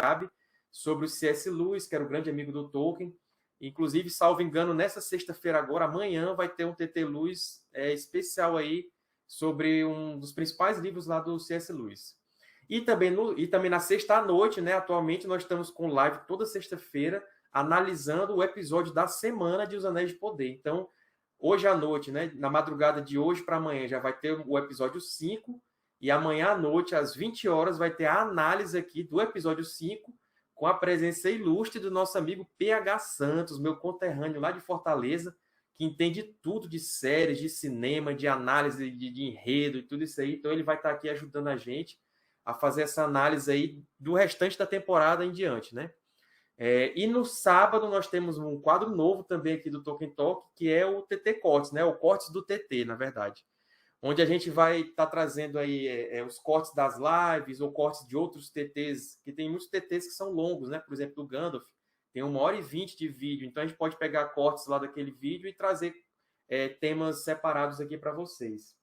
sabe, sobre o C.S. Lewis, que era o grande amigo do Tolkien. Inclusive, salvo engano, nessa sexta-feira agora, amanhã, vai ter um TT Lewis especial aí sobre um dos principais livros lá do C.S. Lewis. E também na sexta à noite, né? Atualmente nós estamos com live toda sexta-feira, analisando o episódio da semana de Os Anéis de Poder. Então, hoje à noite, né? Na madrugada de hoje para amanhã, já vai ter o episódio 5, e amanhã à noite, às 20 horas, vai ter a análise aqui do episódio 5, com a presença ilustre do nosso amigo PH Santos, meu conterrâneo lá de Fortaleza, que entende tudo de séries, de cinema, de análise de enredo e tudo isso aí. Então ele vai estar aqui ajudando a gente a fazer essa análise aí do restante da temporada em diante, né? E no sábado nós temos um quadro novo também aqui do Tolkien Talk, que é o TT Cortes, né? O Cortes do TT, na verdade. Onde a gente vai estar trazendo aí os cortes das lives ou cortes de outros TTs, que tem muitos TTs que são longos, né? Por exemplo, do Gandalf, tem 1h20 de vídeo, então a gente pode pegar cortes lá daquele vídeo e trazer temas separados aqui para vocês.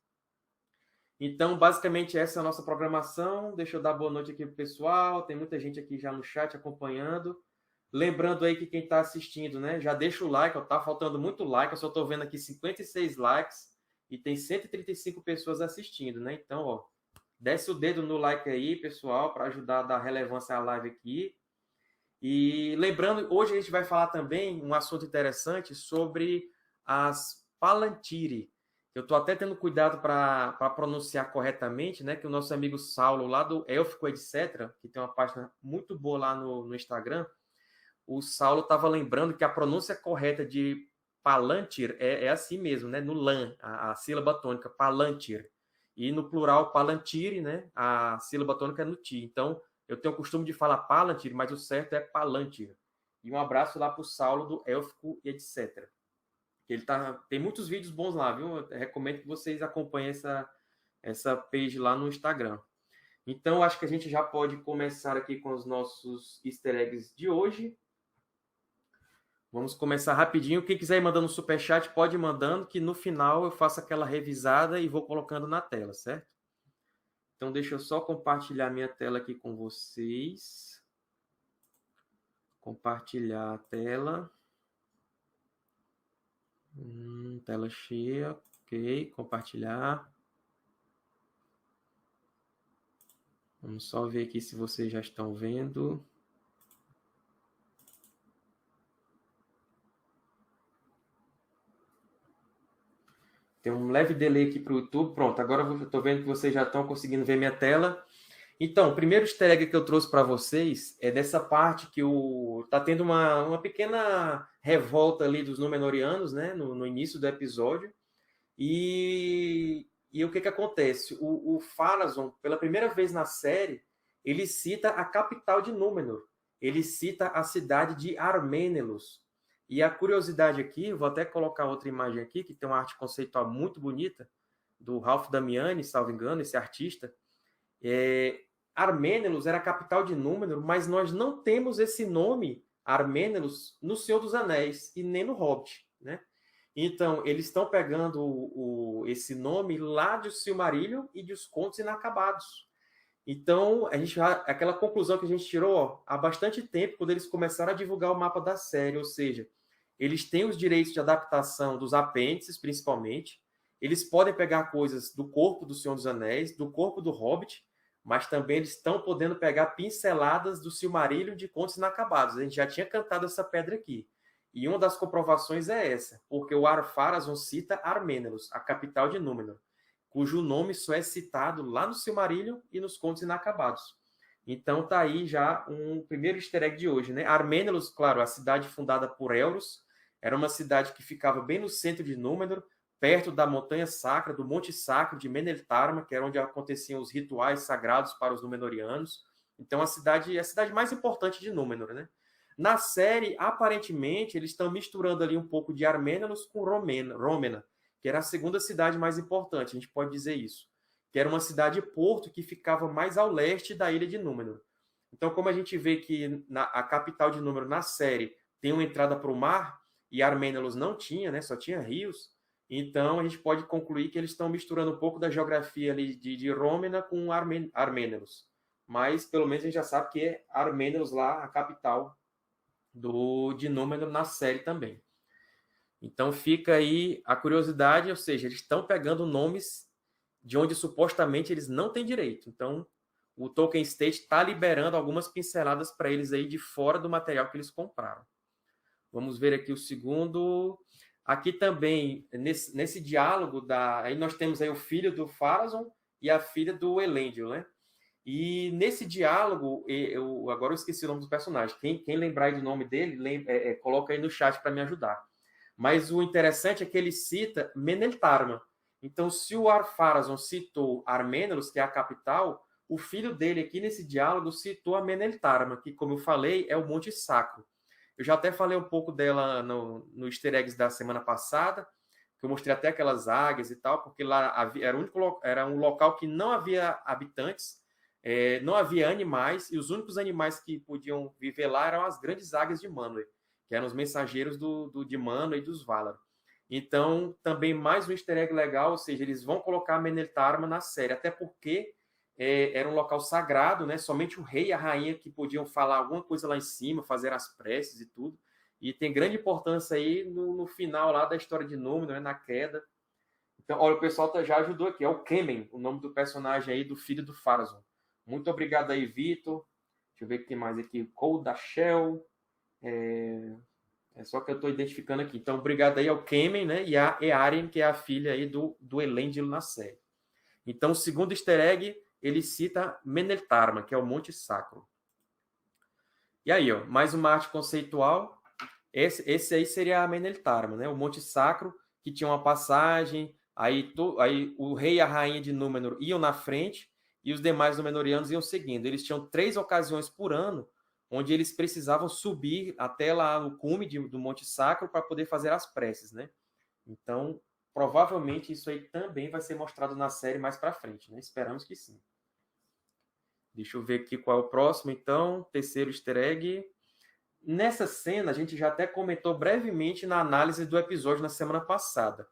Então, basicamente, essa é a nossa programação. Deixa eu dar boa noite aqui pro pessoal, tem muita gente aqui já no chat acompanhando. Lembrando aí que quem está assistindo, né, já deixa o like, tá faltando muito like, eu só estou vendo aqui 56 likes, e tem 135 pessoas assistindo, né? Então, ó, desce o dedo no like aí, pessoal, para ajudar a dar relevância à live aqui. E lembrando, hoje a gente vai falar também um assunto interessante sobre as Palantiri. Eu estou até tendo cuidado para pronunciar corretamente, né? Que o nosso amigo Saulo, lá do Élfico, etc., que tem uma página muito boa lá no Instagram, o Saulo estava lembrando que a pronúncia correta de Palantir é assim mesmo, né? No lan, a sílaba tônica, Palantir. E no plural, Palantire, né? A sílaba tônica é no ti. Então, eu tenho o costume de falar Palantir, mas o certo é Palantir. E um abraço lá para o Saulo do Élfico e etc. Ele tem muitos vídeos bons lá, viu? Eu recomendo que vocês acompanhem essa page lá no Instagram. Então, acho que a gente já pode começar aqui com os nossos easter eggs de hoje. Vamos começar rapidinho. Quem quiser ir mandando superchat, pode ir mandando, que no final eu faço aquela revisada e vou colocando na tela, certo? Então, deixa eu só compartilhar minha tela aqui com vocês. Compartilhar a tela. Tela cheia. Ok, compartilhar. Vamos só ver aqui se vocês já estão vendo. Tem um leve delay aqui para o YouTube. Pronto, agora eu estou vendo que vocês já estão conseguindo ver minha tela. Então, o primeiro easter egg que eu trouxe para vocês é dessa parte que está tendo uma pequena revolta ali dos Númenóreanos, né, no início do episódio. E o que acontece? O Pharazôn, pela primeira vez na série, ele cita a capital de Númenor. Ele cita a cidade de Arménelos. E a curiosidade aqui, vou até colocar outra imagem aqui, que tem uma arte conceitual muito bonita, do Ralph Damiani, salvo engano, esse artista. Arménelos era a capital de Númenor, mas nós não temos esse nome, Arménelos, no Senhor dos Anéis e nem no Hobbit, né? Então, eles estão pegando esse nome lá de Silmarillion e dos Contos Inacabados. Então, aquela conclusão que a gente tirou há bastante tempo, quando eles começaram a divulgar o mapa da série, ou seja, eles têm os direitos de adaptação dos apêndices, principalmente. Eles podem pegar coisas do corpo do Senhor dos Anéis, do corpo do Hobbit, mas também eles estão podendo pegar pinceladas do Silmarillion de Contos Inacabados. A gente já tinha cantado essa pedra aqui. E uma das comprovações é essa, porque o Ar-Pharazôn cita Arménelos, a capital de Númenor, cujo nome só é citado lá no Silmarillion e nos Contos Inacabados. Então tá aí já um primeiro easter egg de hoje, né? Arménelos, claro, a cidade fundada por Elros, era uma cidade que ficava bem no centro de Númenor, perto da montanha sacra, do Monte Sacro de Meneltarma, que era onde aconteciam os rituais sagrados para os Númenóreanos. Então a cidade é a cidade mais importante de Númenor, né? Na série, aparentemente, eles estão misturando ali um pouco de Arménelos com Rômena, que era a segunda cidade mais importante, a gente pode dizer isso, que era uma cidade-porto que ficava mais ao leste da ilha de Númenor. Então, como a gente vê que a capital de Númenor, na série, tem uma entrada para o mar, e Arménelos não tinha, né, só tinha rios, então a gente pode concluir que eles estão misturando um pouco da geografia ali de Rômena com Arménelos. mas pelo menos a gente já sabe que é Armenos lá, a capital de Númenor na série também. Então fica aí a curiosidade, ou seja, eles estão pegando nomes de onde supostamente eles não têm direito. Então o Tolkien State está liberando algumas pinceladas para eles aí de fora do material que eles compraram. Vamos ver aqui o segundo. Aqui também, nesse diálogo, aí nós temos aí o filho do Pharazôn e a filha do Elendil, né? E nesse diálogo, agora eu esqueci o nome dos personagens. Quem lembrar aí do nome dele, coloca aí no chat para me ajudar. Mas o interessante é que ele cita Meneltarma. Então, se o Ar-Pharazôn citou Armenos, que é a capital, o filho dele aqui nesse diálogo citou a Meneltarma, que, como eu falei, é o Monte Sacro. Eu já até falei um pouco dela no Easter Eggs da semana passada, que eu mostrei até aquelas águias e tal, porque lá era um local que não havia habitantes, não havia animais, e os únicos animais que podiam viver lá eram as grandes águias de Manwë, que eram os mensageiros de Manwë e dos Valar. Então, também mais um easter egg legal, ou seja, eles vão colocar Meneltarma na série, até porque era um local sagrado, né? Somente o rei e a rainha que podiam falar alguma coisa lá em cima, fazer as preces e tudo. E tem grande importância aí no final lá da história de Númenor, né? Na queda. Então, olha, o pessoal já ajudou aqui. É o Kemen, o nome do personagem aí, do filho do Pharazôn. Muito obrigado aí, Vitor. Deixa eu ver o que tem mais aqui. Coldachel. É só que eu estou identificando aqui. Então, obrigado aí ao Kemen, né? E a Earien, que é a filha aí do Elendil na série. Então, o segundo easter egg, ele cita Meneltarma, que é o Monte Sacro. E aí, ó, mais uma arte conceitual. Esse aí seria a Meneltarma, né? O Monte Sacro, que tinha uma passagem, aí o rei e a rainha de Númenor iam na frente e os demais Númenóreanos iam seguindo. Eles tinham 3 ocasiões por ano onde eles precisavam subir até lá no cume do Monte Sacro para poder fazer as preces, né? Então, provavelmente isso aí também vai ser mostrado na série mais para frente, né? Esperamos que sim. Deixa eu ver aqui qual é o próximo, então. Terceiro easter egg. Nessa cena, a gente já até comentou brevemente na análise do episódio na semana passada.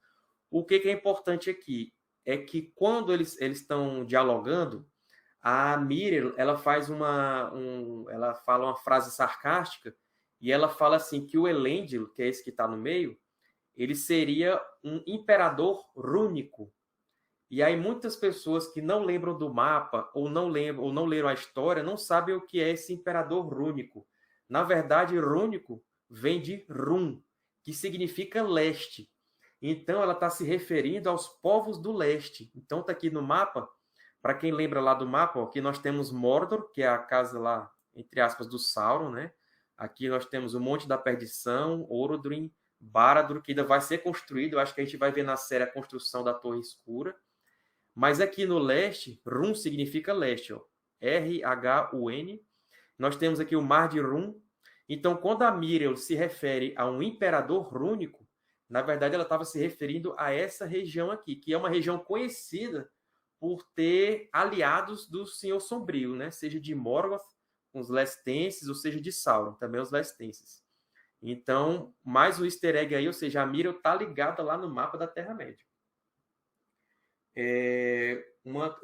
O que é importante aqui é que quando eles estão dialogando, a Miriel, ela faz ela fala uma frase sarcástica e ela fala assim que o Elendil, que é esse que está no meio, ele seria um imperador rúnico. E aí muitas pessoas que não lembram do mapa ou não leram a história não sabem o que é esse imperador rúnico. Na verdade, rúnico vem de Rum, que significa leste. Então ela está se referindo aos povos do leste. Então está aqui no mapa, para quem lembra lá do mapa, aqui nós temos Mordor, que é a casa lá, entre aspas, do Sauron, né? Aqui nós temos o Monte da Perdição, Orodruin, Barad-dûr, que ainda vai ser construído. Eu acho que a gente vai ver na série a construção da Torre Escura. Mas aqui no leste, Rum significa leste, ó. R-H-U-N. Nós temos aqui o Mar de Rum. Então, quando a Miriel se refere a um imperador rúnico, na verdade ela estava se referindo a essa região aqui, que é uma região conhecida por ter aliados do Senhor Sombrio, né? Seja de Morgoth, com os Lestenses, ou seja de Sauron, também os Lestenses. Então, mais um easter egg aí, ou seja, a Miriel está ligada lá no mapa da Terra-média.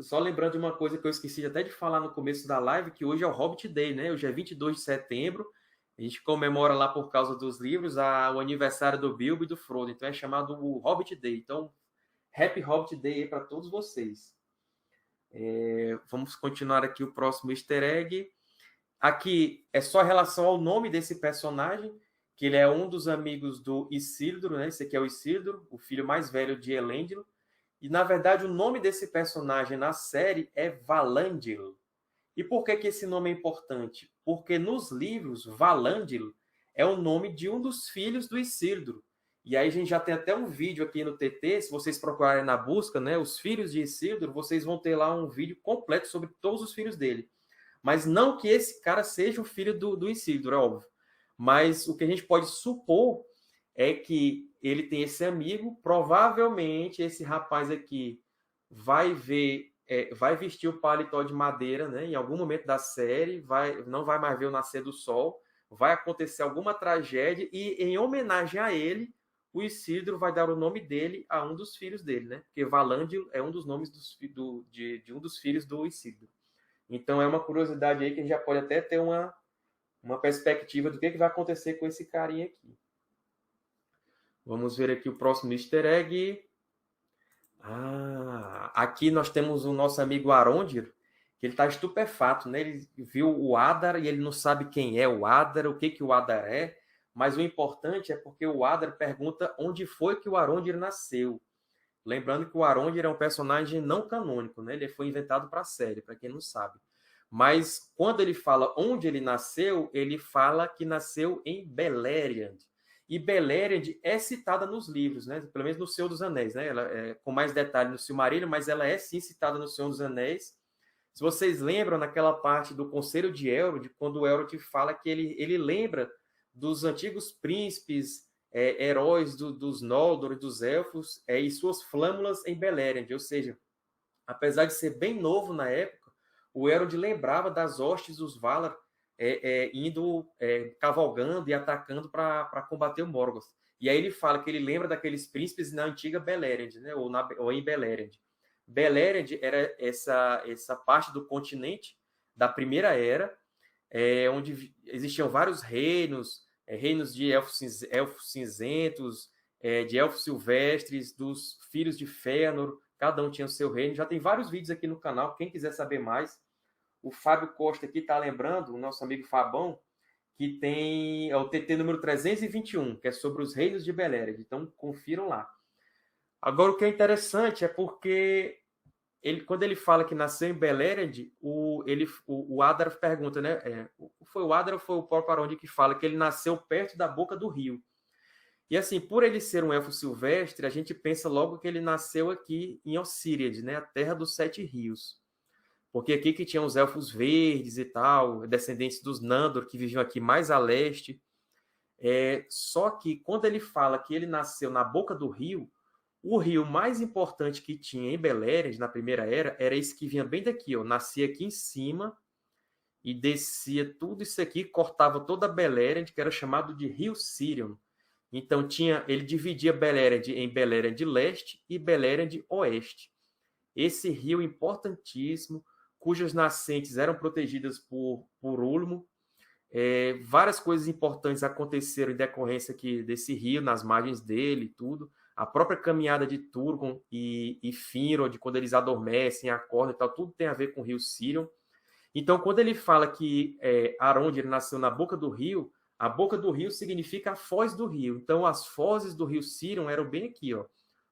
Só lembrando de uma coisa que eu esqueci até de falar no começo da live, que hoje é o Hobbit Day, né? Hoje é 22 de setembro, a gente comemora lá por causa dos livros o aniversário do Bilbo e do Frodo, então é chamado o Hobbit Day. Então, Happy Hobbit Day aí para todos vocês. Vamos continuar aqui o próximo easter egg. Aqui é só em relação ao nome desse personagem, que ele é um dos amigos do Isildur, né? Esse aqui é o Isildur, o filho mais velho de Elendil. E, na verdade, o nome desse personagem na série é Valandil. E por que esse nome é importante? Porque nos livros, Valandil é o nome de um dos filhos do Isildur. E aí a gente já tem até um vídeo aqui no TT, se vocês procurarem na busca, né, os filhos de Isildur, vocês vão ter lá um vídeo completo sobre todos os filhos dele. Mas não que esse cara seja o filho do Isildur, é óbvio. Mas o que a gente pode supor é que ele tem esse amigo, provavelmente esse rapaz aqui vai vestir o paletó de madeira, né? Em algum momento da série, não vai mais ver o nascer do sol, vai acontecer alguma tragédia e, em homenagem a ele, o Isildur vai dar o nome dele a um dos filhos dele, né? Porque Valandil é um dos nomes de um dos filhos do Isildur. Então é uma curiosidade aí que a gente já pode até ter uma perspectiva do que vai acontecer com esse carinha aqui. Vamos ver aqui o próximo easter egg. Aqui nós temos o nosso amigo Arondir, que ele está estupefato, né? Ele viu o Adar e ele não sabe quem é o Adar, o que o Adar é, mas o importante é porque o Adar pergunta onde foi que o Arondir nasceu. Lembrando que o Arondir é um personagem não canônico, né? Ele foi inventado para a série, para quem não sabe. Mas quando ele fala onde ele nasceu, ele fala que nasceu em Beleriand. E Beleriand é citada nos livros, né? Pelo menos no Senhor dos Anéis, né? Ela é com mais detalhe no Silmarillion, mas ela é sim citada no Senhor dos Anéis. Se vocês lembram naquela parte do Conselho de Elrond, quando o Elrond fala que ele lembra dos antigos príncipes, heróis dos Noldor e dos Elfos, e suas flâmulas em Beleriand. Ou seja, apesar de ser bem novo na época, o Elrond lembrava das hostes dos Valar indo, cavalgando e atacando para combater o Morgoth. E aí ele fala que ele lembra daqueles príncipes na antiga Beleriand, né? ou em Beleriand. Beleriand era essa parte do continente da Primeira Era, onde existiam vários reinos, reinos de elfos cinzentos, de elfos silvestres, dos filhos de Fëanor, cada um tinha o seu reino. Já tem vários vídeos aqui no canal, quem quiser saber mais. O Fábio Costa aqui está lembrando, o nosso amigo Fabão, que tem o TT número 321, que é sobre os reinos de Beleriand. Então, confiram lá. Agora, o que é interessante é porque quando ele fala que nasceu em Beleriand, o Adar pergunta, né? Foi o Adar ou foi o próprio Arondir que fala que ele nasceu perto da boca do rio? E assim, por ele ser um elfo silvestre, a gente pensa logo que ele nasceu aqui em Osiriad, né? A terra dos Sete Rios. Porque aqui que tinham os elfos verdes e tal, descendentes dos Nandor, que viviam aqui mais a leste. Só que quando ele fala que ele nasceu na boca do rio, o rio mais importante que tinha em Beleriand, na Primeira Era, era esse que vinha bem daqui, ó. Nascia aqui em cima e descia tudo isso aqui, cortava toda a Beleriand, que era chamado de Rio Sirion. Então ele dividia Beleriand em Beleriand Leste e Beleriand Oeste. Esse rio importantíssimo, cujas nascentes eram protegidas por Ulmo. Várias coisas importantes aconteceram em decorrência aqui desse rio, nas margens dele e tudo. A própria caminhada de Turgon e Finrod, quando eles adormecem, acordam e tal, tudo tem a ver com o rio Sirion. Então, quando ele fala que Arondir nasceu na boca do rio, a boca do rio significa a foz do rio. Então, as fozes do rio Sirion eram bem aqui, ó,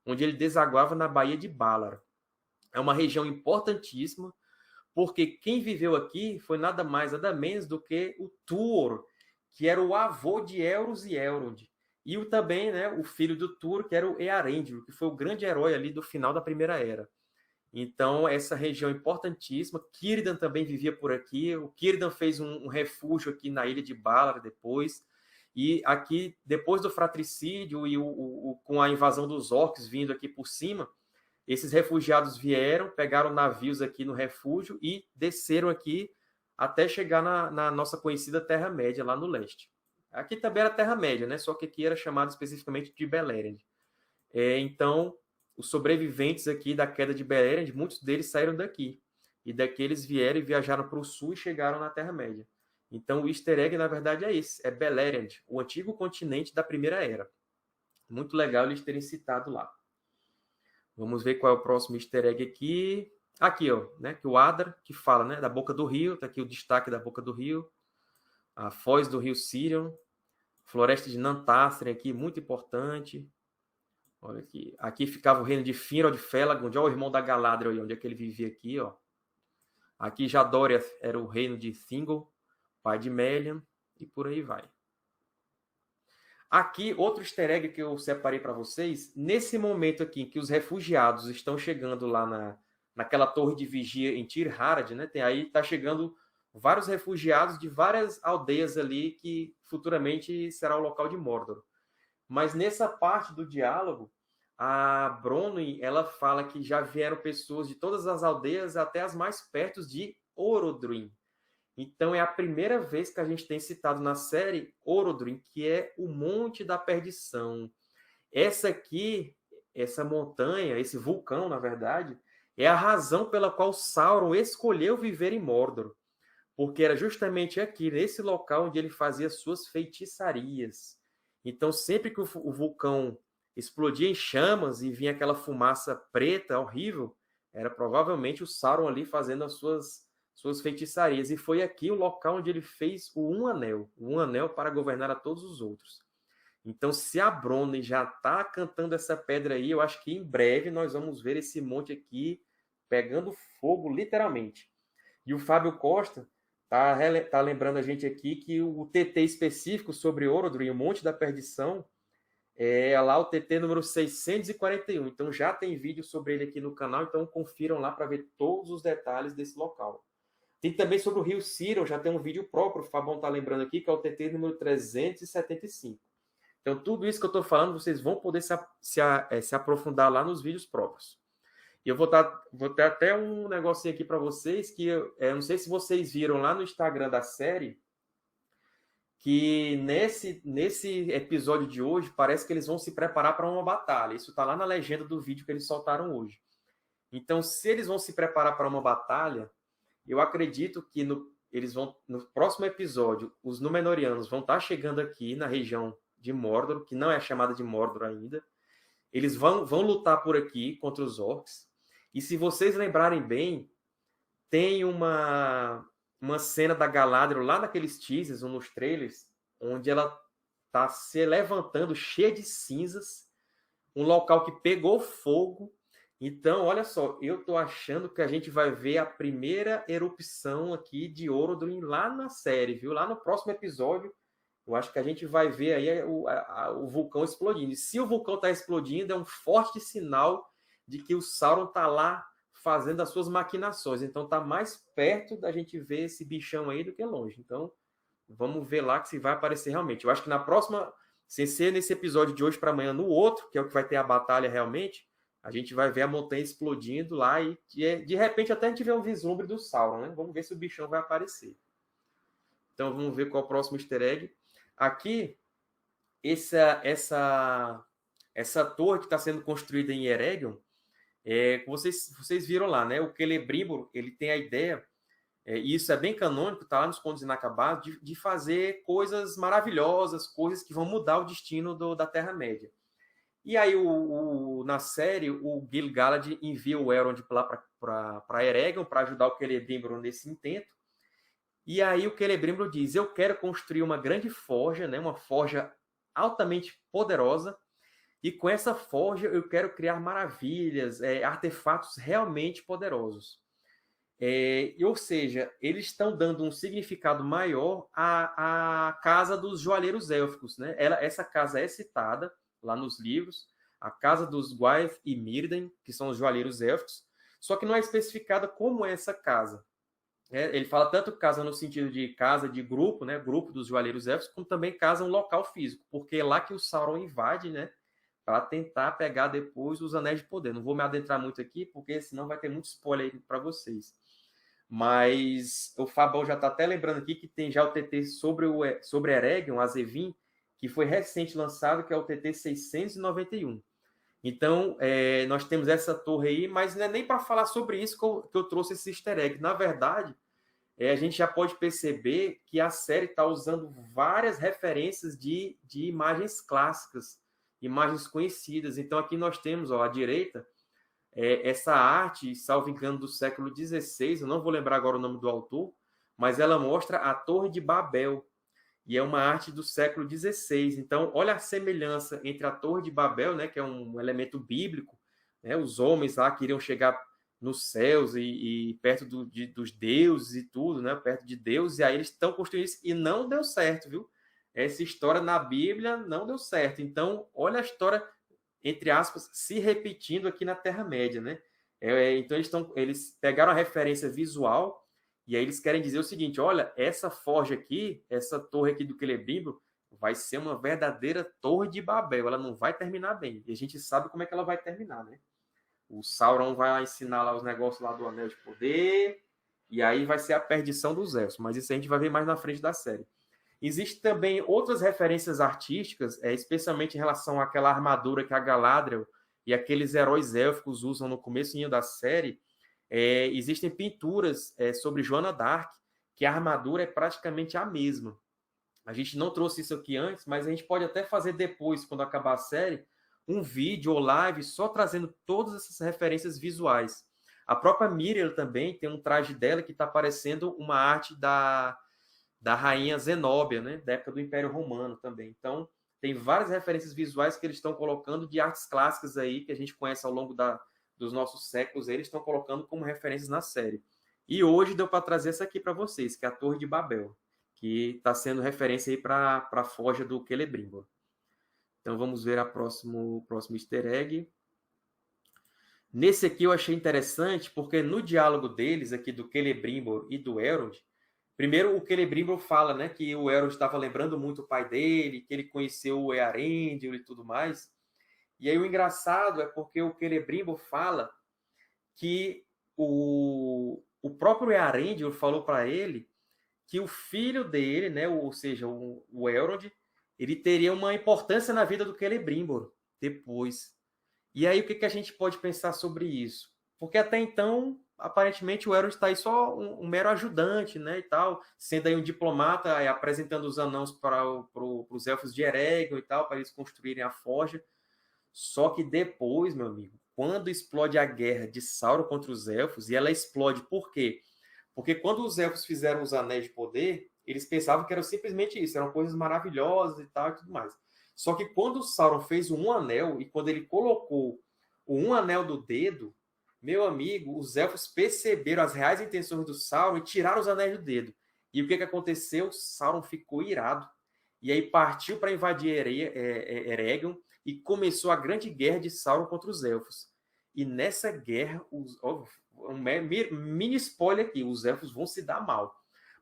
onde ele desaguava na Baía de Valar. É uma região importantíssima, porque quem viveu aqui foi nada mais, nada menos do que o Tuor, que era o avô de Elros e Elrond. E também, né, o filho do Tuor, que era o Eärendil, que foi o grande herói ali do final da Primeira Era. Então, essa região importantíssima. Círdan também vivia por aqui. O Círdan fez um refúgio aqui na Ilha de Valar depois. E aqui, depois do fratricídio e com a invasão dos orcs vindo aqui por cima, esses refugiados vieram, pegaram navios aqui no refúgio e desceram aqui até chegar na nossa conhecida Terra-média, lá no leste. Aqui também era Terra-média, né? Só que aqui era chamado especificamente de Beleriand. Então, os sobreviventes aqui da queda de Beleriand, muitos deles saíram daqui. E daqui eles vieram e viajaram para o sul e chegaram na Terra-média. Então, o easter egg, na verdade, é esse. É Beleriand, o antigo continente da Primeira Era. Muito legal eles terem citado lá. Vamos ver qual é o próximo easter egg aqui. Aqui, ó, né, que o Adar, que fala, né, da boca do rio. Está aqui o destaque da boca do rio. A foz do rio Sirion. Floresta de Nantassren aqui, muito importante. Olha aqui. Aqui ficava o reino de Finrod Felagund. Olha o irmão da Galadriel, onde é que ele vivia aqui, ó. Aqui já Doriath era o reino de Thingol, pai de Melian, e por aí vai. Aqui, outro easter egg que eu separei para vocês. Nesse momento aqui em que os refugiados estão chegando lá naquela torre de vigia em Tir Harad, né? Tá chegando vários refugiados de várias aldeias ali que futuramente será o local de Mordor. Mas nessa parte do diálogo, a Bronwyn, ela fala que já vieram pessoas de todas as aldeias até as mais perto de Orodruin. Então é a primeira vez que a gente tem citado na série Orodruin, que é o Monte da Perdição. Essa aqui, essa montanha, esse vulcão, na verdade, é a razão pela qual Sauron escolheu viver em Mordor, porque era justamente aqui, nesse local, onde ele fazia suas feitiçarias. Então, sempre que o vulcão explodia em chamas e vinha aquela fumaça preta, horrível, era provavelmente o Sauron ali fazendo as suas feitiçarias. E foi aqui o local onde ele fez o Um Anel para governar a todos os outros. Então, se a Bronwyn já está cantando essa pedra aí, eu acho que em breve nós vamos ver esse monte aqui pegando fogo, literalmente. E o Fábio Costa tá lembrando a gente aqui que o TT específico sobre Orodruin e o Monte da Perdição é lá o TT número 641. Então já tem vídeo sobre ele aqui no canal, então confiram lá para ver todos os detalhes desse local. Tem também sobre o Rio Cirion, já tem um vídeo próprio, o Fabão tá lembrando aqui, que é o TT número 375. Então tudo isso que eu estou falando, vocês vão poder se aprofundar lá nos vídeos próprios. E eu vou ter até um negocinho aqui para vocês, que eu não sei se vocês viram lá no Instagram da série, que nesse episódio de hoje, parece que eles vão se preparar para uma batalha. Isso está lá na legenda do vídeo que eles soltaram hoje. Então, se eles vão se preparar para uma batalha, eu acredito que no próximo episódio, os Númenóreanos vão estar chegando aqui na região de Mordor, que não é chamada de Mordor ainda. Eles vão lutar por aqui contra os orcs. E se vocês lembrarem bem, tem uma cena da Galadriel lá naqueles teasers ou nos trailers, onde ela está se levantando cheia de cinzas, um local que pegou fogo. Então, olha só, eu tô achando que a gente vai ver a primeira erupção aqui de Orodruin lá na série, viu? Lá no próximo episódio, eu acho que a gente vai ver aí o vulcão explodindo. E se o vulcão está explodindo, é um forte sinal de que o Sauron está lá fazendo as suas maquinações. Então está mais perto da gente ver esse bichão aí do que longe. Então vamos ver lá que se vai aparecer realmente. Eu acho que na próxima, sem ser nesse episódio de hoje para amanhã, no outro, que é o que vai ter a batalha realmente, a gente vai ver a montanha explodindo lá e de repente até a gente vê um vislumbre do Sauron, né? Vamos ver se o bichão vai aparecer. Então vamos ver qual é o próximo easter egg. Aqui, essa torre que está sendo construída em Eregion, vocês viram lá, né? O Celebrimbor, ele tem a ideia, e isso é bem canônico, está lá nos Contos Inacabados, de fazer coisas maravilhosas, coisas que vão mudar o destino da Terra-média. E aí, na série, o Gil-galad envia o Elrond lá para Eregion para ajudar o Celebrimbor nesse intento. E aí o Celebrimbor diz, eu quero construir uma grande forja, né? Uma forja altamente poderosa, e com essa forja eu quero criar maravilhas, artefatos realmente poderosos. Ou seja, eles estão dando um significado maior à casa dos joalheiros élficos, né? Essa casa é citada lá nos livros, a casa dos Gwaith e Mírden, que são os joalheiros élficos, só que não é especificada como é essa casa. Ele fala tanto casa no sentido de casa de grupo, né? Grupo dos joalheiros élficos, como também casa um local físico, porque é lá que o Sauron invade, né? Para tentar pegar depois os Anéis de Poder. Não vou me adentrar muito aqui, porque senão vai ter muito spoiler aí para vocês. Mas o Fabão já está até lembrando aqui que tem já o TT sobre Eregion, Azevin, que foi recente lançado, que é o TT 691. Então, nós temos essa torre aí, mas não é nem para falar sobre isso que eu trouxe esse easter egg. Na verdade, a gente já pode perceber que a série está usando várias referências de imagens clássicas, imagens conhecidas. Então, aqui nós temos, à direita, essa arte, salvo engano, do século XVI, eu não vou lembrar agora o nome do autor, mas ela mostra a Torre de Babel, e é uma arte do século XVI. Então, olha a semelhança entre a Torre de Babel, né, que é um elemento bíblico, né, os homens lá queriam chegar nos céus e perto dos deuses e tudo, né, perto de Deus, e aí eles estão construindo isso, e não deu certo, viu? Essa história na Bíblia não deu certo. Então, olha a história, entre aspas, se repetindo aqui na Terra-média, né? Então, eles pegaram a referência visual e aí eles querem dizer o seguinte, olha, essa forja aqui, essa torre aqui do Celebrimbor, vai ser uma verdadeira torre de Babel. Ela não vai terminar bem. E a gente sabe como é que ela vai terminar, né? O Sauron vai ensinar lá os negócios lá do Anel de Poder, e aí vai ser a perdição dos elfos. Mas isso a gente vai ver mais na frente da série. Existem também outras referências artísticas, especialmente em relação àquela armadura que a Galadriel e aqueles heróis élficos usam no comecinho da série, Existem pinturas sobre Joana d'Arc, que a armadura é praticamente a mesma. A gente não trouxe isso aqui antes, mas a gente pode até fazer depois, quando acabar a série, um vídeo ou live só trazendo todas essas referências visuais. A própria Miriam também tem um traje dela que está parecendo uma arte da rainha Zenóbia, né? Da época do Império Romano também. Então, tem várias referências visuais que eles estão colocando de artes clássicas aí, que a gente conhece ao longo dos nossos séculos, eles estão colocando como referências na série. E hoje deu para trazer essa aqui para vocês, que é a Torre de Babel, que está sendo referência aí para a forja do Celebrimbor. Então vamos ver o próximo easter egg. Nesse aqui eu achei interessante, porque no diálogo deles, aqui do Celebrimbor e do Elrond, primeiro o Celebrimbor fala, né, que o Elrond estava lembrando muito o pai dele, que ele conheceu o Earendil e tudo mais. E aí o engraçado é porque o Celebrimbor fala que o próprio Earendil falou para ele que o filho dele, né, ou seja, o Elrond, ele teria uma importância na vida do Celebrimbor depois. E aí o que a gente pode pensar sobre isso? Porque até então, aparentemente, o Elrond está aí só um mero ajudante, né, e tal, sendo aí um diplomata, apresentando os anãos para os elfos de Eregion e tal, para eles construírem a forja. Só que depois, meu amigo, quando explode a guerra de Sauron contra os elfos, e ela explode por quê? Porque quando os elfos fizeram os anéis de poder, eles pensavam que era simplesmente isso, eram coisas maravilhosas e tal e tudo mais. Só que quando o Sauron fez um anel, e quando ele colocou o anel do dedo, meu amigo, os elfos perceberam as reais intenções do Sauron e tiraram os anéis do dedo. E o que aconteceu? Sauron ficou irado. E aí partiu para invadir Eregion e começou a grande guerra de Sauron contra os elfos. E nessa guerra, um mini spoiler aqui, os elfos vão se dar mal.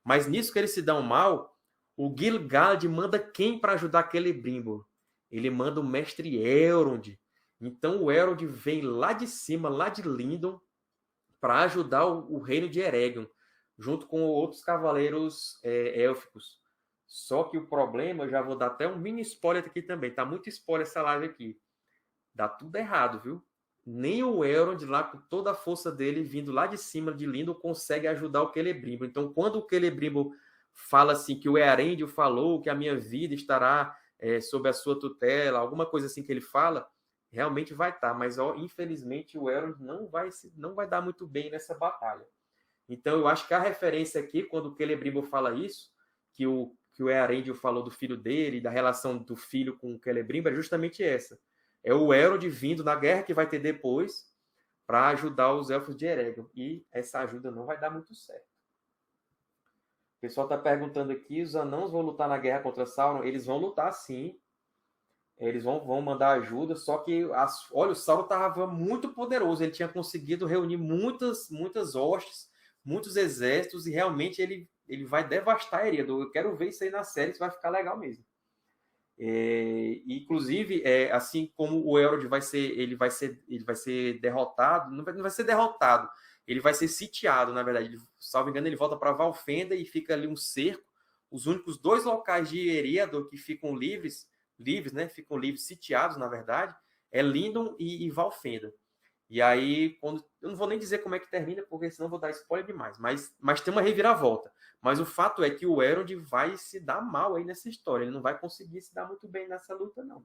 Mas nisso que eles se dão mal, o Gil-galad manda quem para ajudar Celebrimbor? Ele manda o mestre Elrond. Então o Elrond vem lá de cima, lá de Lindon, para ajudar o reino de Eregion, junto com outros cavaleiros élficos. Só que o problema, eu já vou dar até um mini spoiler aqui também, tá muito spoiler essa live aqui. Dá tudo errado, viu? Nem o Elrond lá, com toda a força dele, vindo lá de cima de Lindon, consegue ajudar o Celebrimbor. Então, quando o Celebrimbor fala assim, que o Earendil falou que a minha vida estará sob a sua tutela, alguma coisa assim que ele fala, realmente vai estar. Mas, infelizmente, o Elrond não vai dar muito bem nessa batalha. Então, eu acho que a referência aqui, quando o Celebrimbor fala isso, que o Earendil falou do filho dele, da relação do filho com o Celebrimbor, é justamente essa. É o Elrond vindo na guerra que vai ter depois para ajudar os elfos de Eregion. E essa ajuda não vai dar muito certo. O pessoal está perguntando aqui, os anãos vão lutar na guerra contra Sauron? Eles vão lutar sim. Eles vão mandar ajuda, só que, olha, o Sauron estava muito poderoso. Ele tinha conseguido reunir muitas hostes, muitos exércitos, e realmente ele vai devastar Eriador. Eu quero ver isso aí na série, isso vai ficar legal mesmo. Inclusive, assim como o Elrond vai ser derrotado, não vai ser derrotado, ele vai ser sitiado, na verdade. Salvo engano, ele volta para Valfenda e fica ali um cerco. Os únicos 2 locais de Eriador que ficam livres, né? Ficam livres, sitiados, na verdade, é Lindon e Valfenda. E aí, eu não vou nem dizer como é que termina, porque senão vou dar spoiler demais. Mas tem uma reviravolta. Mas o fato é que o Elrond vai se dar mal aí nessa história. Ele não vai conseguir se dar muito bem nessa luta, não.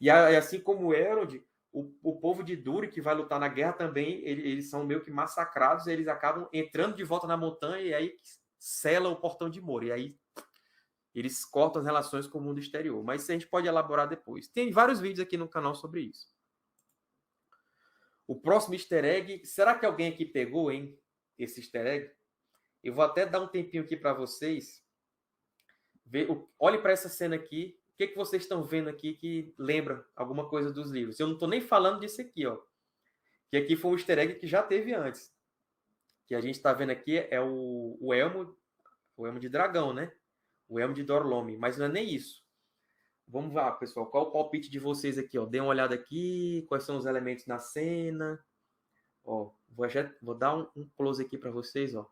E assim como o Elrond, o povo de Dúri, que vai lutar na guerra também, eles são meio que massacrados, eles acabam entrando de volta na montanha e aí sela o portão de Moria. E aí eles cortam as relações com o mundo exterior. Mas isso a gente pode elaborar depois. Tem vários vídeos aqui no canal sobre isso. O próximo easter egg, será que alguém aqui pegou, hein? Esse easter egg? Eu vou até dar um tempinho aqui para vocês. Olhe para essa cena aqui. O que vocês estão vendo aqui que lembra alguma coisa dos livros? Eu não estou nem falando disso aqui, ó. Que aqui foi um easter egg que já teve antes. Que a gente está vendo aqui é o elmo de dragão, né? O elmo de Dorlomi. Mas não é nem isso. Vamos lá, pessoal. Qual o palpite de vocês aqui? Ó? Dê uma olhada aqui. Quais são os elementos na cena? Ó, vou dar um close aqui para vocês. Ó.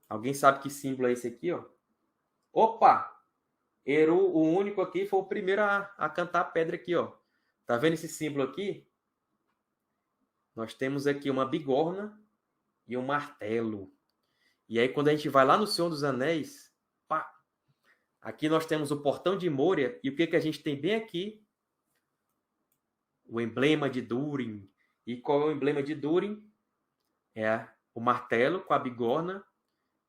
Alguém sabe que símbolo é esse aqui? Ó? Opa! Eru, o único aqui, foi o primeiro a cantar a pedra aqui. Ó. Tá vendo esse símbolo aqui? Nós temos aqui uma bigorna e um martelo. E aí, quando a gente vai lá no Senhor dos Anéis, pá, aqui nós temos o Portão de Moria, e o que a gente tem bem aqui? O emblema de Durin. E qual é o emblema de Durin? É o martelo com a bigorna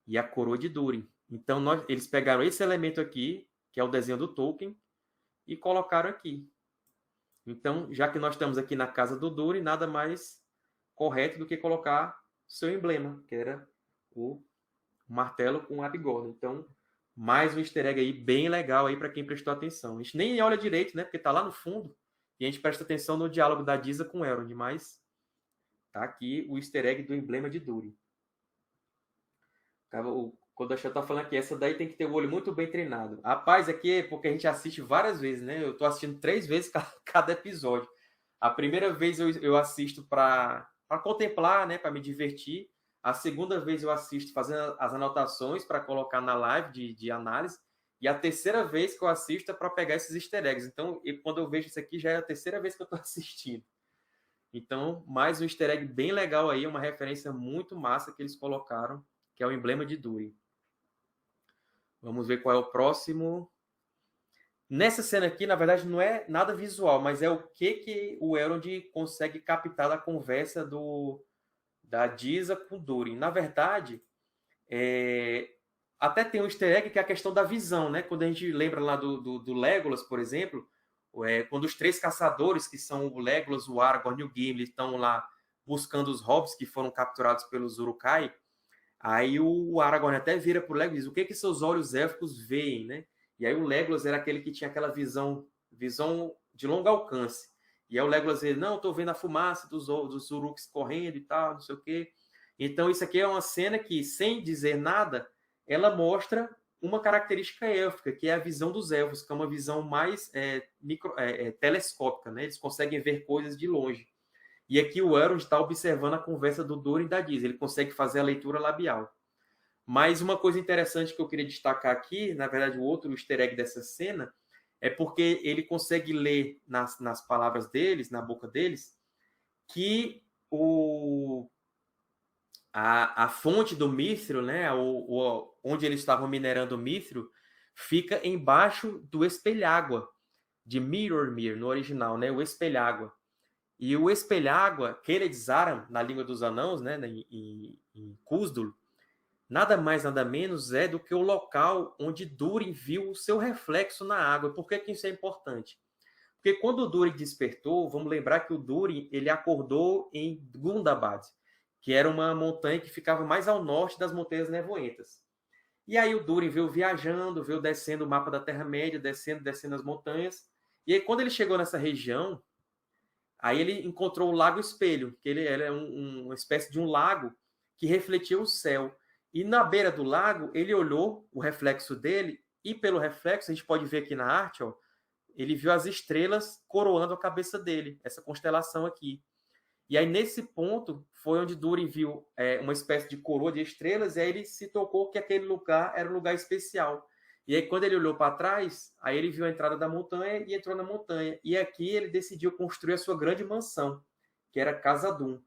e a coroa de Durin. Então, eles pegaram esse elemento aqui, que é o desenho do Tolkien, e colocaram aqui. Então, já que nós estamos aqui na casa do Durin, nada mais correto do que colocar seu emblema, que era o martelo com a bigorna. Então, mais um easter egg aí bem legal aí para quem prestou atenção. A gente nem olha direito, né? Porque está lá no fundo. E a gente presta atenção no diálogo da Disa com o Elrond, mas tá aqui o easter egg do emblema de Durin. O Kodansha tá falando aqui, essa daí tem que ter o olho muito bem treinado. Rapaz, aqui é porque a gente assiste várias vezes, né? Eu tô assistindo 3 vezes cada episódio. A primeira vez eu assisto para contemplar, né? Para me divertir. A segunda vez eu assisto fazendo as anotações para colocar na live de análise. E a terceira vez que eu assisto é para pegar esses easter eggs. Então, quando eu vejo isso aqui, já é a terceira vez que eu estou assistindo. Então, mais um easter egg bem legal aí, uma referência muito massa que eles colocaram, que é o emblema de Durin. Vamos ver qual é o próximo. Nessa cena aqui, na verdade, não é nada visual, mas é o que o Elrond consegue captar da conversa da Disa com Durin. Na verdade, até tem um easter egg que é a questão da visão, né? Quando a gente lembra lá do Legolas, por exemplo, quando os 3 caçadores, que são o Legolas, o Aragorn e o Gimli, estão lá buscando os hobbits que foram capturados pelos Uruk-hai, aí o Aragorn até vira pro Legolas e diz, o que seus olhos élficos veem, né? E aí o Legolas era aquele que tinha aquela visão de longo alcance. E aí o Legolas diz, não, estou vendo a fumaça dos Uruks correndo e tal, não sei o quê. Então isso aqui é uma cena que, sem dizer nada, ela mostra uma característica élfica, que é a visão dos elfos, que é uma visão mais telescópica, né? Eles conseguem ver coisas de longe. E aqui o Elrond está observando a conversa do Durin e da Disa. Ele consegue fazer a leitura labial. Mas uma coisa interessante que eu queria destacar aqui, na verdade, o outro easter egg dessa cena, é porque ele consegue ler nas palavras deles, na boca deles, que a fonte do Mithril, né, onde eles estavam minerando o Mithril, fica embaixo do espelhágua, de Mirrormir, no original, né, o espelhágua. E o espelhágua, Keledzaram, na língua dos anãos, né, em Khuzdul, nada mais, nada menos é do que o local onde Durin viu o seu reflexo na água. Por que isso é importante? Porque quando o Durin despertou, vamos lembrar que o Durin ele acordou em Gundabad, que era uma montanha que ficava mais ao norte das Montanhas Nevoentas. E aí o Durin veio viajando, veio descendo o mapa da Terra-média, descendo as montanhas. E aí quando ele chegou nessa região, aí ele encontrou o Lago Espelho, que ele era uma espécie de um lago que refletia o céu. E na beira do lago, ele olhou o reflexo dele, e pelo reflexo, a gente pode ver aqui na arte, ó, ele viu as estrelas coroando a cabeça dele, essa constelação aqui. E aí, nesse ponto, foi onde Durin viu uma espécie de coroa de estrelas, e aí ele se tocou que aquele lugar era um lugar especial. E aí, quando ele olhou para trás, aí ele viu a entrada da montanha e entrou na montanha. E aqui ele decidiu construir a sua grande mansão, que era Khazad-dûm.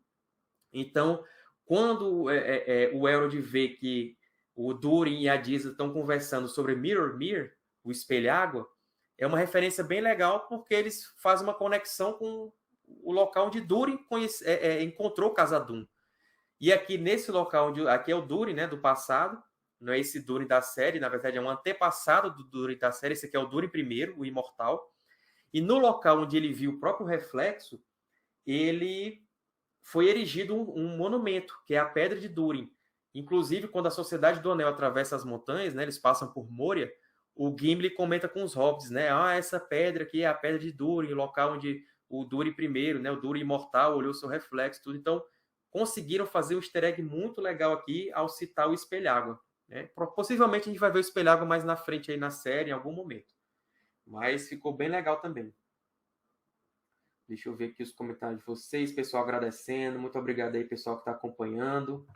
Então, quando o Elrond vê que o Durin e a Disa estão conversando sobre Mirrormir, o espelhágua, é uma referência bem legal porque eles fazem uma conexão com o local onde Durin encontrou Khazad-dûm. E aqui nesse local, aqui é o Durin, né, do passado, não é esse Durin da série, na verdade é um antepassado do Durin da série, esse aqui é o Durin I, o imortal. E no local onde ele viu o próprio reflexo, ele foi erigido um monumento, que é a Pedra de Durin. Inclusive, quando a Sociedade do Anel atravessa as montanhas, né, eles passam por Moria, o Gimli comenta com os hobbits, né? Essa pedra aqui é a Pedra de Durin, o local onde o Durin I, né, o Durin imortal, olhou seu reflexo, tudo. Então, conseguiram fazer um easter egg muito legal aqui ao citar o espelhágua. Né? Possivelmente a gente vai ver o espelhágua mais na frente aí na série, em algum momento. Mas ficou bem legal também. Deixa eu ver aqui os comentários de vocês, pessoal agradecendo. Muito obrigado aí, pessoal que está acompanhando.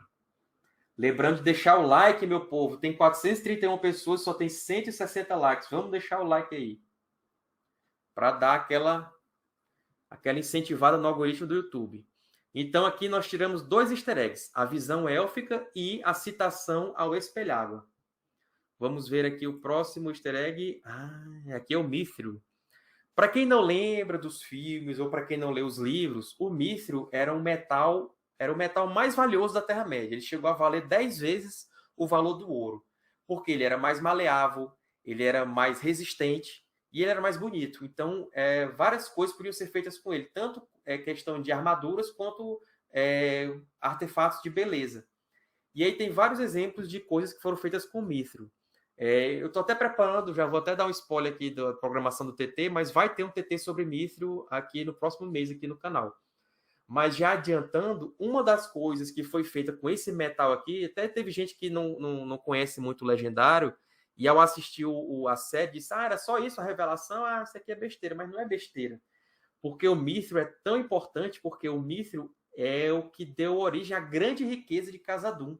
Lembrando de deixar o like, meu povo. Tem 431 pessoas, só tem 160 likes. Vamos deixar o like aí. Para dar aquela incentivada no algoritmo do YouTube. Então aqui nós tiramos 2 easter eggs, a visão élfica e a citação ao espelhágua. Vamos ver aqui o próximo easter egg. Aqui é o Mithril. Para quem não lembra dos filmes ou para quem não lê os livros, o Mithril era o metal mais valioso da Terra-média. Ele chegou a valer 10 vezes o valor do ouro, porque ele era mais maleável, ele era mais resistente e ele era mais bonito. Então, várias coisas podiam ser feitas com ele, tanto questão de armaduras quanto artefatos de beleza. E aí tem vários exemplos de coisas que foram feitas com Mithril. Eu estou até preparando, já vou até dar um spoiler aqui da programação do TT, mas vai ter um TT sobre Mithril aqui no próximo mês aqui no canal. Mas já adiantando, uma das coisas que foi feita com esse metal aqui, até teve gente que não conhece muito o Legendário, e ao assistir a série disse, era só isso a revelação? Isso aqui é besteira, mas não é besteira. Porque o Mithril é tão importante, porque o Mithril é o que deu origem à grande riqueza de Khazad-dûm.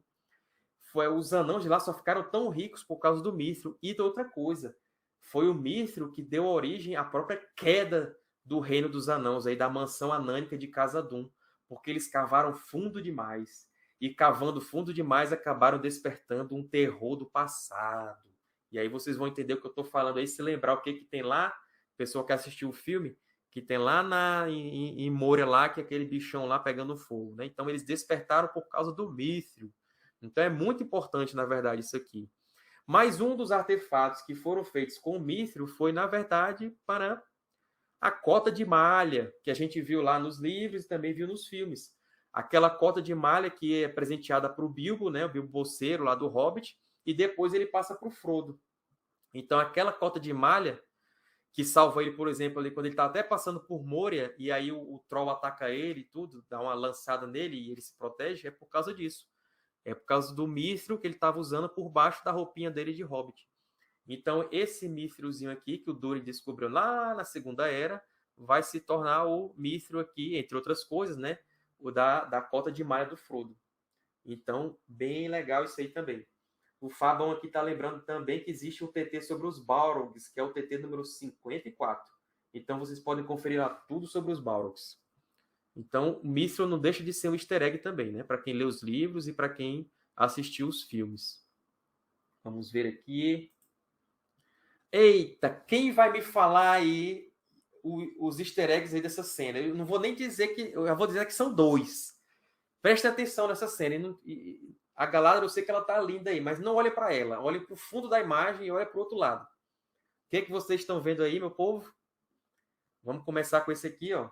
Os anãos de lá só ficaram tão ricos por causa do Mithril. E outra coisa, foi o Mithril que deu origem à própria queda do reino dos anãos, aí, da mansão anânica de Khazad-dûm, porque eles cavaram fundo demais. E cavando fundo demais, acabaram despertando um terror do passado. E aí vocês vão entender o que eu estou falando aí, se lembrar o que tem lá, pessoal que assistiu o filme, que tem lá em Moria, lá, que é aquele bichão lá pegando fogo. Né? Então eles despertaram por causa do Mithril. Então é muito importante, na verdade, isso aqui. Mas um dos artefatos que foram feitos com o Mithril foi, na verdade, para a cota de malha, que a gente viu lá nos livros e também viu nos filmes. Aquela cota de malha que é presenteada para o Bilbo, né, o Bilbo Bolseiro, lá do Hobbit, e depois ele passa para o Frodo. Então aquela cota de malha que salva ele, por exemplo, ali quando ele está até passando por Moria, e aí o Troll ataca ele e tudo, dá uma lançada nele e ele se protege, é por causa disso. É por causa do Mithril que ele estava usando por baixo da roupinha dele de Hobbit. Então, esse Mithrilzinho aqui, que o Durin descobriu lá na Segunda Era, vai se tornar o Mithril aqui, entre outras coisas, né? O da cota de malha do Frodo. Então, bem legal isso aí também. O Fabão aqui está lembrando também que existe um TT sobre os Balrogs, que é o TT número 54. Então, vocês podem conferir lá tudo sobre os Balrogs. Então, o Mithril não deixa de ser um easter egg também, né? Para quem lê os livros e para quem assistiu os filmes. Vamos ver aqui. Eita, quem vai me falar aí os easter eggs aí dessa cena? Eu não vou nem dizer que... Eu vou dizer que são 2. Preste atenção nessa cena. A Galadriel, eu sei que ela tá linda aí, mas não olhe para ela. Olhe para o fundo da imagem e olhe para o outro lado. O que vocês estão vendo aí, meu povo? Vamos começar com esse aqui, ó.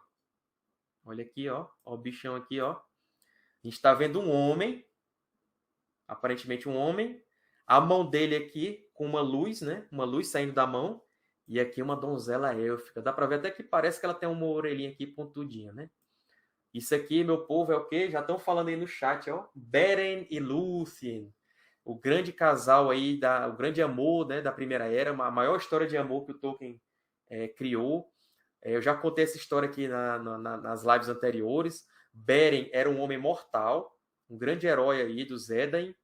Olha aqui, ó. Ó o bichão aqui, ó. A gente está vendo um homem. Aparentemente um homem. A mão dele aqui com uma luz, né? Uma luz saindo da mão. E aqui uma donzela élfica. Dá para ver até que parece que ela tem uma orelhinha aqui pontudinha, né? Isso aqui, meu povo, é o quê? Já estão falando aí no chat, ó. Beren e Lúthien. O grande casal aí, o grande amor, né, da Primeira Era. A maior história de amor que o Tolkien criou. Eu já contei essa história aqui nas lives anteriores. Beren era um homem mortal, um grande herói aí dos Edain,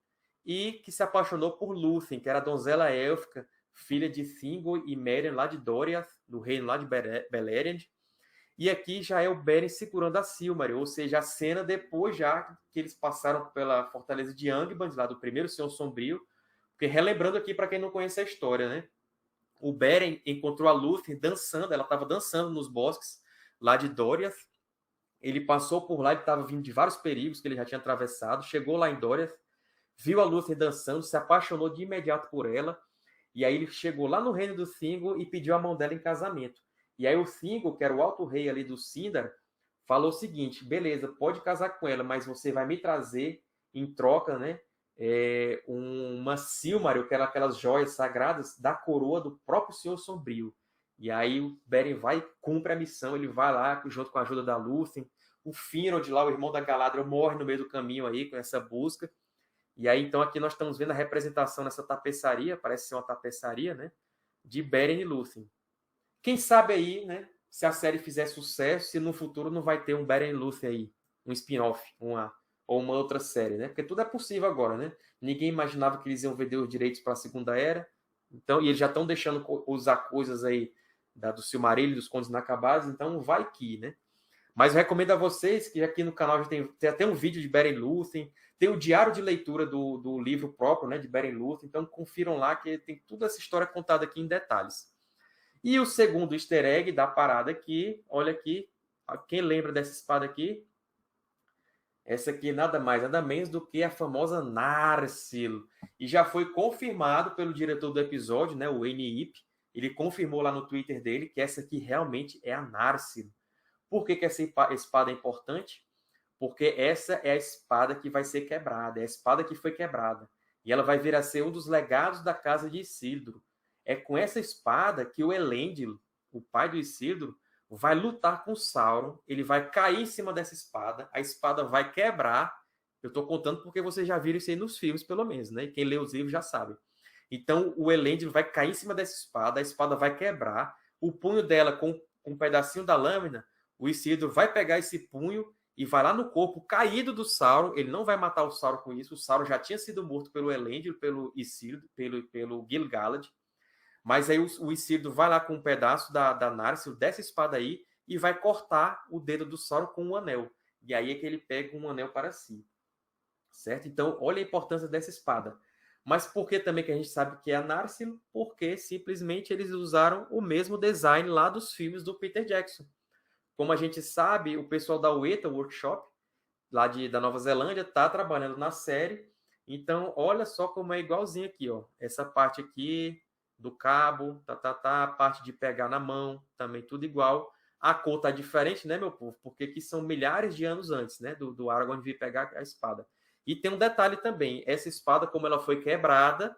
e que se apaixonou por Lúthien, que era a donzela élfica, filha de Thingol e Merian lá de Doriath, do reino lá de Beleriand. E aqui já é o Beren segurando a Silmaril, ou seja, a cena depois já que eles passaram pela fortaleza de Angband, lá do primeiro Senhor Sombrio. Porque relembrando aqui para quem não conhece a história, né? O Beren encontrou a Lúthien dançando, ela estava dançando nos bosques lá de Doriath. Ele passou por lá, ele estava vindo de vários perigos que ele já tinha atravessado, chegou lá em Doriath, viu a Lúthien dançando, se apaixonou de imediato por ela, e aí ele chegou lá no reino do Thingol e pediu a mão dela em casamento. E aí o Thingol, que era o alto rei ali do Sindar, falou o seguinte, beleza, pode casar com ela, mas você vai me trazer em troca, né, uma Silmaril, que era aquelas joias sagradas da coroa do próprio Senhor Sombrio. E aí o Beren vai e cumpre a missão, ele vai lá junto com a ajuda da Lúthien. O Finrod lá, o irmão da Galadriel, morre no meio do caminho aí com essa busca. E aí então aqui nós estamos vendo a representação nessa tapeçaria, parece ser uma tapeçaria, né, de Beren e Lúthien. Quem sabe aí, né, se a série fizer sucesso, se no futuro não vai ter um Beren e Lúthien aí, um spin-off, ou uma outra série, né? Porque tudo é possível agora, né? Ninguém imaginava que eles iam vender os direitos para a Segunda Era. Então, e eles já estão deixando usar coisas aí do Silmarillion, dos Contos Inacabados, então vai que, né? Mas eu recomendo a vocês que aqui no canal já tem até um vídeo de Beren Lúthien, tem o diário de leitura do livro próprio, né, de Beren Lúthien, então confiram lá que tem toda essa história contada aqui em detalhes. E o segundo easter egg da parada aqui, olha aqui, quem lembra dessa espada aqui? Essa aqui é nada mais, nada menos do que a famosa Narsil. E já foi confirmado pelo diretor do episódio, né, o Wayne Yip, ele confirmou lá no Twitter dele que essa aqui realmente é a Narsil. Por que essa espada é importante? Porque essa é a espada que vai ser quebrada, é a espada que foi quebrada. E ela vai vir a ser um dos legados da casa de Isildur. É com essa espada que o Elendil, o pai do Isildur, vai lutar com Sauron, ele vai cair em cima dessa espada, a espada vai quebrar. Eu estou contando porque vocês já viram isso aí nos filmes, pelo menos, né? E quem lê os livros já sabe. Então, o Elendil vai cair em cima dessa espada, a espada vai quebrar, o punho dela com um pedacinho da lâmina, o Isildur vai pegar esse punho e vai lá no corpo caído do Sauron. Ele não vai matar o Sauron com isso. O Sauron já tinha sido morto pelo Elendil, pelo Isildur, pelo Gil-galad. Mas aí o Isildur vai lá com um pedaço da Narsil, dessa espada aí, e vai cortar o dedo do Sauron com um anel. E aí é que ele pega um anel para si. Certo? Então, olha a importância dessa espada. Mas por que também que a gente sabe que é a Narsil? Porque simplesmente eles usaram o mesmo design lá dos filmes do Peter Jackson. Como a gente sabe, o pessoal da Weta Workshop, lá da Nova Zelândia, está trabalhando na série. Então, olha só como é igualzinho aqui, ó. Essa parte aqui do cabo, a parte de pegar na mão, também tudo igual. A cor tá diferente, né, meu povo? Porque aqui são milhares de anos antes, né, do Aragorn vir pegar a espada. E tem um detalhe também, essa espada, como ela foi quebrada,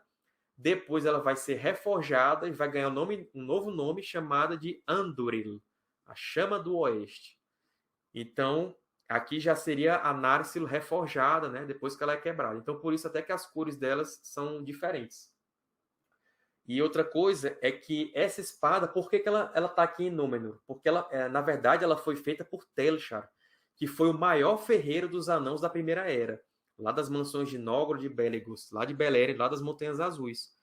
depois ela vai ser reforjada e vai ganhar um novo nome chamada de Andúril, a Chama do Oeste. Então, aqui já seria a Narsil reforjada, né, depois que ela é quebrada. Então, por isso até que as cores delas são diferentes. E outra coisa é que essa espada, por que ela está aqui em Númenor? Porque ela, na verdade, ela foi feita por Telchar, que foi o maior ferreiro dos anãos da Primeira Era, lá das mansões de Nogrod, de Belegos, lá de Beleriand, lá das Montanhas Azuis.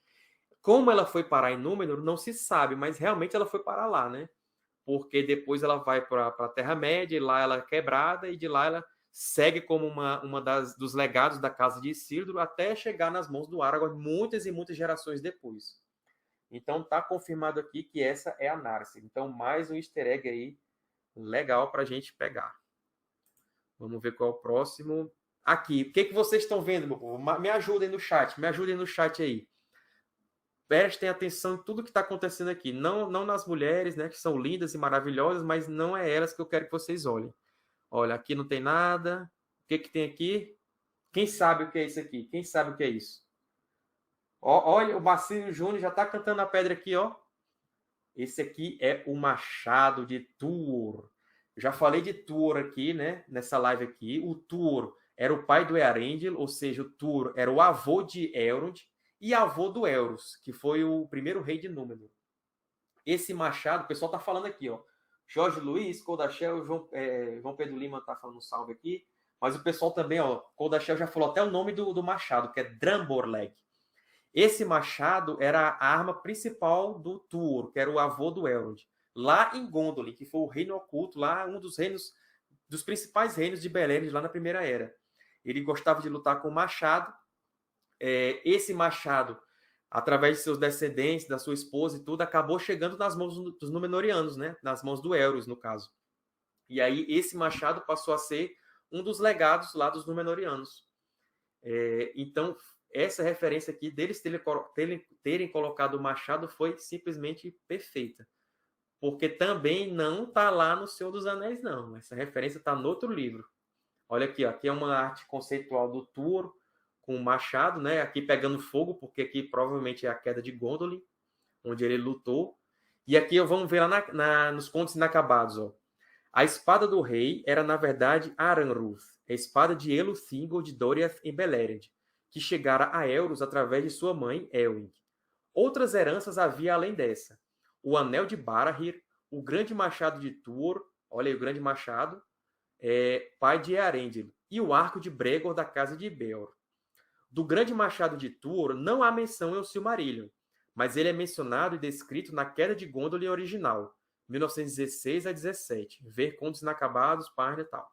Como ela foi parar em Númenor, não se sabe, mas realmente ela foi parar lá, né? Porque depois ela vai para a Terra-média, e lá ela é quebrada, e de lá ela segue como uma dos legados da casa de Isildur, até chegar nas mãos do Aragorn, muitas e muitas gerações depois. Então está confirmado aqui que essa é a Narsil. Então mais um easter egg aí legal para a gente pegar. Vamos ver qual é o próximo. Aqui, o que vocês estão vendo, meu povo? Me ajudem no chat aí. Prestem atenção em tudo que está acontecendo aqui. Não nas mulheres, né, que são lindas e maravilhosas, mas não é elas que eu quero que vocês olhem. Olha, aqui não tem nada. O que tem aqui? Quem sabe o que é isso aqui? Quem sabe o que é isso? Olha, o Marcinho Júnior já está cantando a pedra aqui, ó. Esse aqui é o machado de Tuor. Eu já falei de Tuor aqui, né? Nessa live aqui. O Tuor era o pai do Earendil, ou seja, o Tuor era o avô de Elrond e avô do Elros, que foi o primeiro rei de Númenor. Esse machado, o pessoal está falando aqui, ó. Jorge Luiz, Coldachel, João Pedro Lima está falando um salve aqui. Mas o pessoal também, ó, Coldachel já falou até o nome do machado, que é Dramborleg. Esse machado era a arma principal do Tuor, que era o avô do Elrond. Lá em Gondolin, que foi o reino oculto, lá um dos reinos, dos principais reinos de Beleriand, lá na Primeira Era. Ele gostava de lutar com o machado. Esse machado, através de seus descendentes, da sua esposa e tudo, acabou chegando nas mãos dos Númenóreanos, né? Nas mãos do Elros, no caso. E aí esse machado passou a ser um dos legados lá dos Númenóreanos. Então, essa referência aqui deles terem colocado o machado foi simplesmente perfeita. Porque também não está lá no Senhor dos Anéis, não. Essa referência está no outro livro. Olha aqui, ó, aqui é uma arte conceitual do Tuor com o machado, né? Aqui pegando fogo, porque aqui provavelmente é a queda de Gondolin, onde ele lutou. E aqui vamos ver lá nos Contos Inacabados, ó. A espada do rei era, na verdade, Aranruth, a espada de Eluthingol de Doriath em Beleriand, que chegara a Elros através de sua mãe, Elwing. Outras heranças havia além dessa. O anel de Barahir, o grande machado de Tuor, olha aí o grande machado, pai de Earendil, e o arco de Bregor da casa de Beor. Do grande machado de Tuor não há menção em O Silmarillion, mas ele é mencionado e descrito na Queda de Gondolin original, 1916 a 17. Ver Contos Inacabados, página e tal.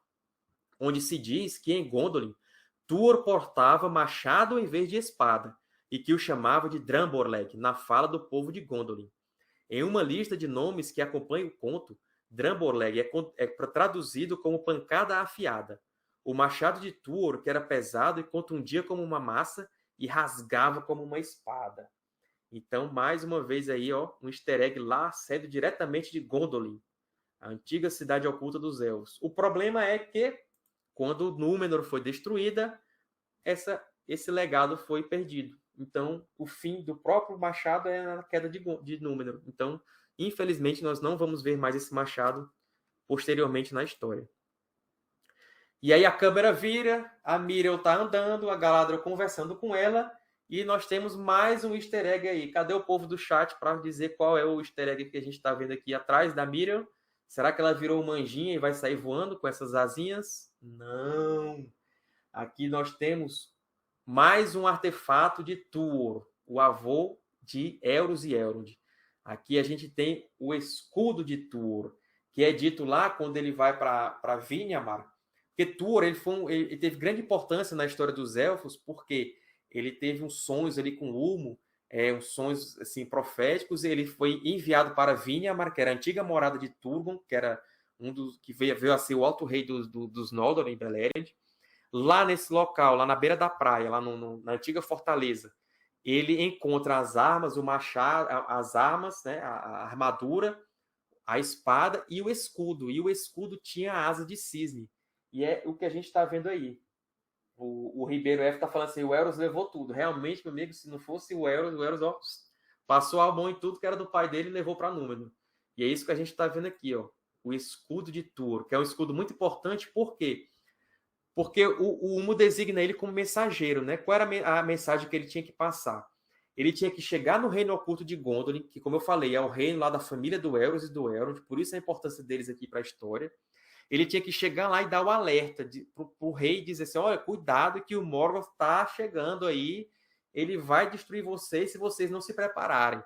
Onde se diz que em Gondolin, Tuor portava machado em vez de espada, e que o chamava de Dramborleg, na fala do povo de Gondolin. Em uma lista de nomes que acompanha o conto, Dramborleg é traduzido como pancada afiada. O machado de Tuor, que era pesado e contundia como uma massa e rasgava como uma espada. Então, mais uma vez aí, ó, um easter egg lá, saindo diretamente de Gondolin, a antiga cidade oculta dos elfos. O problema é que, quando Númenor foi destruída, esse legado foi perdido. Então, o fim do próprio machado é a queda de Númenor. Então, infelizmente, nós não vamos ver mais esse machado posteriormente na história. E aí a câmera vira, a Miriel tá andando, a Galadriel conversando com ela, e nós temos mais um easter egg aí. Cadê o povo do chat para dizer qual é o easter egg que a gente está vendo aqui atrás da Miriel? Será que ela virou manjinha e vai sair voando com essas asinhas? Não. Aqui nós temos mais um artefato de Tuor, o avô de Elros e Elrond. Aqui a gente tem o escudo de Tuor, que é dito lá quando ele vai para Vingramar. Porque Tuor ele teve grande importância na história dos elfos, porque ele teve uns sonhos ali com Ulmo, uns sonhos assim, proféticos, e ele foi enviado para Vingramar, que era a antiga morada de Turgon, que era que veio a ser o alto rei dos Noldor em Beleriand. Lá nesse local, lá na beira da praia, lá na antiga fortaleza, ele encontra as armas, o machado, as armas, né, a armadura, a espada e o escudo. E o escudo tinha a asa de cisne. E é o que a gente está vendo aí. O Ribeiro F está falando assim, o Elros levou tudo. Realmente, meu amigo, se não fosse o Elros ó, passou a mão em tudo que era do pai dele e levou para Númenor. E é isso que a gente está vendo aqui, ó, o escudo de Tuor, que é um escudo muito importante, por quê? Porque o Ulmo designa ele como mensageiro, né? Qual era a mensagem que ele tinha que passar? Ele tinha que chegar no reino oculto de Gondolin, que, como eu falei, é o reino lá da família do Elros e do Elrond, por isso a importância deles aqui para a história. Ele tinha que chegar lá e dar o alerta para o rei e dizer assim, olha, cuidado que o Morgoth está chegando aí, ele vai destruir vocês se vocês não se prepararem.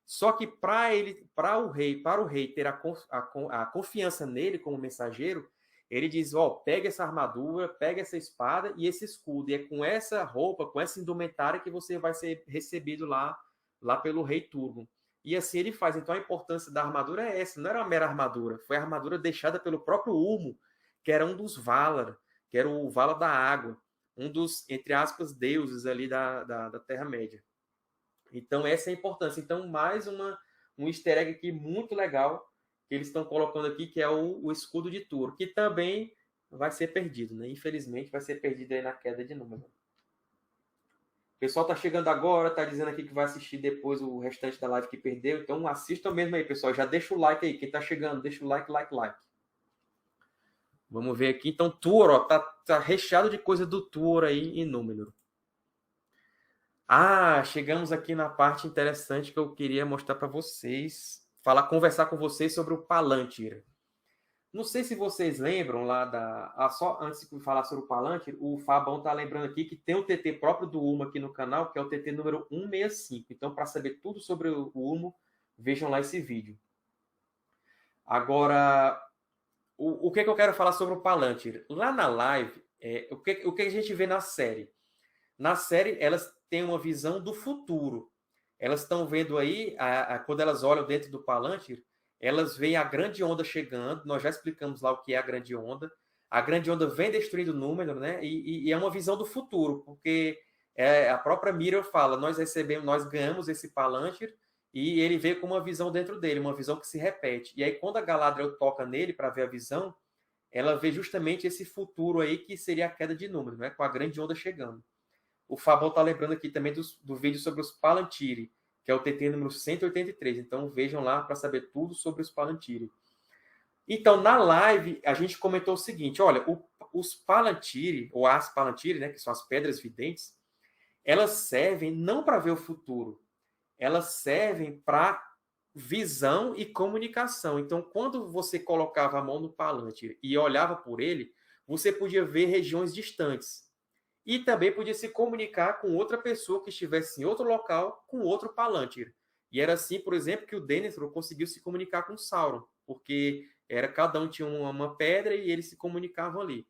Só que para o rei ter a confiança nele como mensageiro, ele diz, ó, pega essa armadura, pega essa espada e esse escudo. E é com essa roupa, com essa indumentária que você vai ser recebido lá pelo rei Turgon. E assim ele faz. Então a importância da armadura é essa. Não era uma mera armadura. Foi a armadura deixada pelo próprio Ulmo, que era um dos Valar, que era o Valar da Água. Um dos, entre aspas, deuses ali da Terra-média. Então essa é a importância. Então mais um easter egg aqui muito legal que eles estão colocando aqui, que é o escudo de Tuor, que também vai ser perdido, né? Infelizmente, vai ser perdido aí na queda de Númenor. O pessoal tá chegando agora, tá dizendo aqui que vai assistir depois o restante da live que perdeu, então assistam mesmo aí, pessoal. Já deixa o like aí, quem tá chegando, deixa o like. Vamos ver aqui. Então, Tuor, ó, tá recheado de coisa do Tuor aí em Númenor. Ah, chegamos aqui na parte interessante que eu queria mostrar para vocês. Conversar com vocês sobre o Palantir. Não sei se vocês lembram lá só antes de falar sobre o Palantir, o Fabão está lembrando aqui que tem o TT próprio do Ulmo aqui no canal, que é o TT número 165. Então, para saber tudo sobre o Ulmo, vejam lá esse vídeo. Agora, o que eu quero falar sobre o Palantir? Lá na live, o que a gente vê na série? Na série, elas têm uma visão do futuro. Elas estão vendo aí, quando elas olham dentro do Palantir, elas veem a grande onda chegando. Nós já explicamos lá o que é a grande onda. A grande onda vem destruindo Númenor, né? E é uma visão do futuro, porque a própria Miriel fala, nós ganhamos esse Palantir e ele veio com uma visão dentro dele, uma visão que se repete. E aí, quando a Galadriel toca nele para ver a visão, ela vê justamente esse futuro aí que seria a queda de Númenor, né? Com a grande onda chegando. O Fabão está lembrando aqui também do vídeo sobre os Palantiri, que é o TT número 183. Então vejam lá para saber tudo sobre os Palantiri. Então, na live, a gente comentou o seguinte, olha, os Palantiri, ou as Palantiri, né, que são as pedras videntes, elas servem não para ver o futuro, elas servem para visão e comunicação. Então, quando você colocava a mão no Palantir e olhava por ele, você podia ver regiões distantes. E também podia se comunicar com outra pessoa que estivesse em outro local com outro Palantir. E era assim, por exemplo, que o Denethor conseguiu se comunicar com o Sauron, porque cada um tinha uma pedra e eles se comunicavam ali.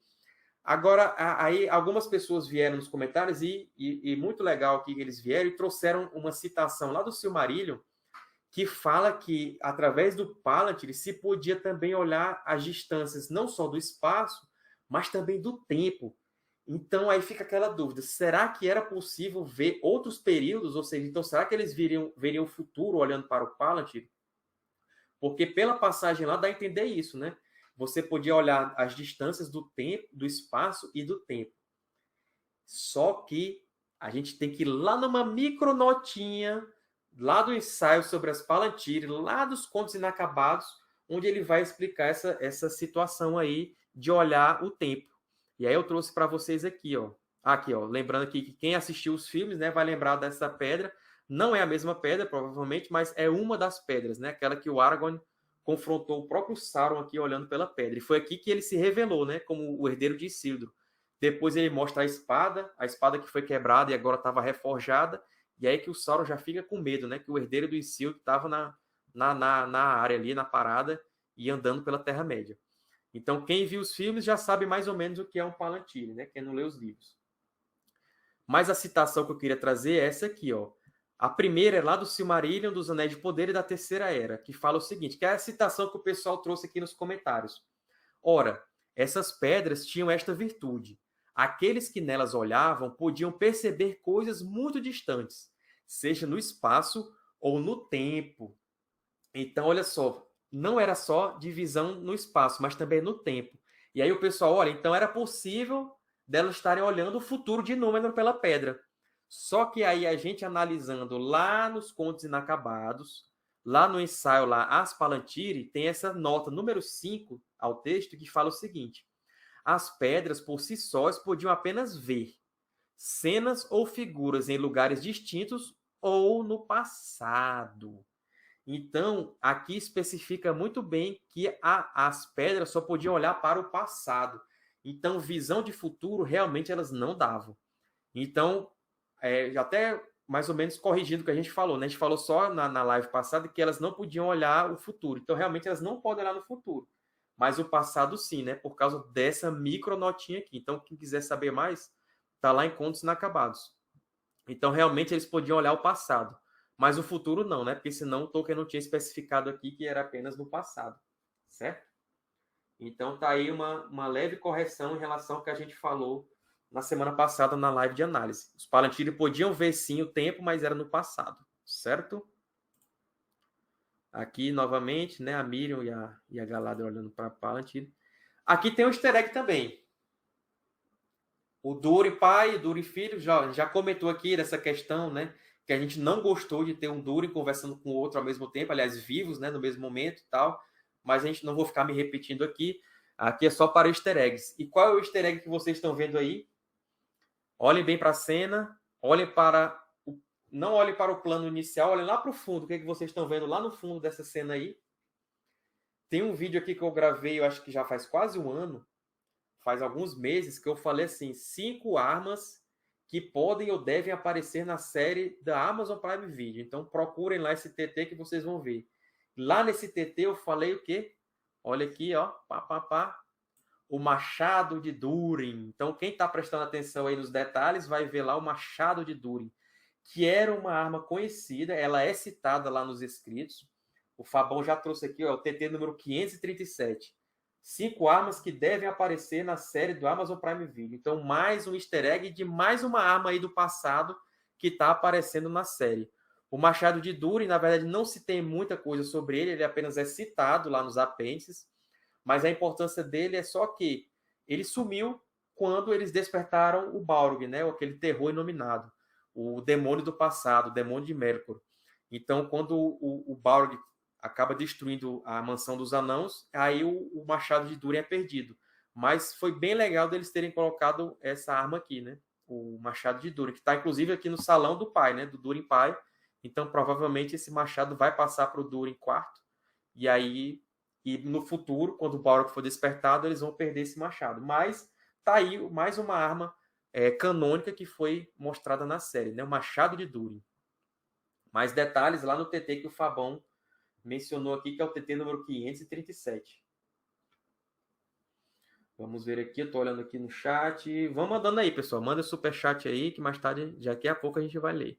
Agora, aí algumas pessoas vieram nos comentários e muito legal que eles vieram e trouxeram uma citação lá do Silmarillion que fala que, através do Palantir, se podia também olhar as distâncias não só do espaço, mas também do tempo. Então, aí fica aquela dúvida, será que era possível ver outros períodos? Ou seja, então, será que eles veriam o futuro olhando para o Palantir? Porque pela passagem lá dá a entender isso, né? Você podia olhar as distâncias do tempo, do espaço e do tempo. Só que a gente tem que ir lá numa micronotinha, lá do ensaio sobre as Palantir, lá dos Contos Inacabados, onde ele vai explicar essa situação aí de olhar o tempo. E aí eu trouxe para vocês aqui, ó. Aqui, ó. Lembrando aqui que quem assistiu os filmes, né, vai lembrar dessa pedra. Não é a mesma pedra, provavelmente, mas é uma das pedras, né? Aquela que o Aragorn confrontou o próprio Sauron aqui olhando pela pedra. E foi aqui que ele se revelou, né, como o herdeiro de Isildur. Depois ele mostra a espada que foi quebrada e agora estava reforjada. E aí que o Sauron já fica com medo, né? Que o herdeiro do Isildur estava na área ali, na parada, e andando pela Terra-média. Então, quem viu os filmes já sabe mais ou menos o que é um Palantir, né? Quem não lê os livros. Mas a citação que eu queria trazer é essa aqui, ó. A primeira é lá do Silmarillion, dos Anéis de Poder e da Terceira Era, que fala o seguinte, que é a citação que o pessoal trouxe aqui nos comentários. Ora, essas pedras tinham esta virtude. Aqueles que nelas olhavam podiam perceber coisas muito distantes, seja no espaço ou no tempo. Então, olha só, não era só divisão no espaço, mas também no tempo. E aí o pessoal, olha, então era possível delas estarem olhando o futuro de Númenor pela pedra. Só que aí a gente analisando lá nos Contos Inacabados, lá no ensaio lá, As Palantiri, tem essa nota número 5 ao texto que fala o seguinte: as pedras por si sós podiam apenas ver cenas ou figuras em lugares distintos ou no passado. Então, aqui especifica muito bem que as pedras só podiam olhar para o passado. Então, visão de futuro, realmente, elas não davam. Então, até mais ou menos corrigindo o que a gente falou, né? A gente falou só na live passada que elas não podiam olhar o futuro. Então, realmente, elas não podem olhar no futuro. Mas o passado, sim, né? Por causa dessa micronotinha aqui. Então, quem quiser saber mais, está lá em Contos Inacabados. Então, realmente, eles podiam olhar o passado. Mas o futuro não, né? Porque senão o Tolkien não tinha especificado aqui que era apenas no passado. Certo? Então, tá aí uma leve correção em relação ao que a gente falou na semana passada na live de análise. Os Palantiri podiam ver sim o tempo, mas era no passado. Certo? Aqui, novamente, né? A Miriam e a Galadriel olhando para Palantiri. Aqui tem um easter egg também. O Durin pai e o Durin filho já comentou aqui dessa questão, né? Que a gente não gostou de ter um Durin conversando com o outro ao mesmo tempo, aliás, vivos, né? No mesmo momento e tal. Mas a gente não vou ficar me repetindo aqui. Aqui é só para easter eggs. E qual é o easter egg que vocês estão vendo aí? Olhem bem para a cena. Não olhem para o plano inicial, olhem lá para o fundo. O que, é que vocês estão vendo lá no fundo dessa cena aí? Tem um vídeo aqui que eu gravei, eu acho que já faz quase um ano, faz alguns meses, que eu falei assim, 5 armas que podem ou devem aparecer na série da Amazon Prime Video. Então procurem lá esse TT que vocês vão ver. Lá nesse TT eu falei o quê? Olha aqui, ó, o Machado de Durin. Então quem está prestando atenção aí nos detalhes vai ver lá o Machado de Durin, que era uma arma conhecida, ela é citada lá nos escritos. O Fabão já trouxe aqui, ó, o TT número 537. 5 armas que devem aparecer na série do Amazon Prime Video. Então, mais um easter egg de mais uma arma aí do passado que está aparecendo na série. O Machado de Durin, na verdade, não se tem muita coisa sobre ele apenas é citado lá nos apêndices, mas a importância dele é só que ele sumiu quando eles despertaram o Balrog, né? Aquele terror inominado, o demônio do passado, o demônio de Melkor. Então, quando o Balrog acaba destruindo a mansão dos anãos, aí o Machado de Durin é perdido. Mas foi bem legal deles terem colocado essa arma aqui, né? O Machado de Durin, que está inclusive aqui no salão do pai, né? Do Durin pai. Então, provavelmente, esse machado vai passar para o Durin quarto. E aí, no futuro, quando o Balrog for despertado, eles vão perder esse machado. Mas tá aí mais uma arma canônica que foi mostrada na série, né? O Machado de Durin. Mais detalhes lá no TT que o Fabão mencionou aqui, que é o TT número 537. Vamos ver aqui, eu estou olhando aqui no chat. Vamos mandando aí, pessoal. Manda o superchat aí, que mais tarde, daqui a pouco a gente vai ler.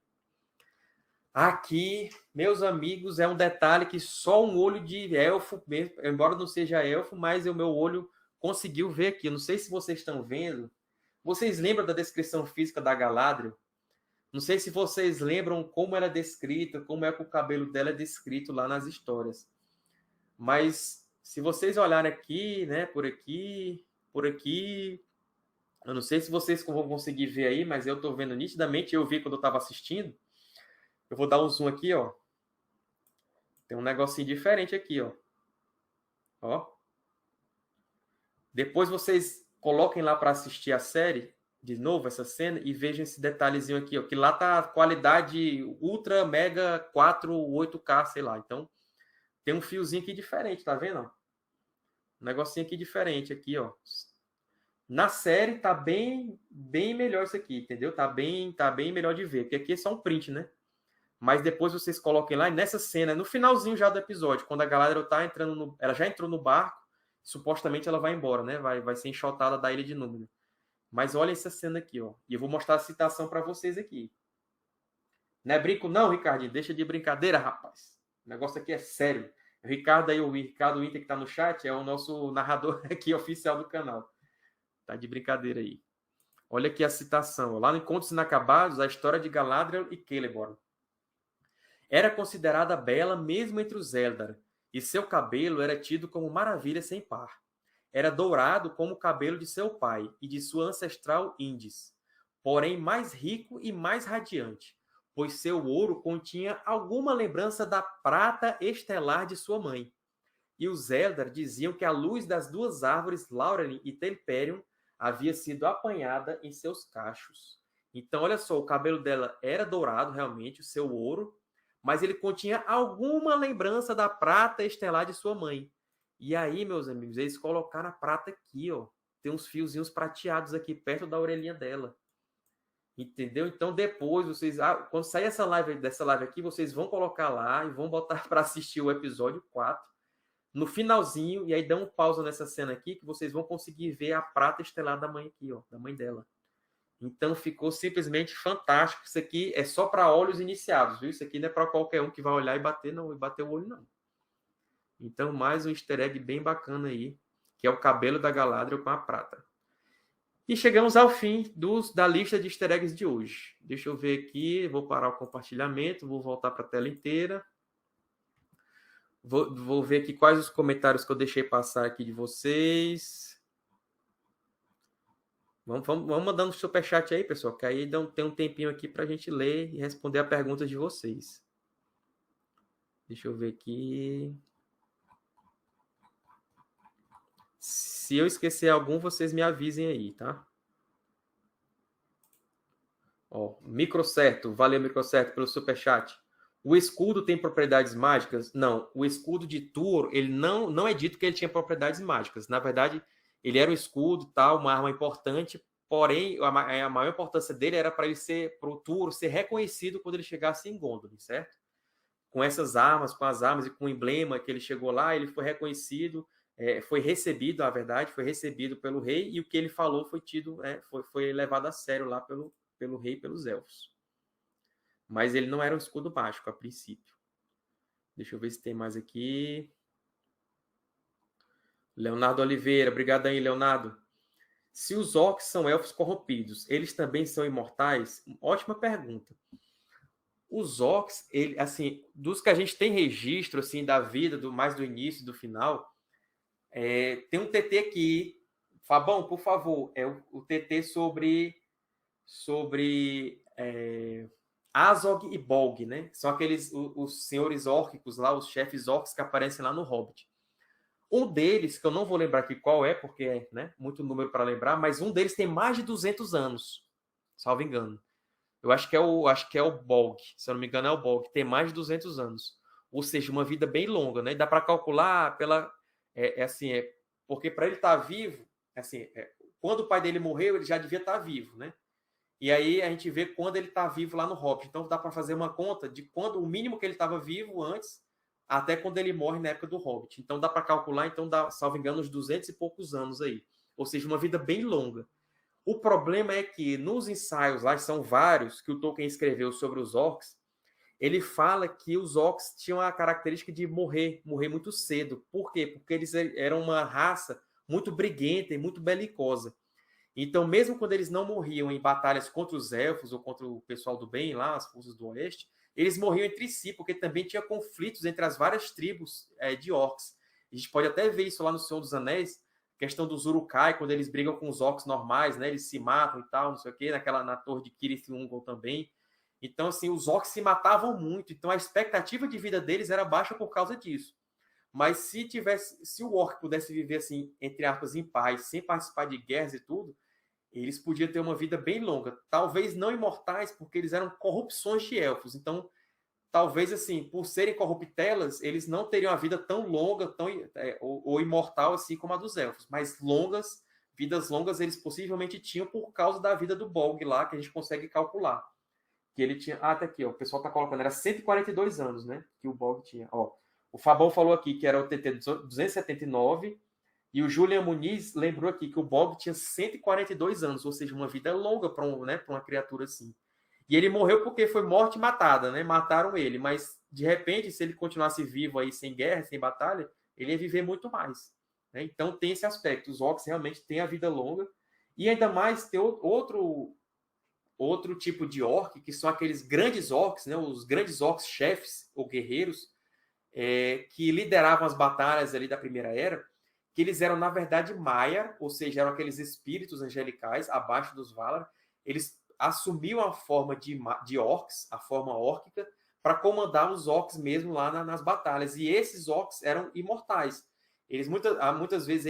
Aqui, meus amigos, é um detalhe que só um olho de elfo, embora não seja elfo, mas o meu olho conseguiu ver aqui. Eu não sei se vocês estão vendo. Vocês lembram da descrição física da Galadriel? Não sei se vocês lembram como ela é descrita, como é que o cabelo dela é descrito lá nas histórias. Mas se vocês olharem aqui, né, por aqui, eu não sei se vocês vão conseguir ver aí, mas eu estou vendo nitidamente, eu vi quando eu estava assistindo. Eu vou dar um zoom aqui, ó. Tem um negocinho diferente aqui, ó. Ó. Depois vocês coloquem lá para assistir a série, de novo, essa cena, e vejam esse detalhezinho aqui, ó. Que lá tá a qualidade ultra, mega, 4, 8K, sei lá. Então, tem um fiozinho aqui diferente, tá vendo? Um negocinho aqui diferente aqui, ó. Na série tá bem melhor isso aqui, entendeu? Tá bem melhor de ver, porque aqui é só um print, né? Mas depois vocês coloquem lá, e nessa cena, no finalzinho já do episódio, quando a Galadriel tá entrando ela já entrou no barco, supostamente ela vai embora, né? Vai ser enxotada da Ilha de Númenor. Mas olha essa cena aqui, ó. E eu vou mostrar a citação para vocês aqui. Não é brinco não, Ricardinho? Deixa de brincadeira, rapaz. O negócio aqui é sério. O Ricardo aí, o Ricardo Inter que tá no chat, é o nosso narrador aqui oficial do canal. Tá de brincadeira aí. Olha aqui a citação. Lá no Contos Inacabados, a história de Galadriel e Celeborn. Era considerada bela mesmo entre os Eldar, e seu cabelo era tido como maravilha sem par. Era dourado como o cabelo de seu pai e de sua ancestral Indis, porém mais rico e mais radiante, pois seu ouro continha alguma lembrança da prata estelar de sua mãe. E os Eldar diziam que a luz das duas árvores, Laurelin e Telperion, havia sido apanhada em seus cachos. Então, olha só, o cabelo dela era dourado, realmente, o seu ouro, mas ele continha alguma lembrança da prata estelar de sua mãe. E aí, meus amigos, eles colocaram a prata aqui, ó. Tem uns fiozinhos prateados aqui perto da orelhinha dela. Entendeu? Então, depois, vocês, quando sair dessa live aqui, vocês vão colocar lá e vão botar para assistir o episódio 4. No finalzinho, e aí dão um pausa nessa cena aqui, que vocês vão conseguir ver a prata estelar da mãe aqui, ó, da mãe dela. Então ficou simplesmente fantástico. Isso aqui é só para olhos iniciados, viu? Isso aqui não é para qualquer um que vai olhar e bater o olho, não. Então, mais um easter egg bem bacana aí, que é o cabelo da Galadriel com a prata. E chegamos ao fim da lista de easter eggs de hoje. Deixa eu ver aqui, vou parar o compartilhamento, vou voltar para a tela inteira. Vou ver aqui quais os comentários que eu deixei passar aqui de vocês. Vamos mandando superchat aí, pessoal, que aí tem um tempinho aqui para a gente ler e responder a perguntas de vocês. Deixa eu ver aqui. Se eu esquecer algum, vocês me avisem aí, tá? Ó, Microcerto, valeu Microcerto pelo superchat. O escudo tem propriedades mágicas? Não, o escudo de Tuor, ele não é dito que ele tinha propriedades mágicas. Na verdade, ele era um escudo, tal, uma arma importante, porém, a maior importância dele era para o Tuor ser reconhecido quando ele chegasse em Gondolin, certo? Com essas armas, com as armas e com o emblema que ele chegou lá, ele foi reconhecido, foi recebido, na verdade, foi recebido pelo rei, e o que ele falou foi levado a sério lá pelo rei e pelos elfos. Mas ele não era um escudo mágico a princípio. Deixa eu ver se tem mais aqui. Leonardo Oliveira, obrigado aí, Leonardo. Se os orcs são elfos corrompidos, eles também são imortais? Ótima pergunta. Os orcs, assim, dos que a gente tem registro assim da vida, mais do início, do final, tem um TT aqui. Fabão, por favor, é o TT sobre Azog e Bolg, né? São aqueles os senhores órquicos lá, os chefes orcs que aparecem lá no Hobbit. Um deles, que eu não vou lembrar aqui qual é, porque é, né, muito número para lembrar, mas um deles tem mais de 200 anos, salvo engano. Eu acho que é o Bolg, se eu não me engano é o Bolg, tem mais de 200 anos. Ou seja, uma vida bem longa, né? Dá para calcular porque para ele estar vivo, quando o pai dele morreu, ele já devia estar vivo, né? E aí a gente vê quando ele está vivo lá no Hobbit. Então dá para fazer uma conta de quando o mínimo que ele estava vivo antes, até quando ele morre na época do Hobbit. Então dá para calcular, então dá, salvo engano, uns 200 e poucos anos aí. Ou seja, uma vida bem longa. O problema é que nos ensaios lá, são vários, que o Tolkien escreveu sobre os orcs, ele fala que os orcs tinham a característica de morrer muito cedo. Por quê? Porque eles eram uma raça muito briguenta e muito belicosa. Então, mesmo quando eles não morriam em batalhas contra os elfos ou contra o pessoal do bem lá, as forças do oeste, eles morriam entre si, porque também tinha conflitos entre as várias tribos de orcs. A gente pode até ver isso lá no Senhor dos Anéis, questão dos Uruk-hai, quando eles brigam com os orcs normais, né? Eles se matam e tal, não sei o quê, na torre de Cirith-Ungol também. Então, assim, os orcs se matavam muito. Então, a expectativa de vida deles era baixa por causa disso. Mas se o orc pudesse viver assim, entre aspas, em paz, sem participar de guerras e tudo, eles podiam ter uma vida bem longa. Talvez não imortais, porque eles eram corrupções de elfos. Então, talvez assim, por serem corruptelas, eles não teriam a vida tão longa, ou imortal assim como a dos elfos. Mas vidas longas eles possivelmente tinham por causa da vida do Bolg lá, que a gente consegue calcular. Que ele tinha. Ah, tá aqui, ó. O pessoal tá colocando, era 142 anos, né? Que o Bolg tinha. Ó, o Fabão falou aqui que era o TT 279. E o Julian Muniz lembrou aqui que o Bolg tinha 142 anos, ou seja, uma vida longa para uma criatura assim. E ele morreu porque foi morte matada, né? Mataram ele, mas de repente, se ele continuasse vivo aí sem guerra, sem batalha, ele ia viver muito mais. Né? Então tem esse aspecto. Os orcs realmente têm a vida longa. E ainda mais tem outro tipo de orc, que são aqueles grandes orcs, né? Os grandes orcs chefes ou guerreiros, que lideravam as batalhas ali da Primeira Era, que eles eram, na verdade, Maiar, ou seja, eram aqueles espíritos angelicais abaixo dos Valar. Eles assumiam a forma de orcs, a forma órquica, para comandar os orcs mesmo lá nas batalhas. E esses orcs eram imortais. Eles muitas vezes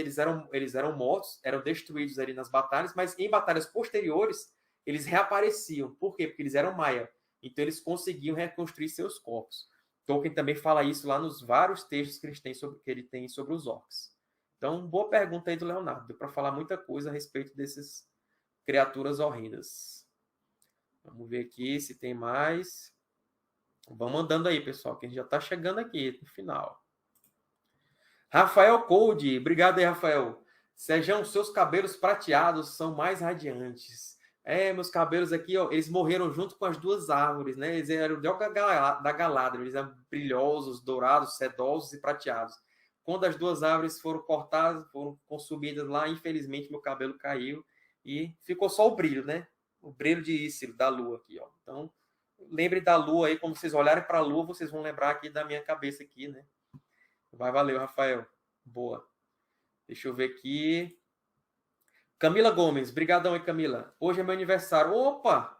eles eram mortos, eram destruídos ali nas batalhas, mas em batalhas posteriores eles reapareciam. Por quê? Porque eles eram Maiar. Então eles conseguiam reconstruir seus corpos. Tolkien também fala isso lá nos vários textos que ele tem sobre os orcs. Então, boa pergunta aí do Leonardo. Deu para falar muita coisa a respeito dessas criaturas horrendas. Vamos ver aqui se tem mais. Vamos andando aí, pessoal, que a gente já está chegando aqui no final. Rafael Colde, obrigado aí, Rafael. Sejam, seus cabelos prateados são mais radiantes. Meus cabelos aqui, ó, eles morreram junto com as duas árvores, né? Eles eram da Galadriel, eles eram brilhosos, dourados, sedosos e prateados. Quando as duas árvores foram cortadas, foram consumidas lá, infelizmente meu cabelo caiu e ficou só o brilho, né? O brilho de Ícaro, da lua aqui, ó. Então, lembre da lua aí, quando vocês olharem para a lua, vocês vão lembrar aqui da minha cabeça aqui, né? Vai, valeu, Rafael. Boa. Deixa eu ver aqui. Camila Gomes, brigadão aí, Camila. Hoje é meu aniversário. Opa!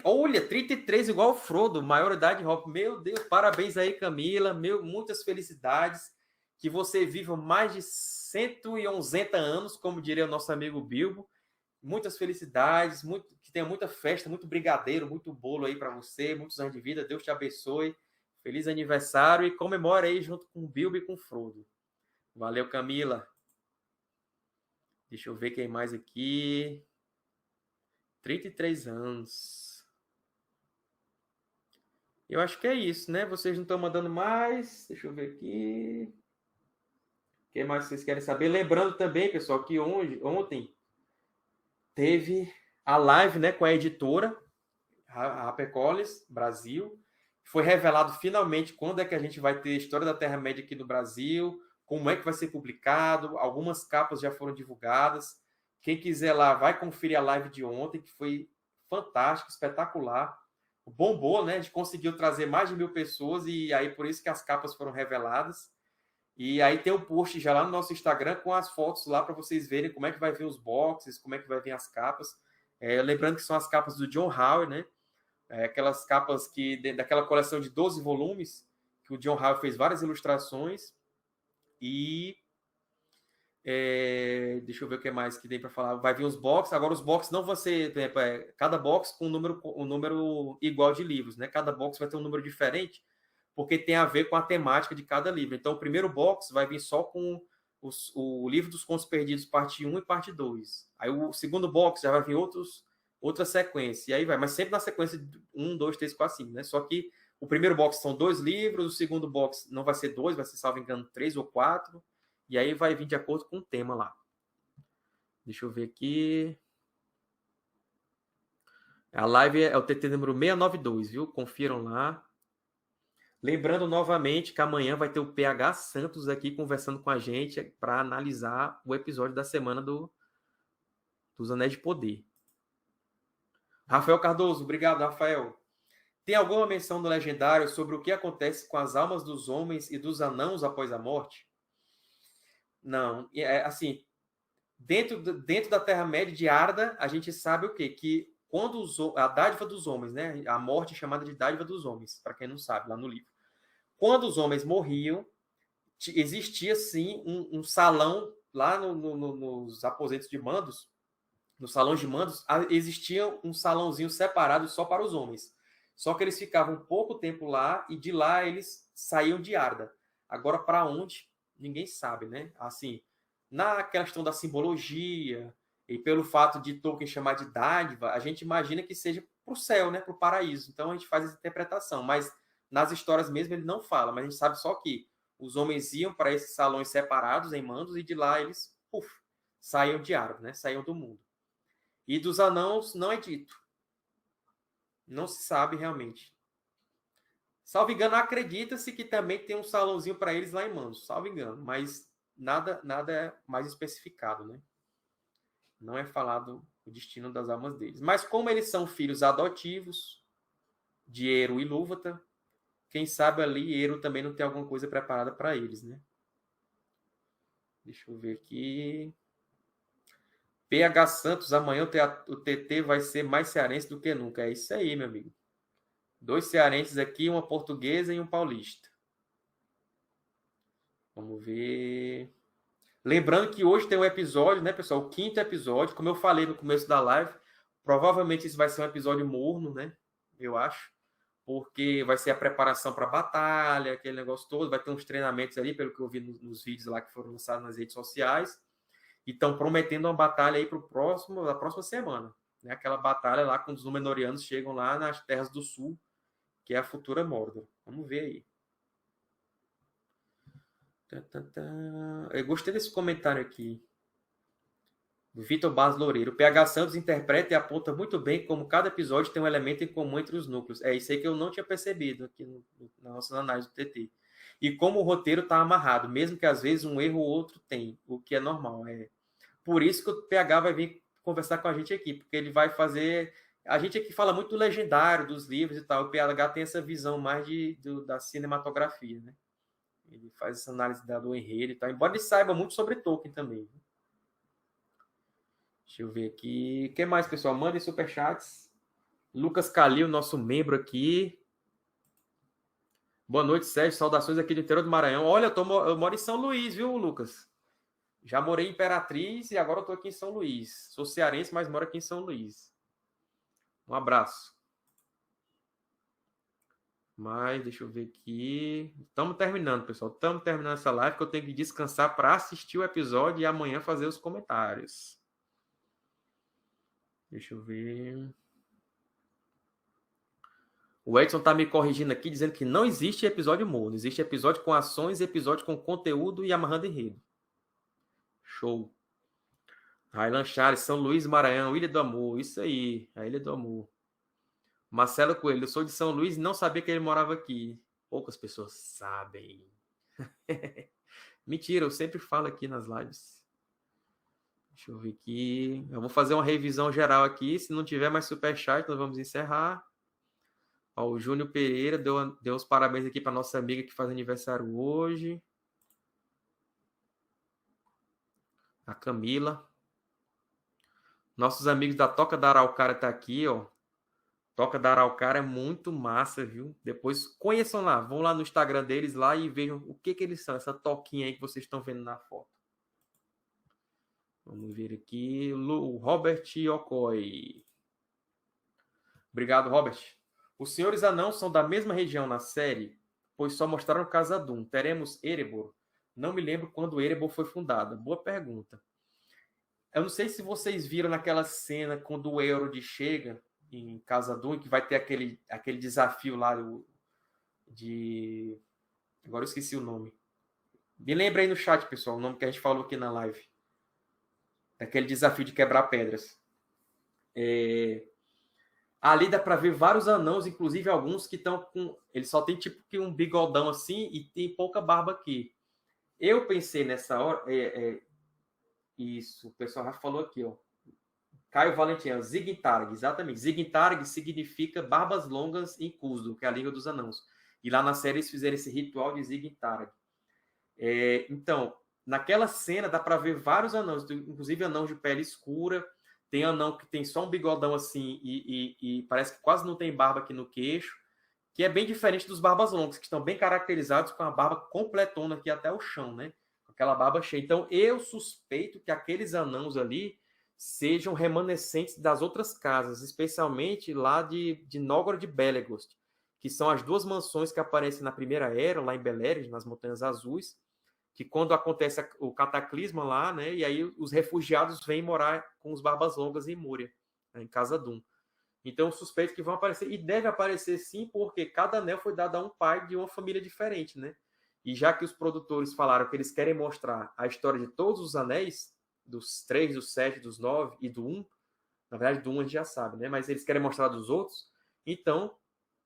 Olha, 33 igual o Frodo, maioridade Hobbit. Meu Deus, parabéns aí, Camila. Muitas felicidades. Que você viva mais de 111 anos, como diria o nosso amigo Bilbo. Muitas felicidades, que tenha muita festa, muito brigadeiro, muito bolo aí para você, muitos anos de vida. Deus te abençoe. Feliz aniversário e comemore aí junto com o Bilbo e com o Frodo. Valeu, Camila. Deixa eu ver quem mais aqui. 33 anos. Eu acho que é isso, né? Vocês não estão mandando mais. Deixa eu ver aqui. O que mais vocês querem saber? Lembrando também, pessoal, que ontem teve a live, né, com a editora, a HarperCollins Brasil. Foi revelado finalmente quando é que a gente vai ter a História da Terra-média aqui no Brasil, como é que vai ser publicado, algumas capas já foram divulgadas. Quem quiser lá, vai conferir a live de ontem, que foi fantástica, espetacular. Bombou, né? A gente conseguiu trazer mais de 1.000 pessoas e aí por isso que as capas foram reveladas. E aí tem um post já lá no nosso Instagram com as fotos lá para vocês verem como é que vai vir os boxes, como é que vai vir as capas. Lembrando que são as capas do John Howe, né? Aquelas capas daquela coleção de 12 volumes, que o John Howe fez várias ilustrações. E deixa eu ver o que mais que tem para falar. Vai vir os boxes. Agora os boxes não vão ser cada box com um número igual de livros, né? Cada box vai ter um número diferente, porque tem a ver com a temática de cada livro. Então o primeiro box vai vir só com o livro dos Contos Perdidos, parte 1 e parte 2. Aí o segundo box já vai vir outra sequência. E aí vai, mas sempre na sequência de 1, 2, 3, 4, 5, né? Só que o primeiro box são 2 livros, o segundo box não vai ser 2, vai ser, salvo engano, 3 ou 4. E aí vai vir de acordo com o tema lá. Deixa eu ver aqui. A live é o TT número 692, viu? Confiram lá. Lembrando novamente que amanhã vai ter o PH Santos aqui conversando com a gente para analisar o episódio da semana dos Anéis de Poder. Rafael Cardoso, obrigado, Rafael. Tem alguma menção no Legendário sobre o que acontece com as almas dos homens e dos anãos após a morte? Não. Assim, dentro da Terra-média de Arda, a gente sabe o quê? Que quando a dádiva dos homens, né? A morte é chamada de dádiva dos homens, para quem não sabe, lá no livro. Quando os homens morriam, existia sim um salão lá nos aposentos de mandos, nos salões de mandos, existia um salãozinho separado só para os homens. Só que eles ficavam pouco tempo lá e de lá eles saíam de Arda. Agora, para onde? Ninguém sabe, né? Assim, na questão da simbologia e pelo fato de Tolkien chamar de dádiva, a gente imagina que seja para o céu, né? Para o paraíso. Então, a gente faz essa interpretação. Mas nas histórias mesmo ele não fala, mas a gente sabe só que os homens iam para esses salões separados em mandos e de lá eles saíam de Arda, né? Saíam do mundo. E dos anãos não é dito. Não se sabe realmente. Salvo engano, acredita-se que também tem um salãozinho para eles lá em Mandos. Salvo engano. Mas nada é mais especificado, né? Não é falado o destino das almas deles. Mas como eles são filhos adotivos de Eru e Ilúvatar, quem sabe ali Eru também não tem alguma coisa preparada para eles, né? Deixa eu ver aqui. PH Santos, amanhã o TT vai ser mais cearense do que nunca. É isso aí, meu amigo. 2 cearenses aqui, uma portuguesa e um paulista. Vamos ver. Lembrando que hoje tem um episódio, né, pessoal? O 5º episódio. Como eu falei no começo da live, provavelmente isso vai ser um episódio morno, né? Eu acho. Porque vai ser a preparação para a batalha, aquele negócio todo. Vai ter uns treinamentos ali, pelo que eu vi nos vídeos lá que foram lançados nas redes sociais. E estão prometendo uma batalha aí para a próxima semana. Né? Aquela batalha lá quando os Númenóreanos chegam lá nas Terras do Sul, que é a futura Mordor. Vamos ver aí. Eu gostei desse comentário aqui. Do Vitor Barros Loureiro. O PH Santos interpreta e aponta muito bem como cada episódio tem um elemento em comum entre os núcleos. É isso aí que eu não tinha percebido aqui na nossa análise do TT. E como o roteiro está amarrado, mesmo que às vezes um erro ou outro tem, o que é normal. Por isso que o PH vai vir conversar com a gente aqui, porque ele vai fazer... A gente aqui fala muito do legendário, dos livros e tal. O PH tem essa visão mais da cinematografia, né? Ele faz essa análise do enredo e tal, embora ele saiba muito sobre Tolkien também. Deixa eu ver aqui. O que mais, pessoal? Mandem superchats. Lucas Calil, nosso membro aqui. Boa noite, Sérgio. Saudações aqui do interior do Maranhão. Olha, eu moro em São Luís, viu, Lucas? Já morei em Imperatriz e agora eu estou aqui em São Luís. Sou cearense, mas moro aqui em São Luís. Um abraço. Mas, deixa eu ver aqui. Estamos terminando, pessoal. Estamos terminando essa live, que eu tenho que descansar para assistir o episódio e amanhã fazer os comentários. Deixa eu ver. O Edson está me corrigindo aqui, dizendo que não existe episódio morno. Existe episódio com ações, episódio com conteúdo e amarrando enredo. Show. Railan Charles, São Luís, Maranhão, Ilha do Amor. Isso aí, a Ilha do Amor. Marcelo Coelho, eu sou de São Luís e não sabia que ele morava aqui. Poucas pessoas sabem. Mentira, eu sempre falo aqui nas lives. Deixa eu ver aqui. Eu vou fazer uma revisão geral aqui. Se não tiver mais superchat, nós vamos encerrar. Ó, o Júnior Pereira deu os parabéns aqui para nossa amiga que faz aniversário hoje. A Camila. Nossos amigos da Toca da Araucária tá aqui, ó. Toca da Araucária é muito massa, viu? Depois conheçam lá, vão lá no Instagram deles lá e vejam o que eles são, essa toquinha aí que vocês estão vendo na foto. Vamos ver aqui, o Robert Okoy. Obrigado, Robert. Os Senhores Anãos são da mesma região na série, pois só mostraram Khazad-dûm. Teremos Erebor? Não me lembro quando Erebor foi fundada. Boa pergunta. Eu não sei se vocês viram naquela cena quando o Elrond chega em Khazad-dûm, que vai ter aquele desafio lá de... Agora eu esqueci o nome. Me lembra aí no chat, pessoal, o nome que a gente falou aqui na live. Daquele desafio de quebrar pedras. Ali dá para ver vários anãos, inclusive alguns que estão com... Eles só tem tipo que um bigodão assim e tem pouca barba aqui. Eu pensei nessa hora... Isso, o pessoal já falou aqui, ó. Caio Valentim, Zigtarg, exatamente. Zigtarg significa barbas longas em Cusdo, que é a língua dos anãos. E lá na série eles fizeram esse ritual de Zigtarg. Então, naquela cena dá para ver vários anãos, inclusive anãos de pele escura. Tem anão que tem só um bigodão assim e parece que quase não tem barba aqui no queixo, que é bem diferente dos barbas longas, que estão bem caracterizados com a barba completona aqui até o chão, né? Com aquela barba cheia. Então, eu suspeito que aqueles anãos ali sejam remanescentes das outras casas, especialmente lá de Nógora de Belegost, que são as duas mansões que aparecem na Primeira Era, lá em Beleriand, nas Montanhas Azuis, que quando acontece o cataclisma lá, né, e aí os refugiados vêm morar com os Barbas Longas em Múria, né, em Khazad-dûm. Então, suspeito que vão aparecer, e deve aparecer sim, porque cada anel foi dado a um pai de uma família diferente, né? E já que os produtores falaram que eles querem mostrar a história de todos os anéis, dos 3, dos 7, dos 9 e do 1, na verdade do 1 a gente já sabe, né? Mas eles querem mostrar dos outros, então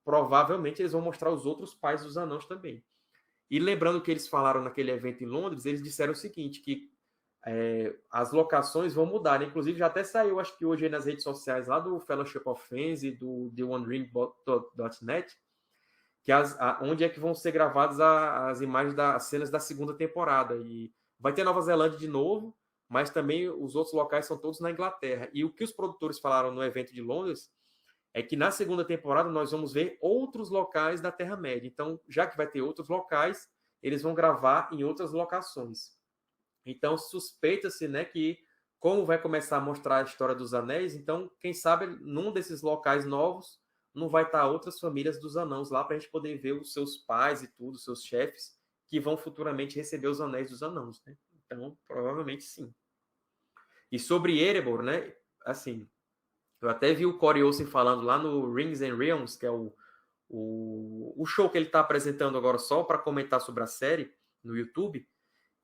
provavelmente eles vão mostrar os outros pais dos anãos também. E lembrando que eles falaram naquele evento em Londres, eles disseram o seguinte, que as locações vão mudar, né? Inclusive já até saiu, acho que hoje aí nas redes sociais lá do Fellowship of Fans e do TheOneRing.net, que onde é que vão ser gravadas as imagens das cenas da segunda temporada. E vai ter Nova Zelândia de novo, mas também os outros locais são todos na Inglaterra. E o que os produtores falaram no evento de Londres é que na segunda temporada nós vamos ver outros locais da Terra-média. Então, já que vai ter outros locais, eles vão gravar em outras locações. Então, suspeita-se, né, que como vai começar a mostrar a história dos anéis, então, quem sabe, num desses locais novos, não vai estar outras famílias dos anãos lá para a gente poder ver os seus pais e tudo, os seus chefes, que vão futuramente receber os anéis dos anãos, né? Então, provavelmente sim. E sobre Erebor, né, assim, eu até vi o Corey Olsen falando lá no Rings and Realms, que é o show que ele está apresentando agora só para comentar sobre a série no YouTube.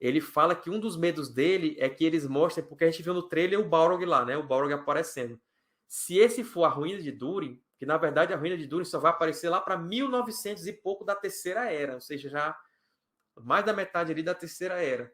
Ele fala que um dos medos dele é que eles mostrem, porque a gente viu no trailer o Balrog lá, né? O Balrog aparecendo. Se esse for a ruína de Durin, que na verdade a ruína de Durin só vai aparecer lá para 1900 e pouco da Terceira Era, ou seja, já mais da metade ali da Terceira Era.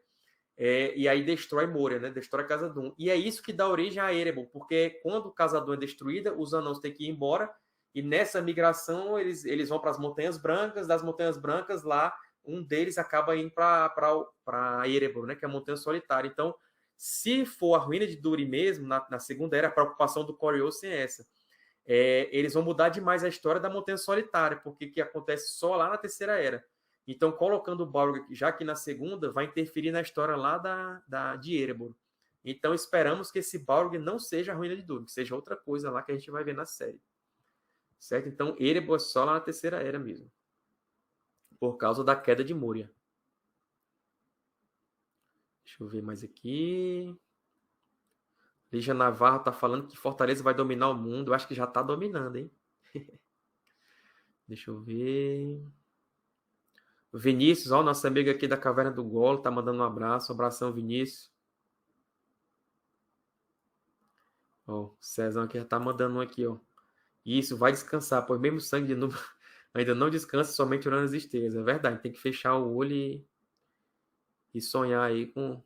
E aí destrói Moria, né? Destrói Khazad-dûm. E é isso que dá origem a Erebor, porque quando Khazad-dûm é destruída, os anãos têm que ir embora, e nessa migração eles vão para as Montanhas Brancas, das Montanhas Brancas lá um deles acaba indo para Erebor, né, que é a Montanha Solitária. Então, se for a ruína de Durin mesmo, na Segunda Era, a preocupação do Corey Olsen é essa. Eles vão mudar demais a história da Montanha Solitária, porque que acontece só lá na Terceira Era. Então, colocando o Balrog já aqui na Segunda, vai interferir na história lá de Erebor. Então, esperamos que esse Balrog não seja a ruína de Durin, que seja outra coisa lá que a gente vai ver na série. Certo? Então, Erebor é só lá na Terceira Era mesmo, por causa da queda de Moria. Deixa eu ver mais aqui. Lígia Navarro tá falando que Fortaleza vai dominar o mundo. Eu acho que já tá dominando, hein? Deixa eu ver. Vinícius, ó, nosso amigo aqui da Caverna do Golo, tá mandando um abraço. Um abração, Vinícius. Ó, o Cezão aqui já tá mandando um aqui, ó. Isso, vai descansar, pois mesmo sangue de novo ainda não descansa, somente orando as estrelas. É verdade, tem que fechar o olho e sonhar aí com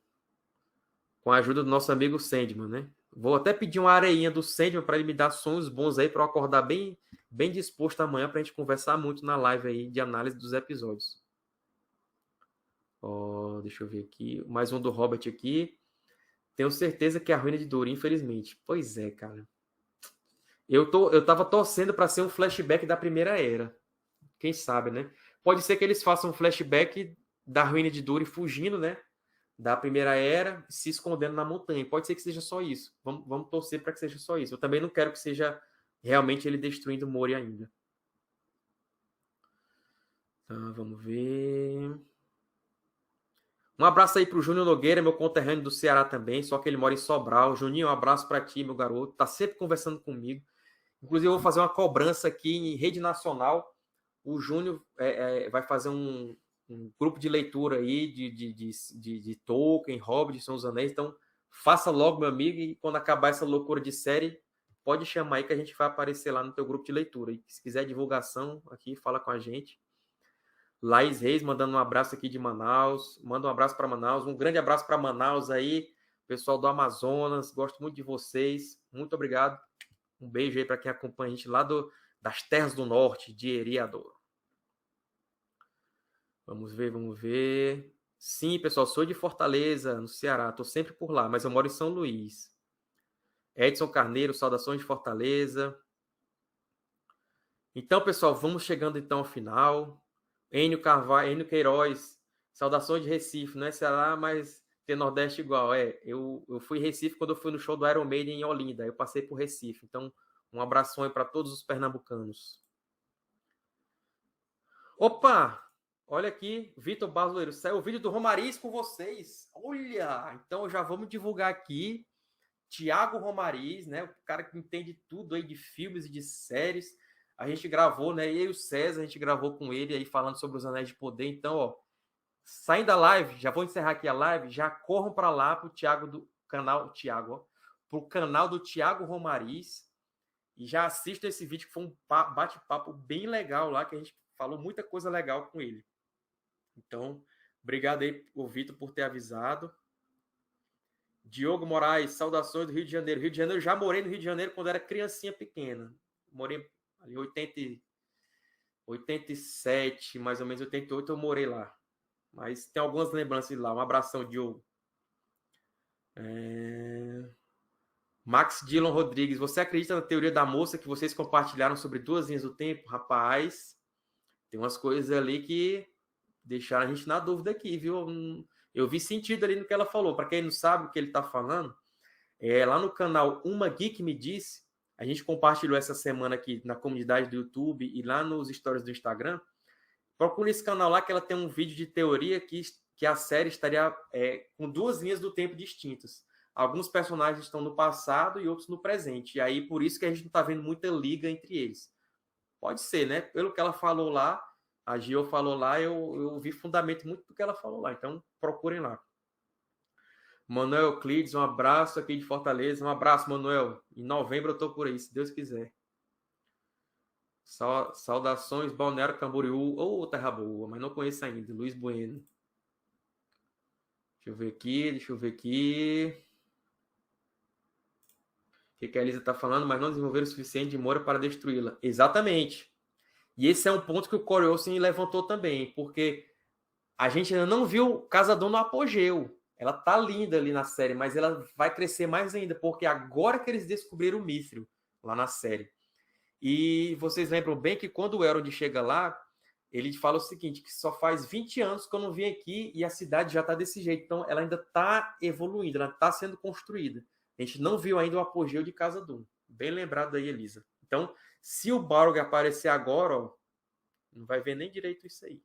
a ajuda do nosso amigo Sandman, né? Vou até pedir uma areinha do Sandman para ele me dar sonhos bons aí para eu acordar bem, bem disposto amanhã para a gente conversar muito na live aí de análise dos episódios. Ó, deixa eu ver aqui. Mais um do Robert aqui. Tenho certeza que é a ruína de Durin, infelizmente. Pois é, cara. Eu tava torcendo para ser um flashback da Primeira Era. Quem sabe, né? Pode ser que eles façam um flashback da ruína de Durin fugindo, né? Da Primeira Era, se escondendo na montanha. Pode ser que seja só isso. Vamos torcer para que seja só isso. Eu também não quero que seja realmente ele destruindo Moria ainda. Tá, vamos ver. Um abraço aí pro Júnior Nogueira, meu conterrâneo do Ceará também, só que ele mora em Sobral. Juninho, um abraço para ti, meu garoto. Tá sempre conversando comigo. Inclusive, eu vou fazer uma cobrança aqui em rede nacional. O Júnior vai fazer um grupo de leitura aí de Tolkien, Hobbit, de São dos Anéis. Então, faça logo, meu amigo, e quando acabar essa loucura de série, pode chamar aí que a gente vai aparecer lá no teu grupo de leitura. E se quiser divulgação aqui, fala com a gente. Laís Reis mandando um abraço aqui de Manaus. Manda um abraço para Manaus. Um grande abraço para Manaus aí, pessoal do Amazonas. Gosto muito de vocês. Muito obrigado. Um beijo aí para quem acompanha a gente lá das terras do norte, de Eriador. Vamos ver. Sim, pessoal, sou de Fortaleza, no Ceará. Estou sempre por lá, mas eu moro em São Luís. Edson Carneiro, saudações de Fortaleza. Então, pessoal, vamos chegando então ao final. Enio Carvalho, Enio Queiroz, saudações de Recife. Não é Ceará, mas tem Nordeste igual. Eu fui em Recife quando eu fui no show do Iron Maiden em Olinda. Eu passei por Recife. Então, um abração aí para todos os pernambucanos. Opa! Olha aqui, Vitor Brasileiro, saiu o vídeo do Romariz com vocês. Olha! Então já vamos divulgar aqui. Tiago Romariz, né? O cara que entende tudo aí de filmes e de séries. A gente gravou, né? Eu e o César, a gente gravou com ele aí falando sobre os Anéis de Poder. Então, ó, saindo da live, já vou encerrar aqui a live, já corram para lá pro Tiago do canal pro canal do Tiago Romariz e já assistam esse vídeo que foi um bate-papo bem legal lá, que a gente falou muita coisa legal com ele. Então, obrigado aí, Vitor, por ter avisado. Diogo Moraes, saudações do Rio de Janeiro. Rio de Janeiro, já morei no Rio de Janeiro quando era criancinha pequena. Morei ali em 87, mais ou menos 88, eu morei lá. Mas tem algumas lembranças de lá. Um abração, Diogo. Max Dillon Rodrigues, você acredita na teoria da moça que vocês compartilharam sobre 2 linhas do tempo? Rapaz, tem umas coisas ali que deixaram a gente na dúvida aqui, viu? Eu vi sentido ali no que ela falou. Para quem não sabe o que ele está falando, lá no canal Uma Geek Me Disse, a gente compartilhou essa semana aqui na comunidade do YouTube e lá nos stories do Instagram. Procure esse canal lá que ela tem um vídeo de teoria que a série estaria com 2 linhas do tempo distintas. Alguns personagens estão no passado e outros no presente. E aí, por isso que a gente não está vendo muita liga entre eles. Pode ser, né? Pelo que ela falou lá, a Gio falou lá, eu vi fundamento muito do que ela falou lá. Então, procurem lá. Manuel Euclides, um abraço aqui de Fortaleza. Um abraço, Manuel. Em novembro eu tô por aí, se Deus quiser. Saudações, Balneário Camboriú. Ô, terra boa, mas não conheço ainda. Luiz Bueno. Deixa eu ver aqui. O que a Elisa está falando? Mas não desenvolveram o suficiente de Moura para destruí-la. Exatamente. E esse é um ponto que o Corey Olsen levantou também, porque a gente ainda não viu Casadon no apogeu. Ela tá linda ali na série, mas ela vai crescer mais ainda, porque agora que eles descobriram o Mithril lá na série. E vocês lembram bem que quando o Elrond chega lá, ele fala o seguinte, que só faz 20 anos que eu não vim aqui e a cidade já tá desse jeito. Então, ela ainda tá evoluindo, ela tá sendo construída. A gente não viu ainda o apogeu de Casadon. Bem lembrado aí, Elisa. Então, se o Balrog aparecer agora, ó, não vai ver nem direito isso aí.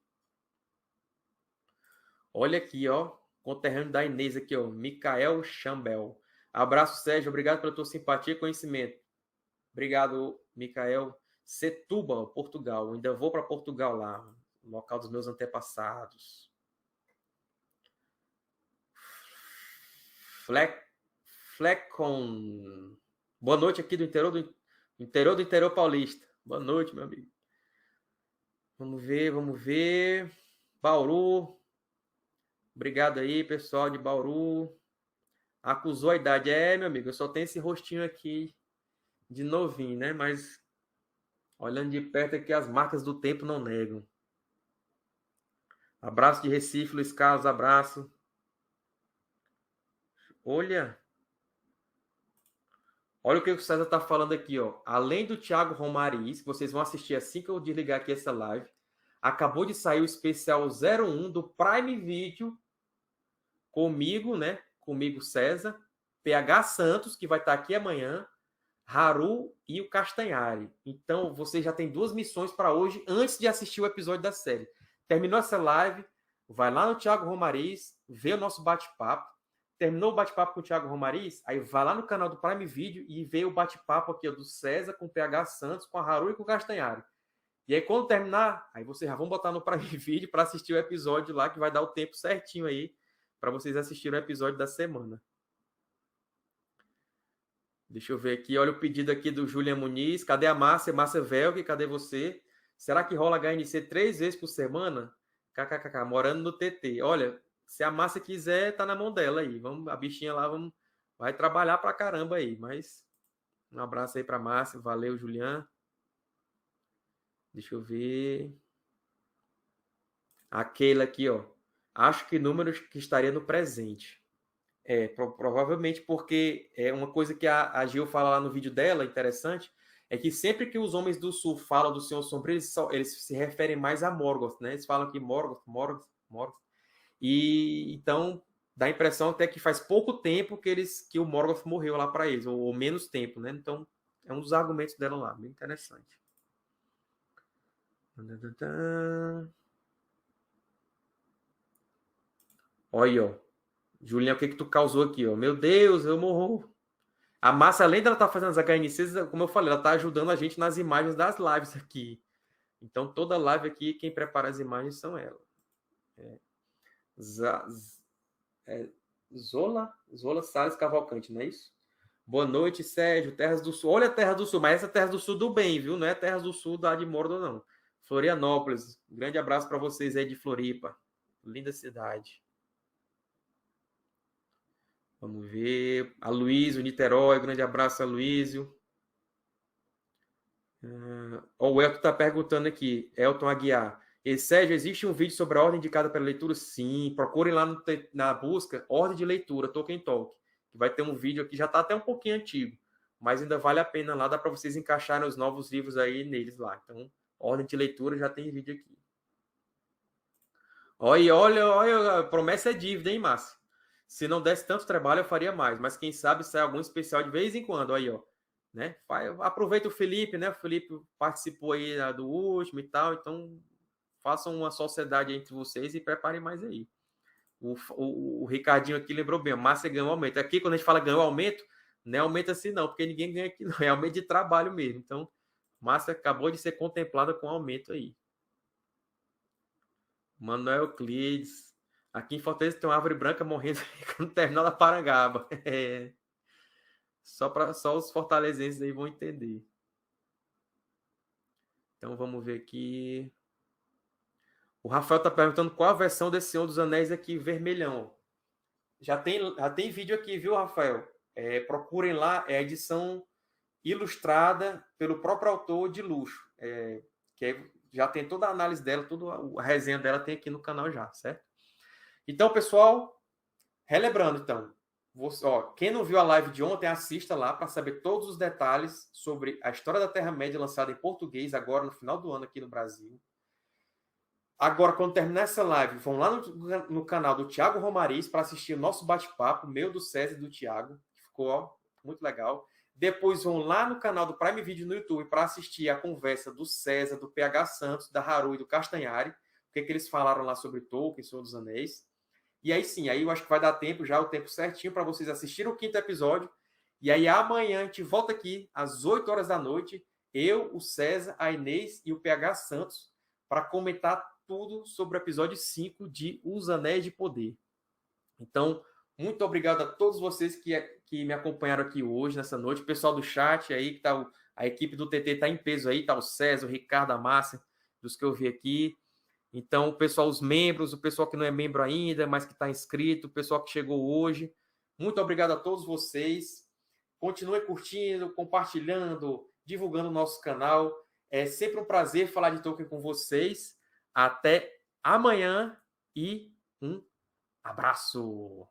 Olha aqui, ó. Conterrâneo da Inês aqui, ó. Micael Chambel. Abraço, Sérgio. Obrigado pela tua simpatia e conhecimento. Obrigado, Micael. Setúbal, Portugal. Eu ainda vou para Portugal lá. Local dos meus antepassados. Flecon. Boa noite aqui do interior do interior paulista. Boa noite, meu amigo. Vamos ver. Bauru. Obrigado aí, pessoal de Bauru. Acusou a idade. Meu amigo, eu só tenho esse rostinho aqui de novinho, né? Mas olhando de perto aqui, as marcas do tempo não negam. Abraço de Recife, Luiz Carlos, abraço. Olha o que o César tá falando aqui, ó. Além do Thiago Romariz, que vocês vão assistir assim que eu desligar aqui essa live, acabou de sair o especial 01 do Prime Video comigo, né? Comigo, César, PH Santos, que vai estar aqui amanhã, Haru e o Castanhari. Então, você já tem 2 missões para hoje, antes de assistir o episódio da série. Terminou essa live, vai lá no Thiago Romariz, vê o nosso bate-papo. Terminou o bate-papo com o Thiago Romariz, aí vai lá no canal do Prime Video e vê o bate-papo aqui ó, do César com o PH Santos, com a Haru e com o Castanhari. E aí, quando terminar, aí vocês já vão botar no Prime Video para assistir o episódio lá, que vai dar o tempo certinho aí para vocês assistirem o episódio da semana. Deixa eu ver aqui. Olha o pedido aqui do Julian Muniz. Cadê a Márcia? Márcia Velg, cadê você? Será que rola HNC 3 vezes por semana? KKKK, morando no TT. Olha, se a Márcia quiser, tá na mão dela aí. Vamos, a bichinha lá vai trabalhar pra caramba aí. Mas um abraço aí pra Márcia. Valeu, Julian. Deixa eu ver. Aquele aqui, ó. Acho que números que estaria no presente. Provavelmente porque é uma coisa que a Gil fala lá no vídeo dela, interessante, é que sempre que os homens do sul falam do Senhor Sombrio, eles se referem mais a Morgoth, né? Eles falam que Morgoth. E então dá a impressão até que faz pouco tempo que o Morgoth morreu lá para eles, ou menos tempo, né? Então é um dos argumentos dela lá, bem interessante. Olha, ó. Julião, o que tu causou aqui, ó? Meu Deus, eu morro. A Márcia, além dela estar fazendo as HNCs, como eu falei, ela está ajudando a gente nas imagens das lives aqui. Então, toda live aqui, quem prepara as imagens são ela. Zola Salles Cavalcante, não é isso? Boa noite, Sérgio. Terras do Sul. Olha a Terra do Sul, mas essa é Terra do Sul do bem, viu? Não é Terra do Sul da de Mordor, não. Florianópolis. Grande abraço para vocês aí de Floripa. Linda cidade. Vamos ver. A Luísio, Niterói. Grande abraço a Luísio. O Elton está perguntando aqui. Elton Aguiar. E, Sérgio, existe um vídeo sobre a ordem indicada para leitura? Sim. Procurem lá na busca Ordem de Leitura, Tolkien Talk. Que vai ter um vídeo aqui, já está até um pouquinho antigo. Mas ainda vale a pena lá, dá para vocês encaixarem os novos livros aí neles lá. Então, Ordem de Leitura já tem vídeo aqui. Olha, a promessa é dívida, hein, Márcio? Se não desse tanto trabalho, eu faria mais. Mas quem sabe sai algum especial de vez em quando. Aí, ó. Né? Aproveita o Felipe, né? O Felipe participou aí do último e tal. Então, façam uma sociedade entre vocês e preparem mais aí. O Ricardinho aqui lembrou bem. A Márcia ganhou aumento. Aqui, quando a gente fala ganhou aumento, não é aumento assim não, porque ninguém ganha aqui não. É aumento de trabalho mesmo. Então, Márcia acabou de ser contemplada com aumento aí. Manuel Euclides. Aqui em Fortaleza tem uma árvore branca morrendo no terminal da Parangaba. Só os fortalezenses aí vão entender. Então vamos ver aqui. O Rafael está perguntando qual a versão desse Senhor dos Anéis aqui, vermelhão. Já tem vídeo aqui, viu, Rafael? Procurem lá, é a edição ilustrada pelo próprio autor de luxo. Já tem toda a análise dela, toda a resenha dela tem aqui no canal já, certo? Então, pessoal, relembrando, então, quem não viu a live de ontem, assista lá para saber todos os detalhes sobre a história da Terra-média lançada em português agora no final do ano aqui no Brasil. Agora, quando terminar essa live, vão lá no canal do Thiago Romariz para assistir o nosso bate-papo, meu, do César e do Thiago, que ficou muito legal. Depois vão lá no canal do Prime Video no YouTube para assistir a conversa do César, do PH Santos, da Haru e do Castanhari, o que eles falaram lá sobre Tolkien, Senhor dos Anéis. E aí sim, aí eu acho que vai dar tempo já, o tempo certinho para vocês assistirem o 5º episódio. E aí amanhã a gente volta aqui às 8 horas da noite, eu, o César, a Inês e o PH Santos, para comentar tudo sobre o episódio 5 de Os Anéis de Poder. Então, muito obrigado a todos vocês que me acompanharam aqui hoje, nessa noite. O pessoal do chat aí, que tá a equipe do TT está em peso aí, tá o César, o Ricardo, a Márcia, dos que eu vi aqui. Então, o pessoal, os membros, o pessoal que não é membro ainda, mas que está inscrito, o pessoal que chegou hoje. Muito obrigado a todos vocês. Continuem curtindo, compartilhando, divulgando o nosso canal. É sempre um prazer falar de Tolkien com vocês. Até amanhã e um abraço!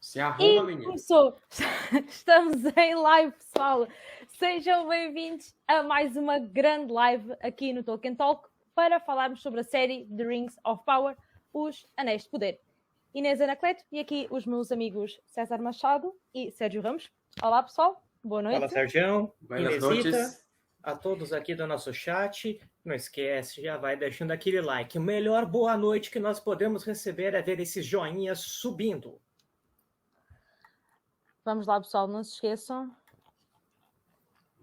Se arruma, menino. Começou. Estamos em live, pessoal. Sejam bem-vindos a mais uma grande live aqui no Tolkien Talk para falarmos sobre a série The Rings of Power, Os Anéis de Poder. Inês Anacleto e aqui os meus amigos César Machado e Sérgio Ramos. Olá, pessoal. Boa noite. Fala, Sérgio. Boas noites. A todos aqui do nosso chat. Não esquece, já vai deixando aquele like. O melhor boa noite que nós podemos receber é ver esses joinhas subindo. Vamos lá, pessoal, não se esqueçam.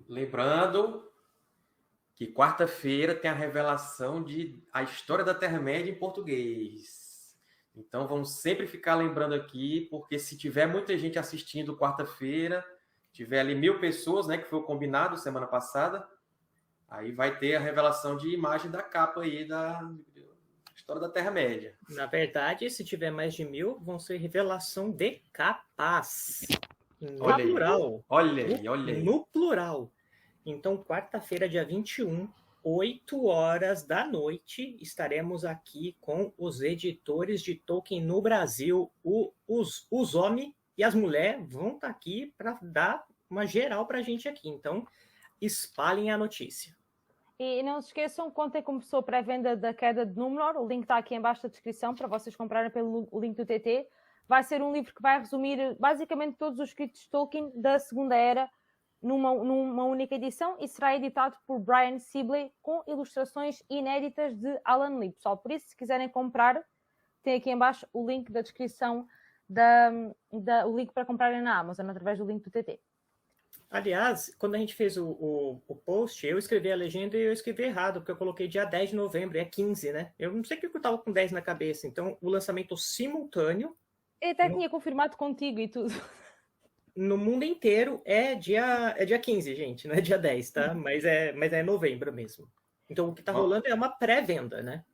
Lembrando que quarta-feira tem a revelação de a história da Terra-média em português. Então vamos sempre ficar lembrando aqui, porque se tiver muita gente assistindo quarta-feira, tiver ali 1000 pessoas, né, que foi o combinado semana passada, aí vai ter a revelação de imagem da capa aí da história da Terra-média. Na verdade, se tiver mais de 1000, vão ser revelação de capas. No Olha aí. plural. Olha aí. No plural. Então, quarta-feira, dia 21, 8 horas da noite, estaremos aqui com os editores de Tolkien no Brasil. Os homens e as mulheres vão estar aqui para dar uma geral para a gente aqui. Então, espalhem a notícia. E não se esqueçam, contem com a pessoa pré-venda da Queda de Númenor. O link está aqui em baixo da descrição para vocês comprarem pelo link do TT. Vai ser um livro que vai resumir basicamente todos os escritos de Tolkien da Segunda Era numa única edição e será editado por Brian Sibley com ilustrações inéditas de Alan Lee. Pessoal, por isso, se quiserem comprar, tem aqui em baixo o link da descrição, o link para comprarem na Amazon, através do link do TT. Aliás, quando a gente fez o post, eu escrevi a legenda e eu escrevi errado, porque eu coloquei dia 10 de novembro, é 15, né? Eu não sei o que eu estava com 10 na cabeça. Então, o lançamento simultâneo... Eu até tinha confirmado contigo e tudo. No mundo inteiro é dia 15, gente, não é dia 10, tá? Mas é novembro mesmo. Então, o que está rolando é uma pré-venda, né?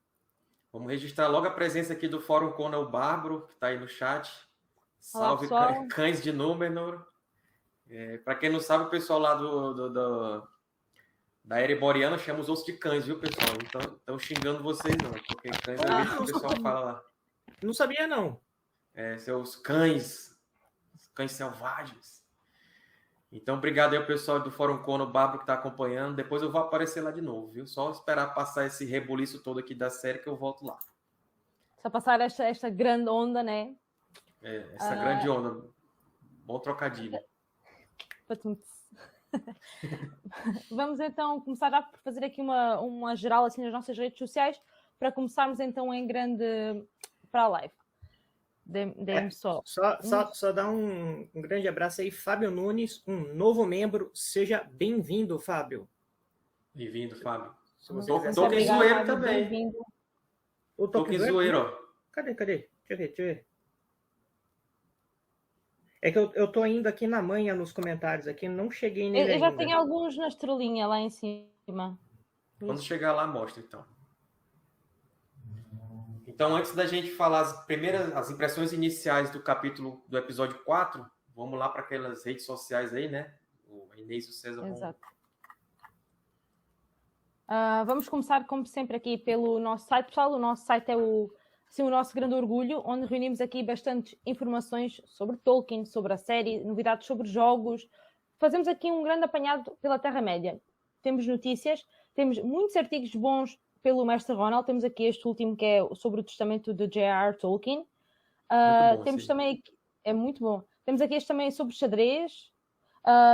Vamos registrar logo a presença aqui do Fórum Conan Bárbaro, que está aí no chat. Salve, olá, cães de Númenor. Para quem não sabe, o pessoal lá da Ereboriana chama os outros de cães, viu, pessoal? Então, estão xingando vocês, não. Porque cães é o que o pessoal fala lá. Não sabia, não. Seus cães selvagens. Então, obrigado aí ao pessoal do Fórum Conan Bárbaro que está acompanhando. Depois eu vou aparecer lá de novo, viu? Só esperar passar esse rebuliço todo aqui da série que eu volto lá. Só passar esta grande onda, né? Essa grande onda. Bom trocadilho. Vamos então começar já por fazer aqui uma geral assim nas nossas redes sociais para começarmos então em grande para a live. Só dar um grande abraço aí, Fábio Nunes, um novo membro. Seja bem-vindo, Fábio. Bem-vindo, Fábio. Tolkien Zoeiro também. O Tolkien Zoeiro. Cadê? Deixa eu ver. É que eu tô indo aqui na manha nos comentários aqui, não cheguei nele ainda. Eu já tenho alguns na estrelinha lá em cima. Quando chegar lá, mostra então. Então, antes da gente falar as impressões iniciais do episódio 4, vamos lá para aquelas redes sociais aí, né? O Inês e o César vão... Exato. Vamos começar, como sempre, aqui pelo nosso site, pessoal. O nosso site é o nosso grande orgulho, onde reunimos aqui bastantes informações sobre Tolkien, sobre a série, novidades sobre jogos. Fazemos aqui um grande apanhado pela Terra-média. Temos notícias, temos muitos artigos bons pelo Mestre Ronald. Temos aqui este último que é sobre o testamento de J.R.R. Tolkien. Temos também... É muito bom. Temos aqui este também sobre xadrez.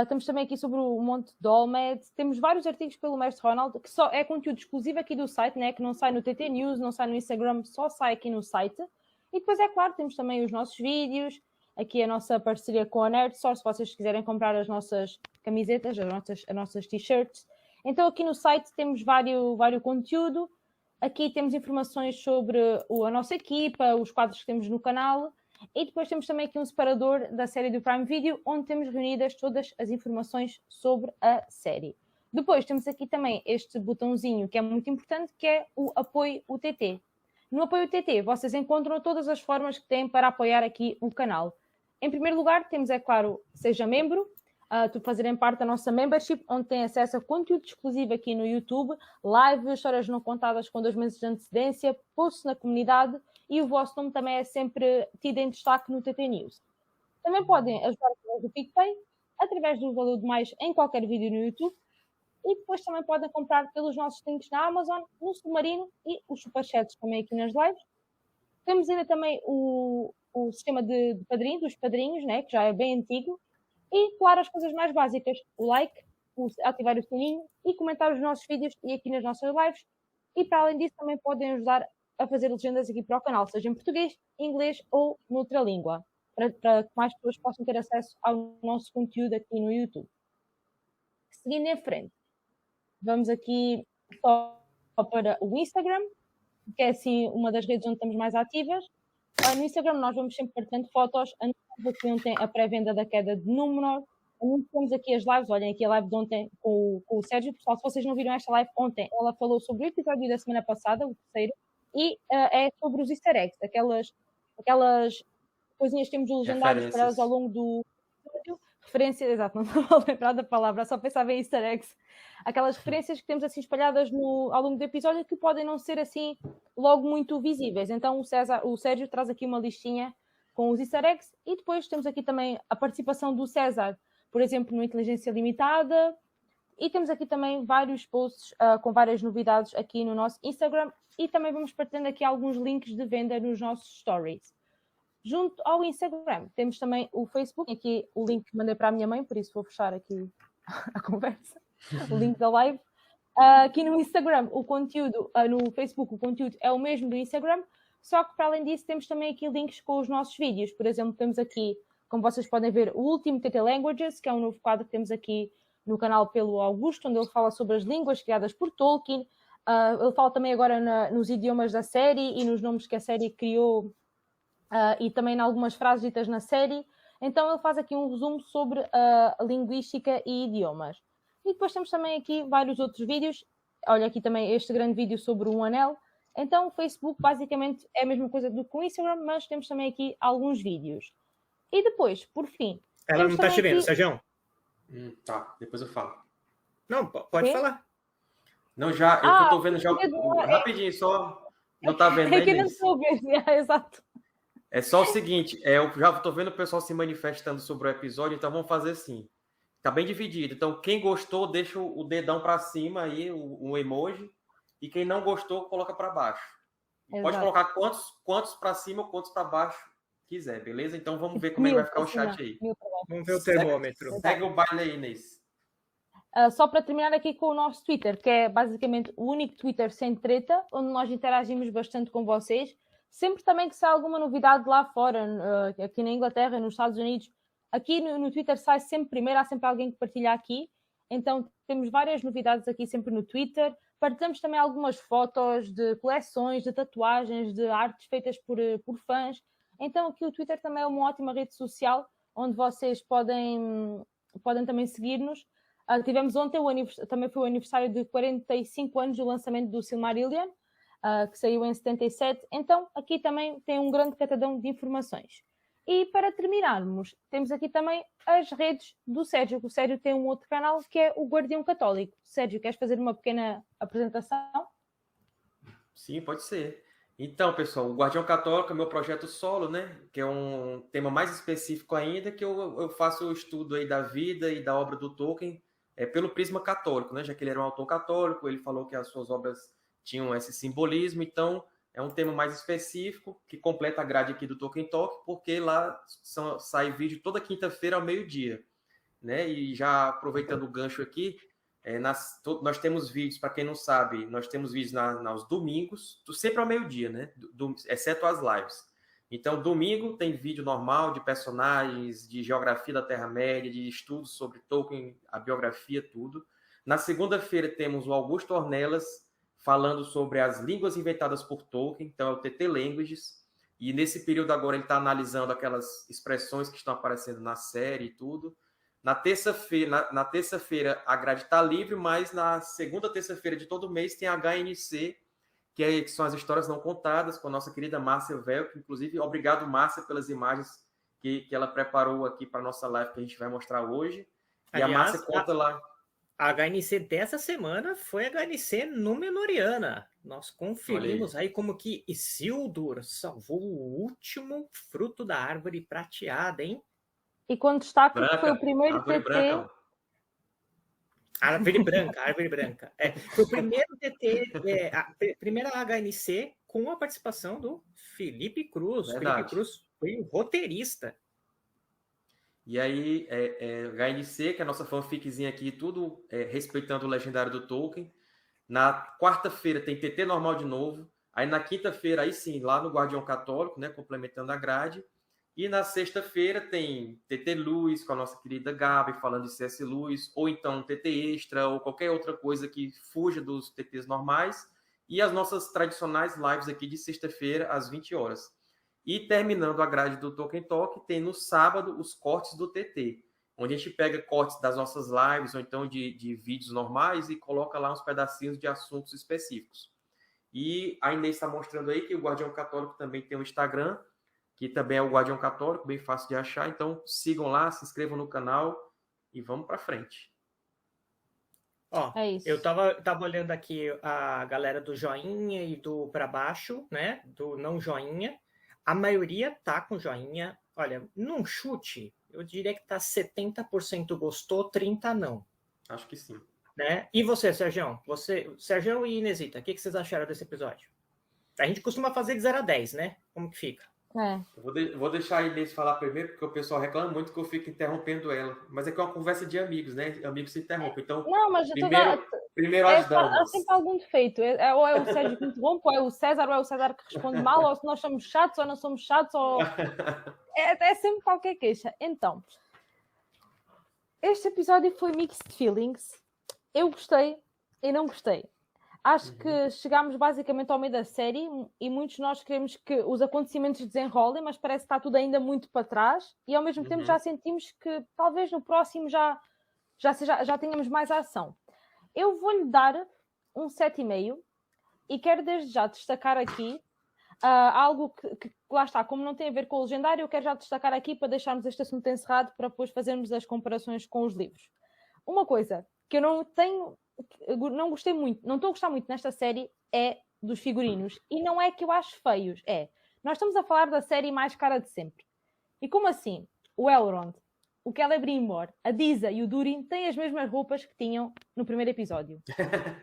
Temos também aqui sobre o Monte Dolmed. Temos vários artigos pelo Mestre Ronald, que só é conteúdo exclusivo aqui do site, né? Que não sai no TT News, não sai no Instagram, só sai aqui no site. E depois, é claro, temos também os nossos vídeos, aqui a nossa parceria com a NerdSource, se vocês quiserem comprar as nossas camisetas, as nossas t-shirts. Então, aqui no site temos vários conteúdo. Aqui temos informações sobre a nossa equipa, os quadros que temos no canal. E depois temos também aqui um separador da série do Prime Video, onde temos reunidas todas as informações sobre a série. Depois temos aqui também este botãozinho que é muito importante, que é o Apoio UTT. No Apoio UTT vocês encontram todas as formas que têm para apoiar aqui o canal. Em primeiro lugar, temos, é claro, seja membro, fazerem parte da nossa membership, onde tem acesso a conteúdo exclusivo aqui no YouTube, live, histórias não contadas com 2 meses de antecedência, posts na comunidade, e o vosso nome também é sempre tido em destaque no TT News. Também podem ajudar através do PicPay, através do valor de mais em qualquer vídeo no YouTube, e depois também podem comprar pelos nossos links na Amazon, no Submarino e os superchats também aqui nas lives. Temos ainda também o sistema de padrinho, dos padrinhos, né, que já é bem antigo. E, claro, as coisas mais básicas, o like, ativar o sininho e comentar os nossos vídeos e aqui nas nossas lives. E, para além disso, também podem ajudar a fazer legendas aqui para o canal, seja em português, inglês ou noutra língua, para que mais pessoas possam ter acesso ao nosso conteúdo aqui no YouTube. Seguindo em frente, vamos aqui só para o Instagram, que é assim uma das redes onde estamos mais ativas. No Instagram nós vamos sempre partilhando fotos. Anunciamos aqui ontem a pré-venda da queda de Númenor. Anunciamos aqui as lives. Olhem aqui a live de ontem com o Sérgio. Pessoal, se vocês não viram esta live ontem, ela falou sobre o episódio da semana passada, o terceiro, e é sobre os easter eggs, aquelas coisinhas que temos legendários espalhadas ao longo do episódio. Referências, exato, não estava a lembrar da palavra, só pensava em easter eggs. Aquelas referências que temos assim espalhadas ao longo do episódio que podem não ser assim logo muito visíveis. Então o Sérgio traz aqui uma listinha com os easter eggs e depois temos aqui também a participação do César, por exemplo, no Inteligência Limitada, e temos aqui também vários posts com várias novidades aqui no nosso Instagram e também vamos partilhando aqui alguns links de venda nos nossos stories. Junto ao Instagram, temos também o Facebook, aqui o link que mandei para a minha mãe, por isso vou fechar aqui a conversa, o link da live. Aqui no Instagram, o conteúdo, no Facebook, o conteúdo é o mesmo do Instagram, só que para além disso temos também aqui links com os nossos vídeos. Por exemplo, temos aqui, como vocês podem ver, o último TT Languages, que é um novo quadro que temos aqui no canal pelo Augusto, onde ele fala sobre as línguas criadas por Tolkien. Ele fala também agora nos idiomas da série e nos nomes que a série criou, e também em algumas frases ditas na série. Então ele faz aqui um resumo sobre a linguística e idiomas. E depois temos também aqui vários outros vídeos. Olha aqui também este grande vídeo sobre um anel. Então o Facebook basicamente é a mesma coisa do que o Instagram, mas temos também aqui alguns vídeos. E depois, por fim... Ela não está te vendo, Sérgio? Tá, depois eu falo. Não, pode falar. Não, já, eu tô vendo já rapidinho, só não tá vendo, né, que não estou vendo, exato. É só o seguinte, eu já tô vendo o pessoal se manifestando sobre o episódio, então vamos fazer assim. Tá bem dividido. Então, quem gostou, deixa o dedão para cima aí, o emoji, e quem não gostou, coloca para baixo. Exato. Pode colocar quantos para cima ou quantos para baixo quiser, beleza? Então vamos ver como é que vai ficar o chat aí. Vamos ver o termômetro. Segue o baile aí, Inês. Só para terminar aqui com o nosso Twitter, que é basicamente o único Twitter sem treta, onde nós interagimos bastante com vocês. Sempre também que sai alguma novidade lá fora, aqui na Inglaterra, nos Estados Unidos, aqui no Twitter sai sempre primeiro, há sempre alguém que partilha aqui. Então temos várias novidades aqui sempre no Twitter. Partilhamos também algumas fotos de coleções, de tatuagens, de artes feitas por fãs. Então aqui o Twitter também é uma ótima rede social, onde vocês podem também seguir-nos. Tivemos ontem, também foi o aniversário de 45 anos do lançamento do Silmarillion, que saiu em 77. Então, aqui também tem um grande catadão de informações. E para terminarmos, temos aqui também as redes do Sérgio. O Sérgio tem um outro canal que é o Guardião Católico. Sérgio, queres fazer uma pequena apresentação? Sim, pode ser. Então, pessoal, o Guardião Católico é meu projeto solo, né? Que é um tema mais específico ainda, que eu faço o estudo aí da vida e da obra do Tolkien pelo prisma católico, né? Já que ele era um autor católico, ele falou que as suas obras tinham esse simbolismo, então é um tema mais específico que completa a grade aqui do Tolkien Talk, porque lá sai vídeo toda quinta-feira ao meio-dia, né? E já aproveitando o gancho aqui, nós temos vídeos, para quem não sabe, nós temos vídeos aos domingos, sempre ao meio-dia, né? Exceto as lives. Então, domingo tem vídeo normal de personagens, de geografia da Terra-média, de estudos sobre Tolkien, a biografia, tudo. Na segunda-feira temos o Augusto Ornelas falando sobre as línguas inventadas por Tolkien, então é o TT Languages. E nesse período agora ele está analisando aquelas expressões que estão aparecendo na série e tudo. Na terça-feira a grade está livre, mas na segunda terça-feira de todo mês tem a HNC, que são as histórias não contadas, com a nossa querida Márcia Velk. Inclusive, obrigado, Márcia, pelas imagens que ela preparou aqui para a nossa live, que a gente vai mostrar hoje. E aliás, a Márcia conta lá. A HNC dessa semana foi a HNC Númenoriana. Nós conferimos aí como que Isildur salvou o último fruto da árvore prateada, hein? E quando destaca que foi o Branca, primeiro árvore TT. branca. Árvore branca. Foi o primeiro TT, a primeira HNC com a participação do Felipe Cruz. Verdade. Felipe Cruz foi o roteirista. E aí, HNC, que é a nossa fanficzinha aqui, tudo respeitando o legendário do Tolkien. Na quarta-feira tem TT normal de novo. Aí na quinta-feira, aí sim, lá no Guardião Católico, né, complementando a grade. E na sexta-feira tem TT Luz com a nossa querida Gabi falando de C.S. Lewis, ou então TT Extra, ou qualquer outra coisa que fuja dos TTs normais. E as nossas tradicionais lives aqui de sexta-feira, às 20 horas. E terminando a grade do Tolkien Talk, tem no sábado os cortes do TT, onde a gente pega cortes das nossas lives, ou então de vídeos normais, e coloca lá uns pedacinhos de assuntos específicos. E a Inês está mostrando aí que o Guardião Católico também tem um Instagram, que também é o Guardião Católico, bem fácil de achar. Então sigam lá, se inscrevam no canal e vamos para frente. É isso. Eu tava olhando aqui a galera do joinha e do para baixo, né? Do não joinha. A maioria tá com joinha. Olha, num chute, eu diria que tá 70% gostou, 30% não. Acho que sim. Né? E você, Sergião? Sergião e Inesita, o que vocês acharam desse episódio? A gente costuma fazer de 0 a 10, né? Como que fica? Eu vou deixar a Inês falar primeiro, porque o pessoal reclama muito que eu fico interrompendo ela. Mas é que é uma conversa de amigos, né? Amigos se interrompem. Então, não, mas primeiro as damas. Há sempre algum defeito. Ou é o Sérgio que interrompe, ou é o César que responde mal, ou se nós somos chatos ou não somos chatos, ou... é sempre qualquer queixa. Então, este episódio foi mixed feelings. Eu gostei e não gostei. Acho que chegámos basicamente ao meio da série e muitos de nós queremos que os acontecimentos desenrolem, mas parece que está tudo ainda muito para trás e ao mesmo tempo já sentimos que talvez no próximo já tenhamos mais ação. Eu vou-lhe dar um 7,5 e quero desde já destacar aqui algo que lá está, como não tem a ver com o legendário, eu quero já destacar aqui para deixarmos este assunto encerrado para depois fazermos as comparações com os livros. Uma coisa que eu não gostei muito, não estou a gostar muito nesta série é dos figurinos. E não é que eu acho feios, nós estamos a falar da série mais cara de sempre. E como assim? O Elrond, o Celebrimbor, a Disa e o Durin têm as mesmas roupas que tinham no primeiro episódio.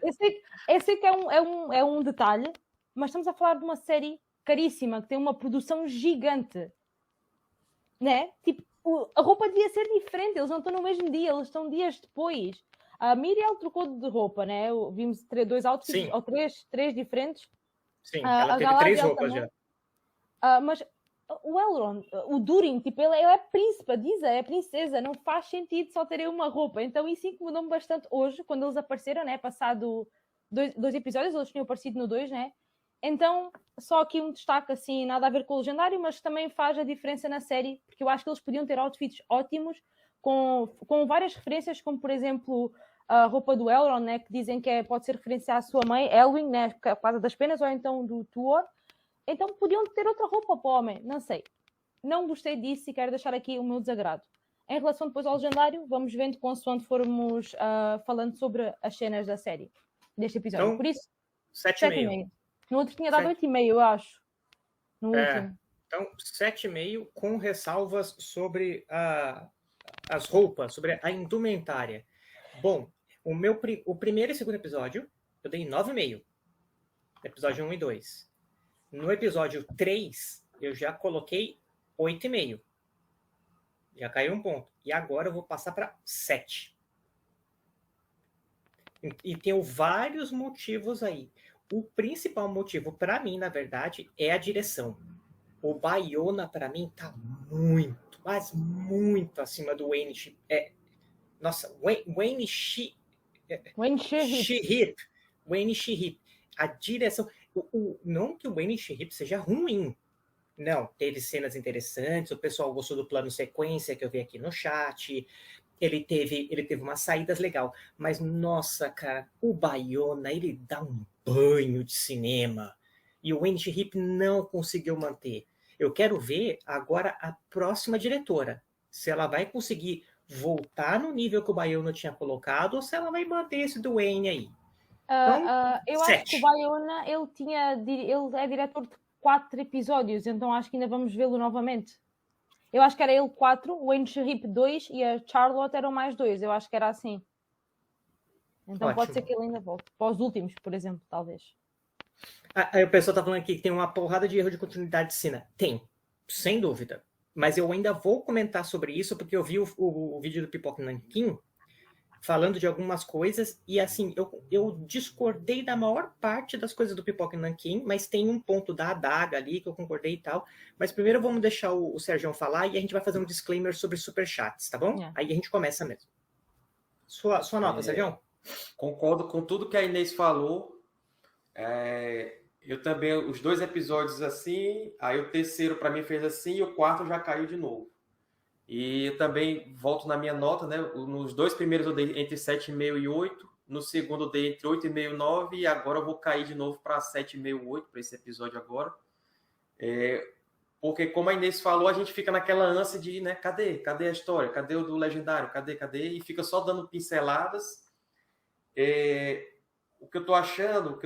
Eu sei que é um detalhe, mas estamos a falar de uma série caríssima, que tem uma produção gigante. Né? Tipo, a roupa devia ser diferente, eles não estão no mesmo dia, eles estão dias depois. A Miriel trocou de roupa, né? Vimos 2 outfits, ou 3 diferentes. Sim, ela teve 3 roupas também. já. Mas o Elrond, o Durin, tipo, ele é príncipe, a Disa é princesa, não faz sentido só terem uma roupa. Então isso incomodou-me bastante hoje, quando eles apareceram, né? Passado 2 episódios, eles tinham aparecido no 2, né? Então, só aqui um destaque, assim, nada a ver com o legendário, mas também faz a diferença na série, porque eu acho que eles podiam ter outfits ótimos, com várias referências, como, por exemplo, a roupa do Elrond, né, que dizem que pode ser referência à sua mãe, Elwing, né, por causa das penas, ou então do Tuor. Então, podiam ter outra roupa para o homem, não sei. Não gostei disso e quero deixar aqui o meu desagrado. Em relação depois ao legendário, vamos vendo consoante formos falando sobre as cenas da série, deste episódio. Então, por isso, 7,5. No outro tinha dado 8,5, eu acho. No último. Então, 7,5 com ressalvas sobre as roupas, sobre a indumentária. Bom, o primeiro e segundo episódio, eu dei 9,5. Episódio 1 e 2. No episódio 3, eu já coloquei 8,5. Já caiu um ponto. E agora eu vou passar para 7. E tenho vários motivos aí. O principal motivo, para mim, na verdade, é a direção. O Bayona, para mim, tá muito, mas muito acima do Wayne. Nossa, Wayne Shihip. Wayne Shihip. A direção... não que o Wayne Shihip seja ruim. Não, teve cenas interessantes, o pessoal gostou do plano sequência que eu vi aqui no chat. Ele teve umas saídas legal. Mas, nossa, cara, o Bayona, ele dá um banho de cinema. E o Wayne Shihip não conseguiu manter. Eu quero ver agora a próxima diretora. Se ela vai conseguir voltar no nível que o Bayona tinha colocado ou se ela vai manter esse do Wayne aí. Então, eu acho que o Bayona, ele é diretor de 4 episódios, então acho que ainda vamos vê-lo novamente. Eu acho que era ele 4, o Wayne Sharip 2 e a Charlotte eram mais 2. Eu acho que era assim. Então Ótimo. pode ser que ele ainda volte. Para os últimos, por exemplo, talvez. Aí o pessoal tá falando aqui que tem uma porrada de erro de continuidade de cena. Tem, sem dúvida. Mas eu ainda vou comentar sobre isso, porque eu vi o vídeo do Pipoca Nanquim falando de algumas coisas, e assim, eu discordei da maior parte das coisas do Pipoca Nanquim, mas tem um ponto da adaga ali que eu concordei e tal. Mas primeiro vamos deixar o Sérgio falar e a gente vai fazer um disclaimer sobre superchats, tá bom? Aí a gente começa mesmo. Sua nota, Sérgio? Concordo com tudo que a Inês falou. Eu também, os 2 episódios assim, aí o terceiro para mim fez assim e o quarto já caiu de novo. E eu também volto na minha nota, né? Nos 2 primeiros eu dei entre 7,5 e 8, no segundo eu dei entre 8,5 e 9, e agora eu vou cair de novo para 7,5 e 8 para esse episódio agora. Porque, como a Inês falou, a gente fica naquela ânsia de, né? Cadê a história? Cadê o do Legendário? Cadê? E fica só dando pinceladas. O que eu tô achando, que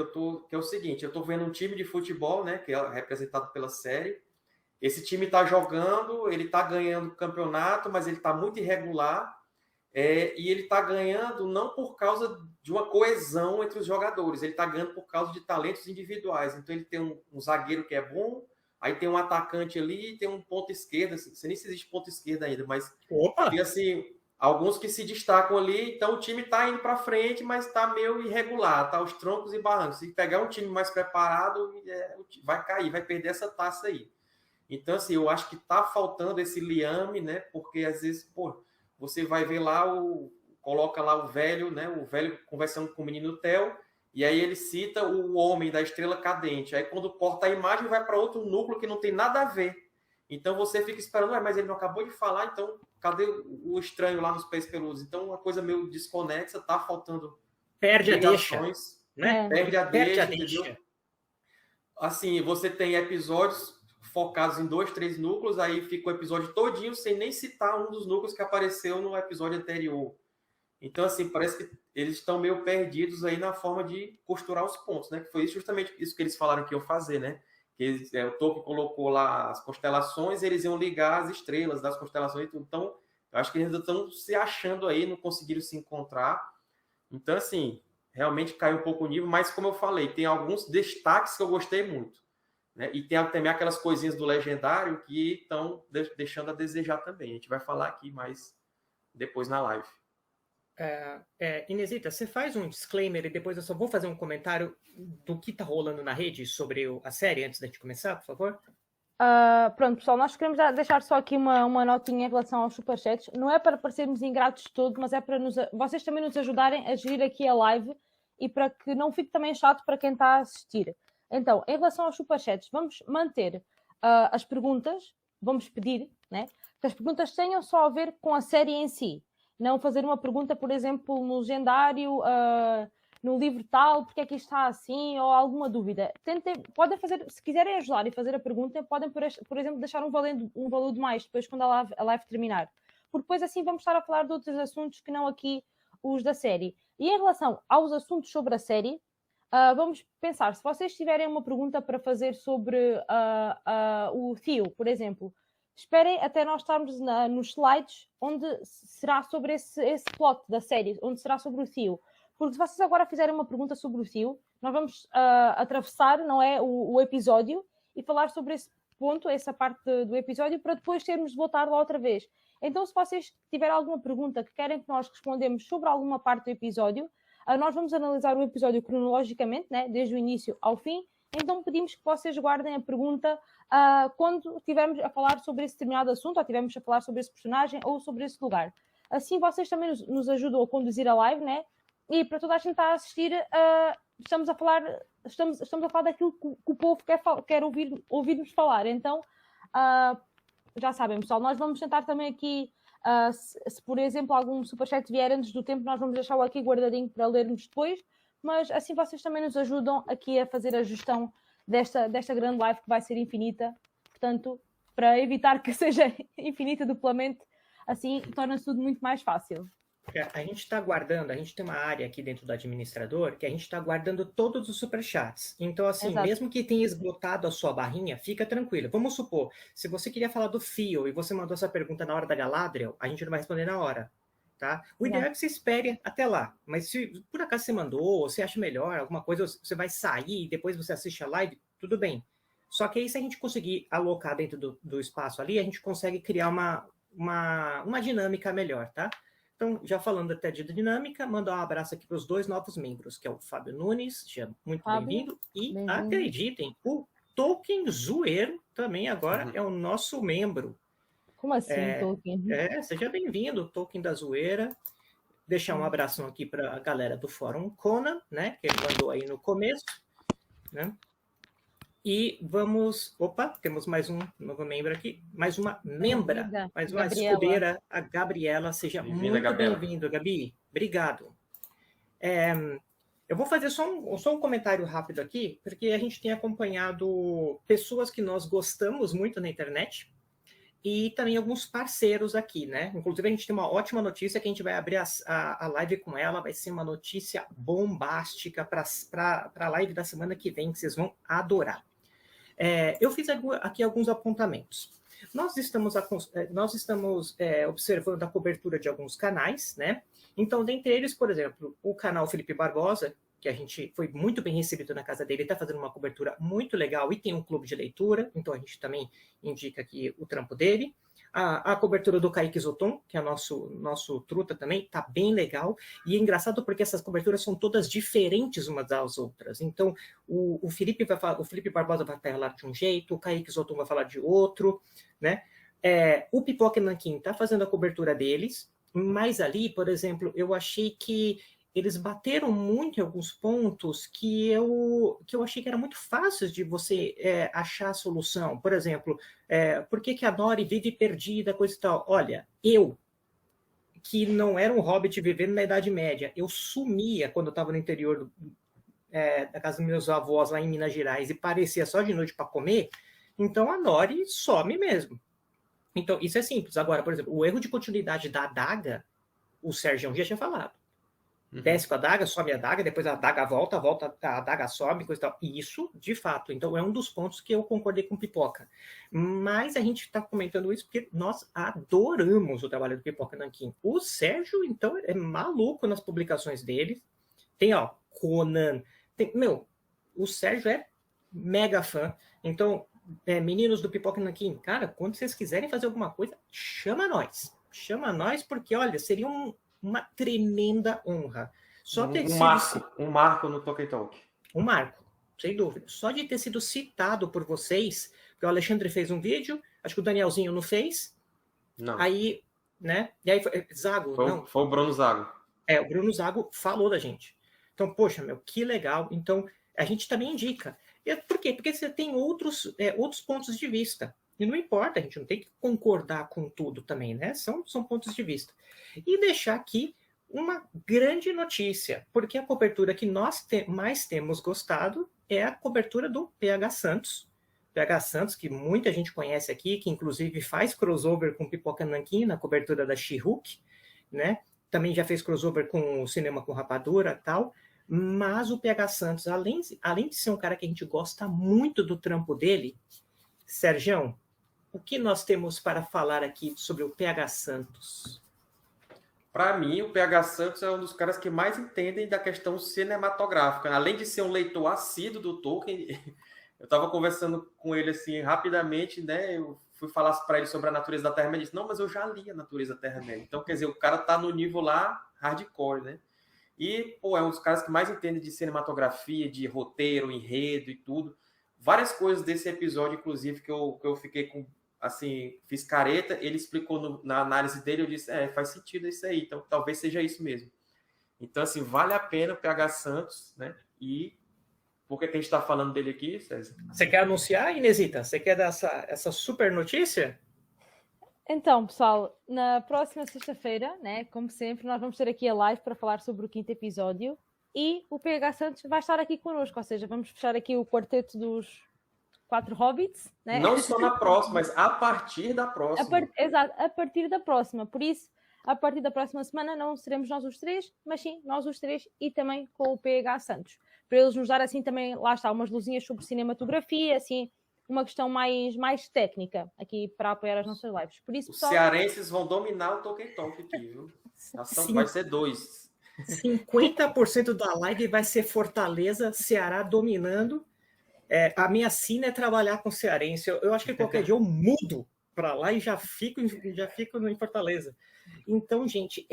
é o seguinte, eu tô vendo um time de futebol, né, que é representado pela série. Esse time tá jogando, ele tá ganhando o campeonato, mas ele tá muito irregular, e ele tá ganhando não por causa de uma coesão entre os jogadores, ele tá ganhando por causa de talentos individuais. Então ele tem um zagueiro que é bom, aí tem um atacante ali, tem um ponta esquerda, assim, não sei nem se existe ponta esquerda ainda, mas tem assim alguns que se destacam ali, então o time está indo para frente, mas está meio irregular, está aos troncos e barrancos. Se pegar um time mais preparado, vai cair, vai perder essa taça aí. Então, assim, eu acho que está faltando esse liame, né? Porque às vezes, você vai ver lá, coloca lá o velho, né? O velho conversando com o menino Theo, e aí ele cita o homem da estrela cadente. Aí quando corta a imagem, vai para outro núcleo que não tem nada a ver. Então você fica esperando, mas ele não acabou de falar, então cadê o estranho lá nos pés peludos? Então uma coisa meio desconexa, tá faltando. Perde a deixa, né? Perde a deixa, entendeu? Assim, você tem episódios focados em 2, 3 núcleos, aí fica o episódio todinho sem nem citar um dos núcleos que apareceu no episódio anterior. Então, assim, parece que eles estão meio perdidos aí na forma de costurar os pontos, né? Que foi justamente isso que eles falaram que iam fazer, né? O Tolkien colocou lá as constelações, eles iam ligar as estrelas das constelações. Então, eu acho que eles ainda estão se achando aí, não conseguiram se encontrar. Então, assim, realmente caiu um pouco o nível, mas como eu falei, tem alguns destaques que eu gostei muito. Né? E tem também aquelas coisinhas do Legendário que estão deixando a desejar também. A gente vai falar aqui mais depois na live. Inesita, você faz um disclaimer e depois eu só vou fazer um comentário do que tá rolando na rede sobre a série antes da gente começar, por favor? Pronto, pessoal, nós queremos deixar só aqui uma notinha em relação aos superchats. Não é para parecermos ingratos de todo, mas é para vocês também nos ajudarem a gerir aqui a live e para que não fique também chato para quem está a assistir. Então, em relação aos superchats, vamos manter as perguntas, vamos pedir, né, que as perguntas tenham só a ver com a série em si. Não fazer uma pergunta, por exemplo, no legendário, no livro tal, porque é que isto está assim, ou alguma dúvida. Podem fazer, se quiserem ajudar e fazer a pergunta, podem, por exemplo, deixar um valor de mais depois quando a live terminar. Porque depois assim vamos estar a falar de outros assuntos que não aqui os da série. E em relação aos assuntos sobre a série, vamos pensar, se vocês tiverem uma pergunta para fazer sobre o Theo, por exemplo, esperem até nós estarmos nos slides onde será sobre esse plot da série, onde será sobre o Theo. Porque se vocês agora fizerem uma pergunta sobre o Theo, nós vamos atravessar, não é, o episódio e falar sobre esse ponto, essa parte do episódio, para depois termos de voltar lá outra vez. Então, se vocês tiverem alguma pergunta que querem que nós respondemos sobre alguma parte do episódio, nós vamos analisar o episódio cronologicamente, né, desde o início ao fim. Então pedimos que vocês guardem a pergunta quando estivermos a falar sobre esse determinado assunto, ou estivermos a falar sobre esse personagem ou sobre esse lugar. Assim vocês também nos ajudam a conduzir a live, né? E para toda a gente que está a assistir, estamos a falar daquilo que o povo quer ouvir-nos falar. Então, já sabem, pessoal, nós vamos tentar também aqui, se por exemplo algum superchat vier antes do tempo, nós vamos deixá-lo aqui guardadinho para lermos depois. Mas assim vocês também nos ajudam aqui a fazer a gestão desta grande live que vai ser infinita. Portanto, para evitar que seja infinita duplamente, assim torna-se tudo muito mais fácil. A gente está guardando, a gente tem uma área aqui dentro do administrador que a gente está guardando todos os superchats. Então, assim, Exato. mesmo que tenha esgotado a sua barrinha, fica tranquilo. Vamos supor, se você queria falar do Fio e você mandou essa pergunta na hora da Galadriel, a gente não vai responder na hora, tá? O ideal é que você espere até lá. Mas se por acaso você mandou, ou você acha melhor, alguma coisa, você vai sair e depois você assiste a live, tudo bem. Só que aí, se a gente conseguir alocar dentro do espaço ali, a gente consegue criar uma dinâmica melhor, tá? Então, já falando até de dinâmica, mandar um abraço aqui para os 2 novos membros, que é o Fábio Nunes, seja muito bem-vindo, e acreditem, o Tolkien Zoeiro também agora é o nosso membro. Como assim, Tolkien? Seja bem-vindo, Tolkien da Zoeira. Deixar um abração aqui para a galera do Fórum Conan, né, que ele mandou aí no começo, né? E vamos... Opa, temos mais um novo membro aqui. Mais uma membra, mais uma escudeira, a Gabriela. Seja muito bem-vindo, Gabi. Obrigado. Eu vou fazer só um comentário rápido aqui, porque a gente tem acompanhado pessoas que nós gostamos muito na internet e também alguns parceiros aqui, né? Inclusive, a gente tem uma ótima notícia que a gente vai abrir a live com ela. Vai ser uma notícia bombástica para a live da semana que vem, que vocês vão adorar. Eu fiz aqui alguns apontamentos. Nós estamos observando a cobertura de alguns canais, né? Então, dentre eles, por exemplo, o canal Felipe Barbosa, que a gente foi muito bem recebido na casa dele, está fazendo uma cobertura muito legal e tem um clube de leitura, então a gente também indica aqui o trampo dele. A cobertura do Kaique Zoton, que é nosso truta também, está bem legal. E é engraçado porque essas coberturas são todas diferentes umas das outras. Então, o Felipe Barbosa vai falar de um jeito, o Kaique Zoton vai falar de outro, né? O Pipoca Nanquim está fazendo a cobertura deles, mas ali, por exemplo, eu achei que eles bateram muito em alguns pontos que eu achei que era muito fácil de você achar a solução. Por exemplo, por que a Nori vive perdida, coisa e tal? Olha, que não era um hobbit vivendo na Idade Média, eu sumia quando eu estava no interior da casa dos meus avós, lá em Minas Gerais, e parecia só de noite para comer, então a Nori some mesmo. Então, isso é simples. Agora, por exemplo, o erro de continuidade da adaga, o Sérgio já tinha falado. Desce com a adaga, sobe a adaga, depois a adaga volta, a adaga sobe, coisa e tal. E isso, de fato, então é um dos pontos que eu concordei com o Pipoca. Mas a gente está comentando isso porque nós adoramos o trabalho do Pipoca Nanquim. O Sérgio, então, é maluco nas publicações dele. Tem, Conan. O Sérgio é mega fã. Então, meninos do Pipoca Nanquim, cara, quando vocês quiserem fazer alguma coisa, chama nós. Chama nós porque, olha, seria uma tremenda honra. Um marco no Tolkien Talk. Um marco, sem dúvida. Só de ter sido citado por vocês, porque o Alexandre fez um vídeo, acho que o Danielzinho não fez. Não. Aí, né? E aí foi Zago, não. Foi o Bruno Zago. O Bruno Zago falou da gente. Então, poxa, que legal. Então, a gente também indica. Por quê? Porque você tem outros pontos de vista. E não importa, a gente não tem que concordar com tudo também, né? São pontos de vista. E deixar aqui uma grande notícia, porque a cobertura que nós mais temos gostado é a cobertura do PH Santos. PH Santos, que muita gente conhece aqui, que inclusive faz crossover com Pipoca Nanquim na cobertura da She-Hulk, né? Também já fez crossover com o Cinema com Rapadura e tal. Mas o PH Santos, além de ser um cara que a gente gosta muito do trampo dele, Sergião, o que nós temos para falar aqui sobre o PH Santos? Para mim, o PH Santos é um dos caras que mais entendem da questão cinematográfica. Além de ser um leitor assíduo do Tolkien, eu estava conversando com ele assim rapidamente, né? Eu fui falar para ele sobre a natureza da Terra-média. Ele disse, não, mas eu já li a natureza da Terra-média. Então, quer dizer, o cara tá no nível lá hardcore, né? E, é um dos caras que mais entende de cinematografia, de roteiro, enredo e tudo. Várias coisas desse episódio, inclusive, que eu fiquei com, assim, fiz careta, ele explicou na análise dele, eu disse, faz sentido isso aí, então talvez seja isso mesmo. Então, assim, vale a pena o PH Santos, né? E por que a gente está falando dele aqui, César? Você quer anunciar, Inesita? Você quer dar essa super notícia? Então, pessoal, na próxima sexta-feira, né, como sempre, nós vamos ter aqui a live para falar sobre o 5º episódio e o PH Santos vai estar aqui connosco, ou seja, vamos fechar aqui o quarteto dos 4 hobbits, né? Não só na próxima, mas a partir da próxima. Exato, a partir da próxima. Por isso, a partir da próxima semana não seremos nós os três, mas sim nós os três e também com o PH Santos. Para eles nos dar assim também, lá está, umas luzinhas sobre cinematografia, assim, uma questão mais técnica aqui para apoiar as nossas lives. Por isso, Os pessoal, cearenses vão dominar o Tolkien Talk aqui, viu? Vai ser 2. 50% da live vai ser Fortaleza, Ceará dominando. A minha sina é trabalhar com cearense. Eu acho que qualquer dia eu mudo para lá e já fico em Fortaleza. Então, gente,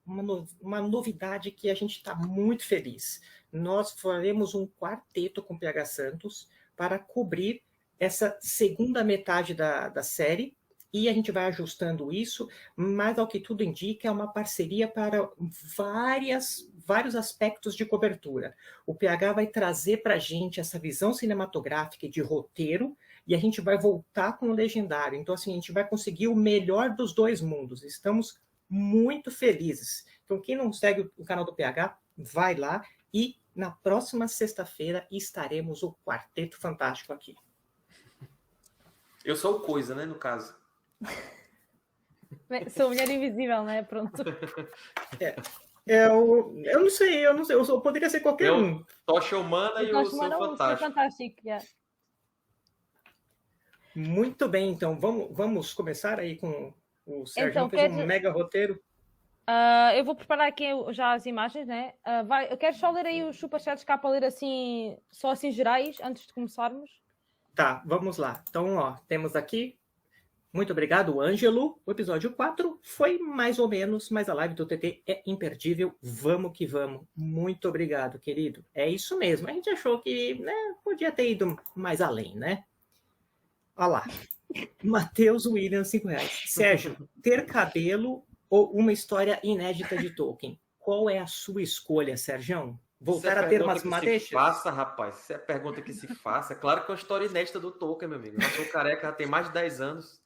uma novidade que a gente está muito feliz. Nós faremos um quarteto com PH Santos para cobrir essa segunda metade da série, e a gente vai ajustando isso, mas ao que tudo indica, é uma parceria para vários aspectos de cobertura. O PH vai trazer para a gente essa visão cinematográfica e de roteiro, e a gente vai voltar com o legendário. Então, assim, a gente vai conseguir o melhor dos dois mundos. Estamos muito felizes. Então, quem não segue o canal do PH, vai lá, e na próxima sexta-feira estaremos o Quarteto Fantástico aqui. Eu sou o Coisa, né, no caso. sou mulher invisível, né? Pronto. Eu não sei, eu poderia ser qualquer um. Tocha Humana e o Seu Fantástico. Fantástico, yeah. Muito bem, então vamos começar aí com o Sérgio. Fez um mega roteiro. Eu vou preparar aqui já as imagens, né? Eu quero só ler aí os superchats cá para ler assim, só assim gerais, antes de começarmos. Tá, vamos lá. Então, ó, temos aqui. Muito obrigado, Ângelo. O episódio 4 foi mais ou menos, mas a live do TT é imperdível. Vamos que vamos. Muito obrigado, querido. É isso mesmo. A gente achou que, né, podia ter ido mais além, né? Olha lá. Matheus Williams, R$5. Sérgio, ter cabelo ou uma história inédita de Tolkien? Qual é a sua escolha, Sérgio? Voltar a ter umas madeixas? Faça, rapaz. Isso é a pergunta que se faça. Claro que é uma história inédita do Tolkien, meu amigo. Eu sou careca, já tem mais de 10 anos.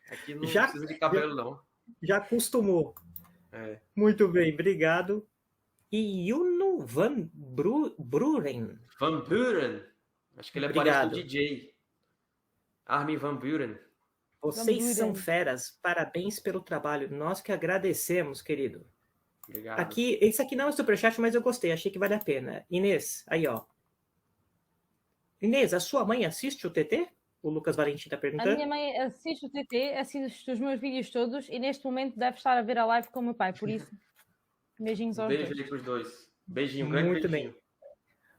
Aqui não precisa de cabelo, não. Já acostumou. Muito bem, obrigado. E Juno Van Buren. Van Buren. Acho que ele é parente do DJ. Armin Van Buren. Vocês são feras. Parabéns pelo trabalho. Nós que agradecemos, querido. Obrigado. Esse aqui não é superchat, mas eu gostei. Achei que vale a pena. Inês, aí, ó. Inês, a sua mãe assiste o TT? O Lucas Valentim está perguntando. A minha mãe assiste o TT, assiste os meus vídeos todos e neste momento deve estar a ver a live com o meu pai, por isso, beijinhos aos dois. Beijo aí para os dois. Beijinho, grande muito beijinho. Bem.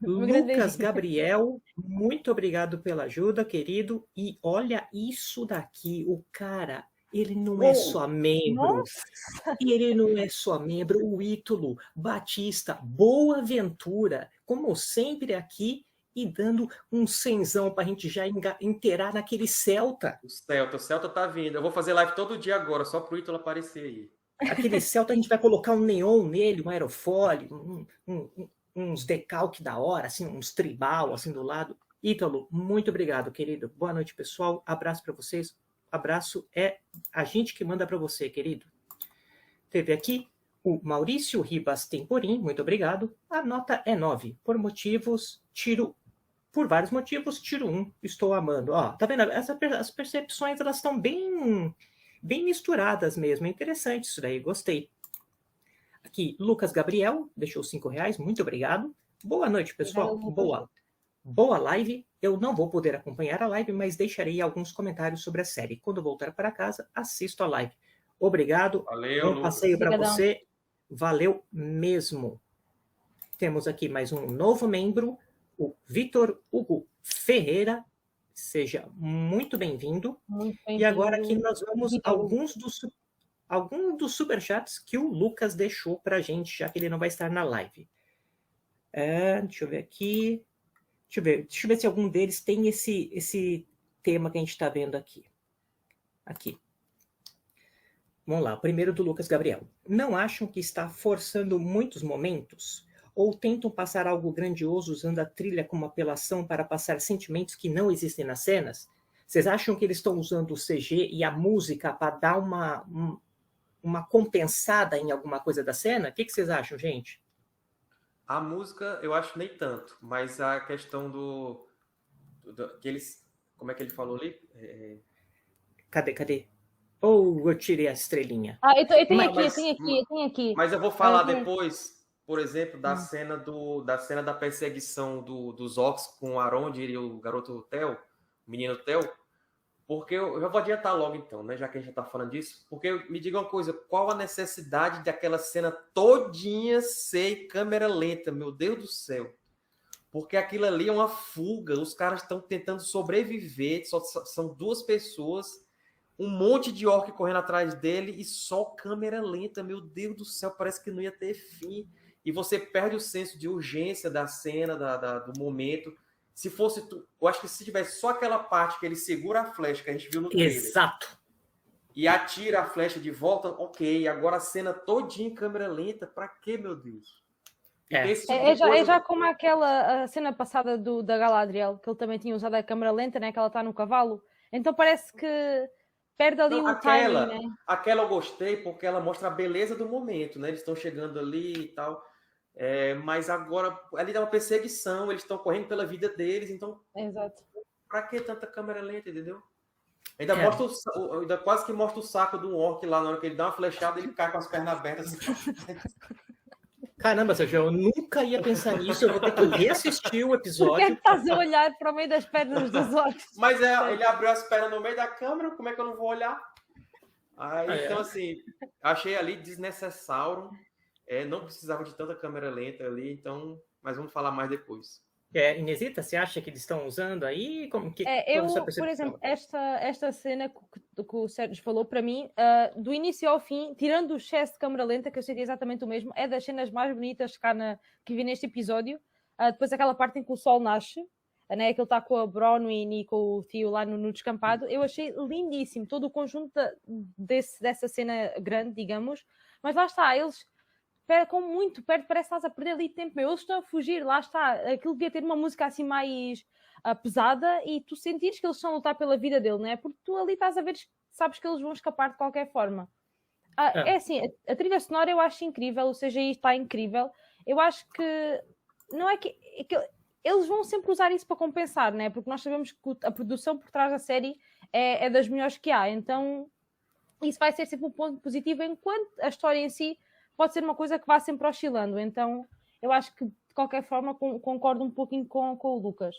Lucas Gabriel, muito obrigado pela ajuda, querido. E olha isso daqui, o cara, ele não é só membro. E ele não é só membro, o Ítalo, Batista, Boaventura, como sempre aqui, e dando um cenzão para a gente já inteirar naquele Celta. O Celta tá vindo. Eu vou fazer live todo dia agora, só pro Ítalo aparecer aí. Aquele Celta a gente vai colocar um neon nele, um aerofólio, uns decalque da hora, assim, uns tribal assim do lado. Ítalo, muito obrigado, querido. Boa noite, pessoal. Abraço para vocês. Abraço é a gente que manda para você, querido. Teve aqui o Maurício Ribas Temporim, muito obrigado. A nota é 9. Por vários motivos, tiro 1. Estou amando. Ó, tá vendo? As percepções, elas estão bem misturadas mesmo. É interessante isso daí, gostei. Aqui, Lucas Gabriel, deixou R$5. Muito obrigado. Boa noite, pessoal. Boa live. Eu não vou poder acompanhar a live, mas deixarei alguns comentários sobre a série. Quando voltar para casa, assisto a live. Obrigado. Valeu, Bom passeio para você. Valeu mesmo. Temos aqui mais um novo membro, o Vitor Hugo Ferreira. Seja muito bem-vindo. E agora aqui nós vamos a alguns dos superchats que o Lucas deixou para a gente, já que ele não vai estar na live. Deixa eu ver aqui. Deixa eu ver se algum deles tem esse tema que a gente está vendo aqui. Aqui. Vamos lá, o primeiro do Lucas Gabriel. Não acham que está forçando muitos momentos? Ou tentam passar algo grandioso usando a trilha como apelação para passar sentimentos que não existem nas cenas? Vocês acham que eles estão usando o CG e a música para dar uma compensada em alguma coisa da cena? O que vocês acham, gente? A música, eu acho nem tanto, mas a questão que eles... Como é que ele falou ali? Cadê? Ou eu tirei a estrelinha? Eu tenho Não, aqui, eu tenho aqui. Mas eu vou falar tenho- depois, por exemplo, da cena da perseguição dos orcs com o Arondir e o garoto Theo, o menino Theo, porque eu já vou adiantar logo então, né, já que a gente já tá falando disso, porque me diga uma coisa, qual a necessidade daquela cena todinha ser em câmera lenta, meu Deus do céu? Porque aquilo ali é uma fuga, os caras estão tentando sobreviver, são duas pessoas, um monte de orc correndo atrás dele e só câmera lenta, meu Deus do céu, parece que não ia ter fim. E você perde o senso de urgência da cena, do momento. Se fosse, eu acho que se tivesse só aquela parte que ele segura a flecha que a gente viu no trailer. Exato. E atira a flecha de volta, ok. Agora a cena todinha em câmera lenta, pra quê, meu Deus? Já como a cena passada da Galadriel, que ele também tinha usado a câmera lenta, né? Que ela está no cavalo. Então parece que perde ali o timing, né? Aquela eu gostei porque ela mostra a beleza do momento, né? Eles estão chegando ali e tal. Mas agora, ali dá uma perseguição, eles estão correndo pela vida deles, então... Exato. Pra que tanta câmera lenta, entendeu? Ainda quase que mostra o saco do orc lá, na hora que ele dá uma flechada, ele cai com as pernas abertas. Caramba, Sérgio, eu nunca ia pensar nisso, eu vou ter que reassistir o episódio. Por que estás a olhar para o meio das pernas dos orcs? Mas ele abriu as pernas no meio da câmera, como é que eu não vou olhar? Então, assim, achei ali desnecessário, não precisava de tanta câmera lenta ali, então, mas vamos falar mais depois. Inesita, você acha que eles estão usando aí? Por exemplo, esta cena que o Sérgio falou, para mim, do início ao fim, tirando o excesso de câmera lenta, que eu sei que é exatamente o mesmo, é das cenas mais bonitas que vi neste episódio. Depois aquela parte em que o sol nasce, né, que ele está com a Bronwyn e com o tio lá no descampado, eu achei lindíssimo, todo o conjunto dessa cena grande, digamos, mas lá está, eles... com muito perto, parece que estás a perder ali tempo. Eles estão a fugir, lá está. Aquilo devia ter uma música assim mais pesada e tu sentires que eles estão a lutar pela vida dele, não é? Porque tu ali estás a ver, sabes que eles vão escapar de qualquer forma. É assim, a trilha sonora eu acho incrível, o CGI está incrível. Eu acho que não é que eles vão sempre usar isso para compensar, não é? Porque nós sabemos que a produção por trás da série é das melhores que há. Então isso vai ser sempre um ponto positivo, enquanto a história em si pode ser uma coisa que vá sempre oscilando. Então, eu acho que, de qualquer forma, concordo um pouquinho com o Lucas.